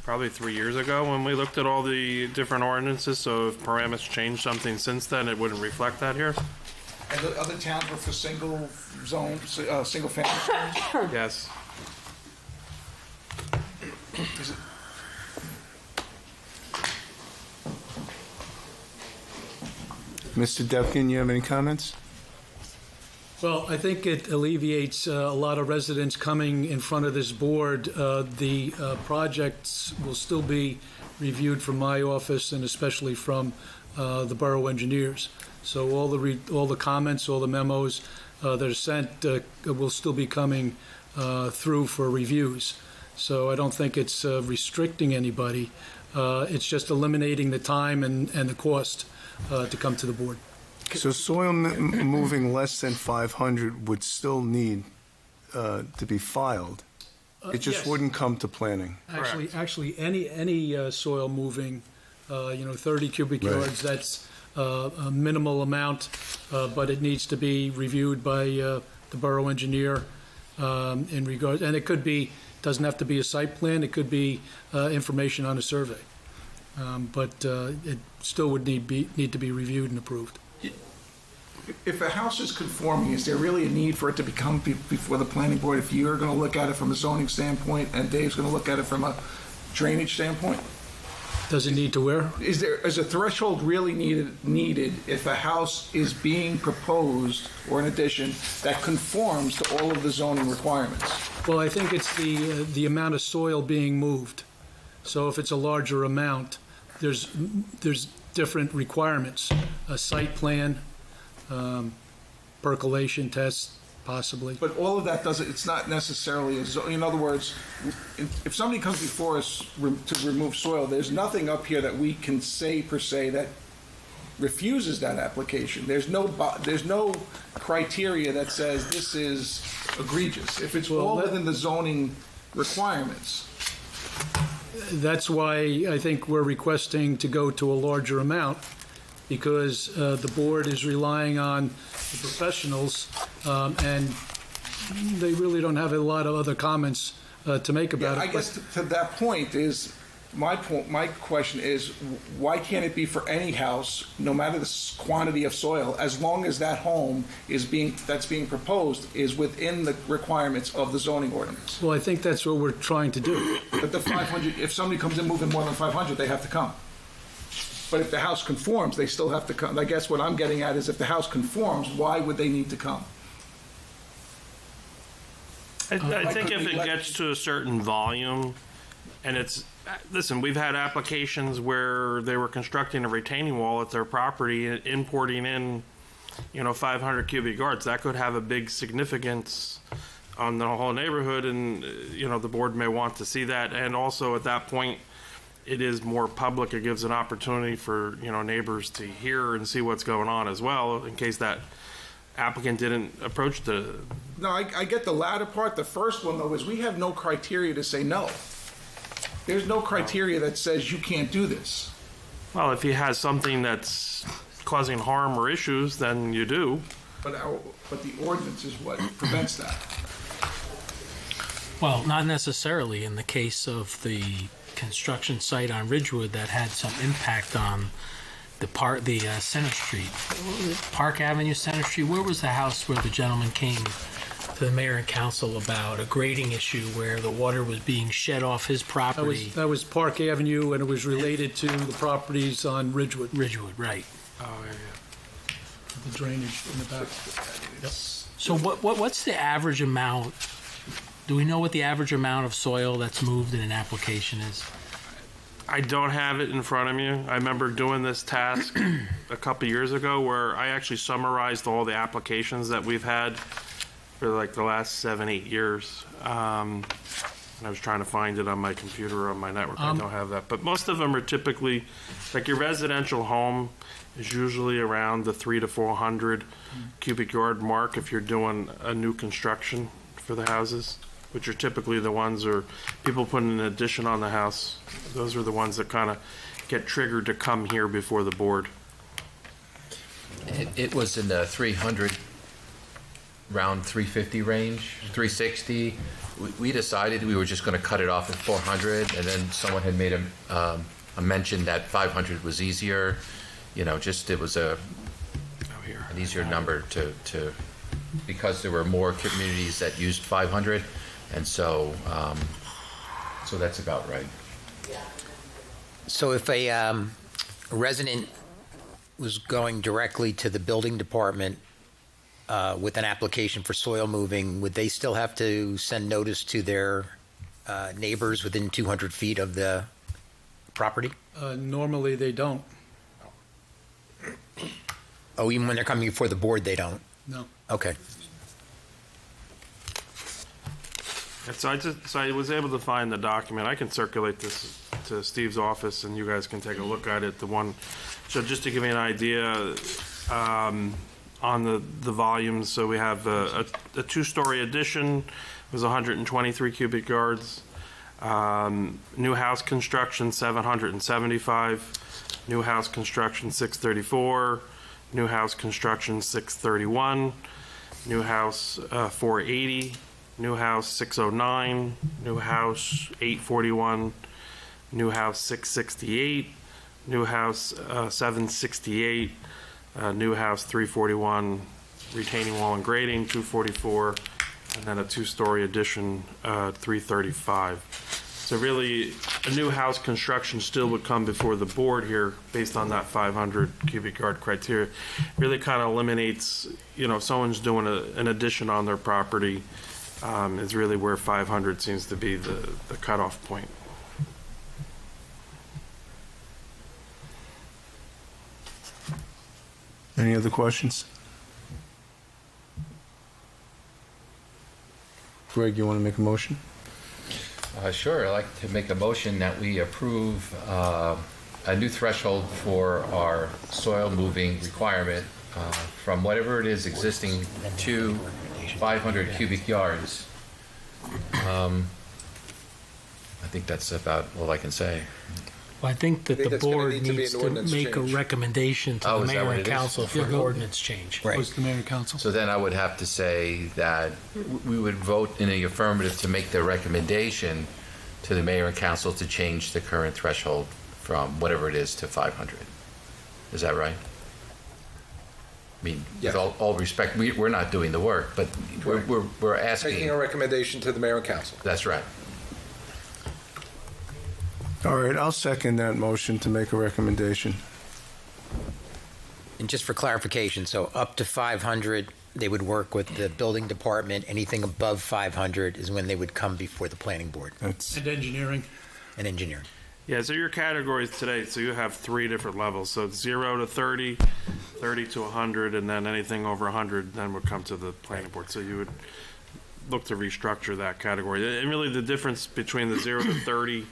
probably 3 years ago when we looked at all the different ordinances. So if Paramus changed something since then, it wouldn't reflect that here. And the other towns were for single family zones? Yes. Is it? Mr. Defkin, you have any comments? Well, I think it alleviates a lot of residents coming in front of this board. The projects will still be reviewed from my office and especially from the borough engineers. So all the comments, all the memos that are sent will still be coming through for reviews. So I don't think it's restricting anybody. It's just eliminating the time and the cost to come to the board. So soil moving less than 500 would still need to be filed. It just Yes. wouldn't come to planning. Actually, any soil moving, 30 cubic Right. yards, that's a minimal amount, but it needs to be reviewed by the borough engineer in regard, and it could be, doesn't have to be a site plan, it could be information on a survey. But it still would need to be reviewed and approved. If a house is conforming, is there really a need for it to become before the planning board if you're going to look at it from a zoning standpoint and Dave's going to look at it from a drainage standpoint? Does it need to where? Is a threshold really needed if a house is being proposed or an addition that conforms to all of the zoning requirements? Well, I think it's the amount of soil being moved. So if it's a larger amount, there's different requirements. A site plan, percolation tests, possibly. But all of that doesn't, it's not necessarily, in other words, if somebody comes before us to remove soil, there's nothing up here that we can say per se that refuses that application. There's no criteria that says this is egregious. If it's all within the zoning requirements. That's why I think we're requesting to go to a larger amount, because the board is relying on the professionals, and they really don't have a lot of other comments to make about it. I guess to that point is, my question is, why can't it be for any house, no matter the quantity of soil, as long as that home that's being proposed is within the requirements of the zoning ordinance? Well, I think that's what we're trying to do. But the 500, if somebody comes in moving more than 500, they have to come. But if the house conforms, they still have to come. I guess what I'm getting at is, if the house conforms, why would they need to come? I think if it gets to a certain volume, and it's, listen, we've had applications where they were constructing a retaining wall at their property, importing in, 500 cubic yards. That could have a big significance on the whole neighborhood, and, the board may want to see that. And also at that point, it is more public. It gives an opportunity for, neighbors to hear and see what's going on as well, in case that applicant didn't approach the... No, I get the latter part. The first one, though, is we have no criteria to say no. There's no criteria that says you can't do this. Well, if he has something that's causing harm or issues, then you do. But the ordinance is what prevents that. Well, not necessarily in the case of the construction site on Ridgewood that had some impact on the Center Street, Park Avenue, Center Street. Where was the house where the gentleman came to the mayor and council about a grading issue where the water was being shed off his property? That was Park Avenue, and it was related to the properties on Ridgewood. Ridgewood, right. Oh, yeah. The drainage in the back. Yep. So what's the average amount? Do we know what the average amount of soil that's moved in an application is? I don't have it in front of me. I remember doing this task a couple years ago where I actually summarized all the applications that we've had for like the last 7-8 years. And I was trying to find it on my computer or on my network. I don't have that. But most of them are typically, like your residential home is usually around the 300 to 400 cubic yard mark if you're doing a new construction for the houses, which are typically the ones, or people putting an addition on the house. Those are the ones that kind of get triggered to come here before the board. It was in the 300, around 350 range, 360. We decided we were just going to cut it off at 400, and then someone had made a mention that 500 was easier. Just it was an easier number to because there were more communities that used 500, and so that's about right. So if a resident was going directly to the building department with an application for soil moving, would they still have to send notice to their neighbors within 200 feet of the property? Normally, they don't. Oh, even when they're coming before the board, they don't? No. Okay. And so I was able to find the document. I can circulate this to Steve's office, and you guys can take a look at it. So just to give you an idea on the volumes, so we have a two-story addition was 123 cubic yards. New house construction 775. New house construction 634. New house construction 631. New house 480. New house 609, new house 841, new house 668, new house 768, new house 341, retaining wall and grading 244, and then a two-story addition 335. So really, a new house construction still would come before the board here based on that 500 cubic yard criteria. Really kind of eliminates, if someone's doing an addition on their property, is really where 500 seems to be the cutoff point. Any other questions? Greg, you want to make a motion? Sure, I'd like to make a motion that we approve a new threshold for our soil moving requirement from whatever it is existing to 500 cubic yards. I think that's about all I can say. Well, I think that the that's gonna board need to be needs an to ordinance make a change. recommendation to Oh, the is that mayor what and it is? council for an ordinance change. Right. Goes to the mayor and council. So then I would have to say that we would vote in the affirmative to make the recommendation to the mayor and council to change the current threshold from whatever it is to 500. Is that right? I mean, with all respect, we're not doing the work, but we're asking. Making a recommendation to the mayor and council. That's right. All right, I'll second that motion to make a recommendation. And just for clarification, so up to 500, they would work with the building department. Anything above 500 is when they would come before the planning board That's And engineering. and engineering. Yeah, so your categories today, so you have 3 different levels. So it's 0 to 30, 30 to 100, and then anything over 100 then would come to the planning board. So you would look to restructure that category. And really the difference between the 0 to 30,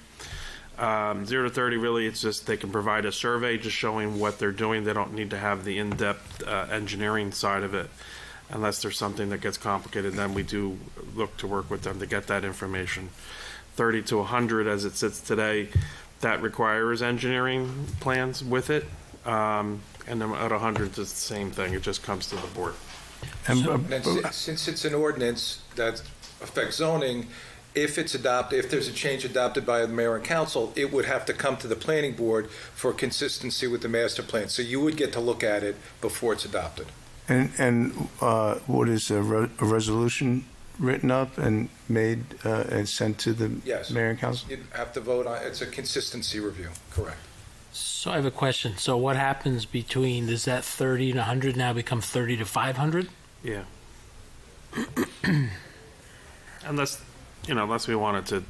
0 to 30, really, it's just they can provide a survey just showing what they're doing. They don't need to have the in-depth engineering side of it. Unless there's something that gets complicated, then we do look to work with them to get that information. 30 to 100, as it sits today, that requires engineering plans with it. And then at 100, it's the same thing. It just comes to the board. And, And then since it's an ordinance that affects zoning, if it's adopted, if there's a change adopted by the mayor and council, it would have to come to the planning board for consistency with the master plan. So you would get to look at it before it's adopted. And what is a resolution written up and made and sent to the Yes. mayor and council? You'd have to vote on, it's a consistency review, correct. So I have a question. So what happens between, does that 30 to 100 now become 30 to 500? Yeah. unless we wanted to,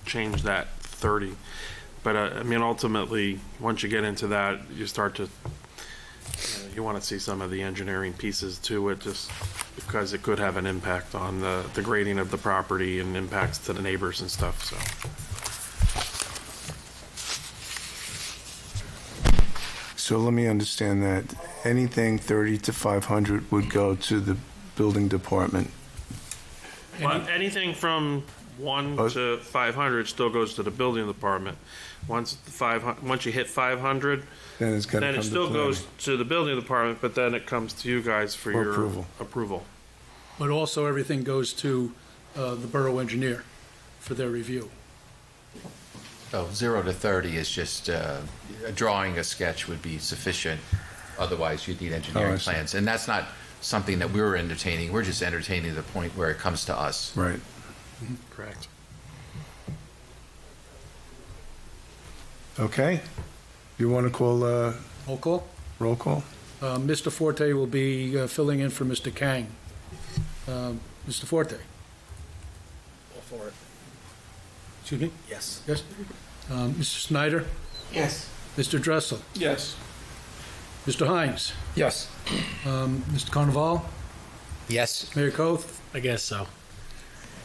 change that 30. But I mean, ultimately, once you get into that, you start to, you want to see some of the engineering pieces to it, just because it could have an impact on the grading of the property and impacts to the neighbors and stuff, so. So let me understand that. Anything 30 to 500 would go to the building department. Well, anything from 1 to 500 still goes to the building department. Once you hit 500, Then it's got to then come it to still planning. goes to the building department, but then it comes to you guys for For your approval. approval. But also everything goes to the borough engineer for their review. So 0 to 30 is just drawing a sketch would be sufficient. Otherwise, you'd need engineering I see. plans. And that's not something that we're entertaining. We're just entertaining the point where it comes to us. Right. Correct. Okay. You want to call Roll call. roll call? Mr. Forte will be filling in for Mr. Kang. Mr. Forte? All for it. Excuse me? Yes. Yes? Mr. Snyder? Yes. Mr. Dressel? Yes. Mr. Hines? Yes. Mr. Carnaval? Yes. Mayor Koth? I guess so.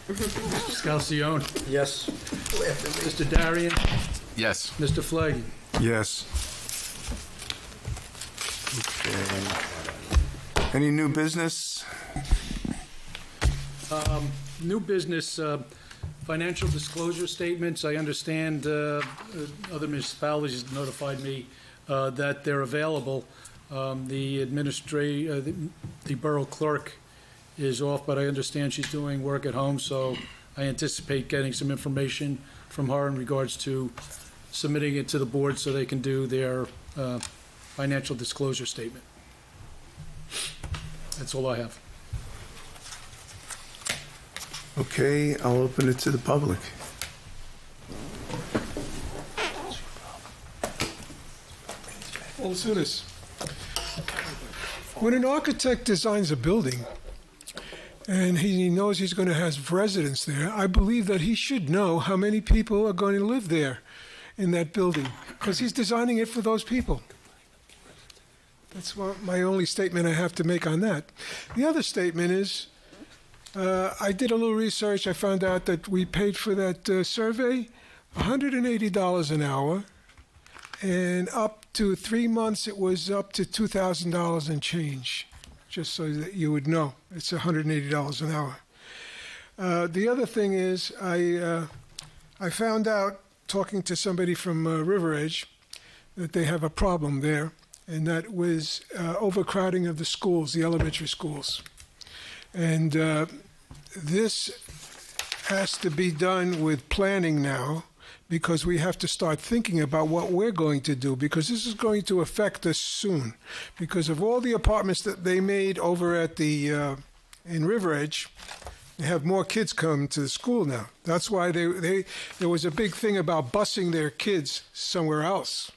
Mr. Scalzione? Yes. Mr. Darian? Yes. Mr. Flaggy? Yes. Okay. Any new business? New business, financial disclosure statements. I understand other municipalities notified me that they're available. The borough clerk is off, but I understand she's doing work at home, so I anticipate getting some information from her in regards to submitting it to the board so they can do their financial disclosure statement. That's all I have. Okay, I'll open it to the public. Well, let's do this. When an architect designs a building and he knows he's going to have residents there, I believe that he should know how many people are going to live there in that building, because he's designing it for those people. That's my only statement I have to make on that. The other statement is, I did a little research. I found out that we paid for that survey $180 an hour, and up to 3 months it was up to $2,000 and change, just so that you would know. It's $180 an hour. The other thing is I found out, talking to somebody from River Edge, that they have a problem there, and that was overcrowding of the schools, the elementary schools. And this has to be done with planning now, because we have to start thinking about what we're going to do, because this is going to affect us soon. Because of all the apartments that they made over at the in River Edge, they have more kids come to the school now. That's why there was a big thing about busing their kids somewhere else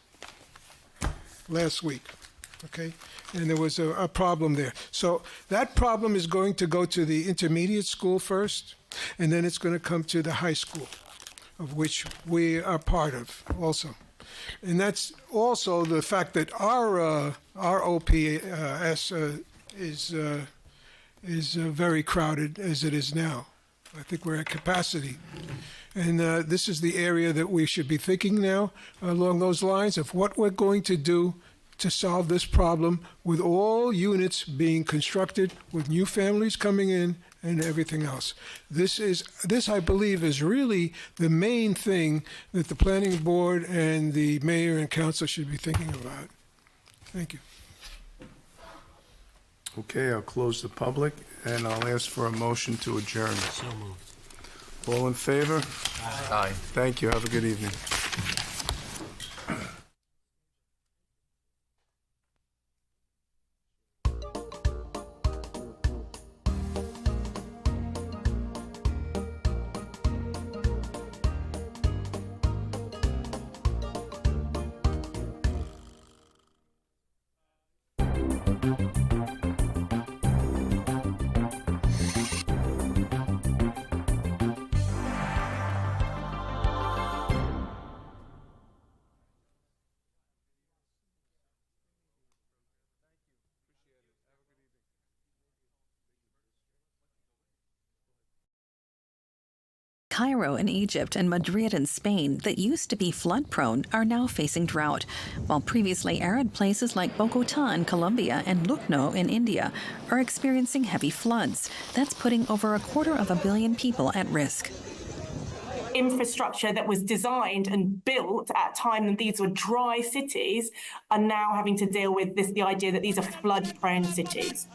last week, okay? And there was a problem there. So that problem is going to go to the intermediate school first, and then it's going to come to the high school, of which we are part of also. And that's also the fact that our OPS is very crowded as it is now. I think we're at capacity. And this is the area that we should be thinking now along those lines of what we're going to do to solve this problem, with all units being constructed, with new families coming in and everything else. This, I believe, is really the main thing that the planning board and the mayor and council should be thinking about. Thank you. Okay, I'll close the public, and I'll ask for a motion to adjourn. So moved. All in favor? Aye. Thank you. Have a good evening. Cairo in Egypt and Madrid in Spain that used to be flood-prone are now facing drought, while previously arid places like Bogota in Colombia and Lucknow in India are experiencing heavy floods. That's putting over 250 million people at risk. Infrastructure that was designed and built at a time when these were dry cities are now having to deal with the idea that these are flood-prone cities.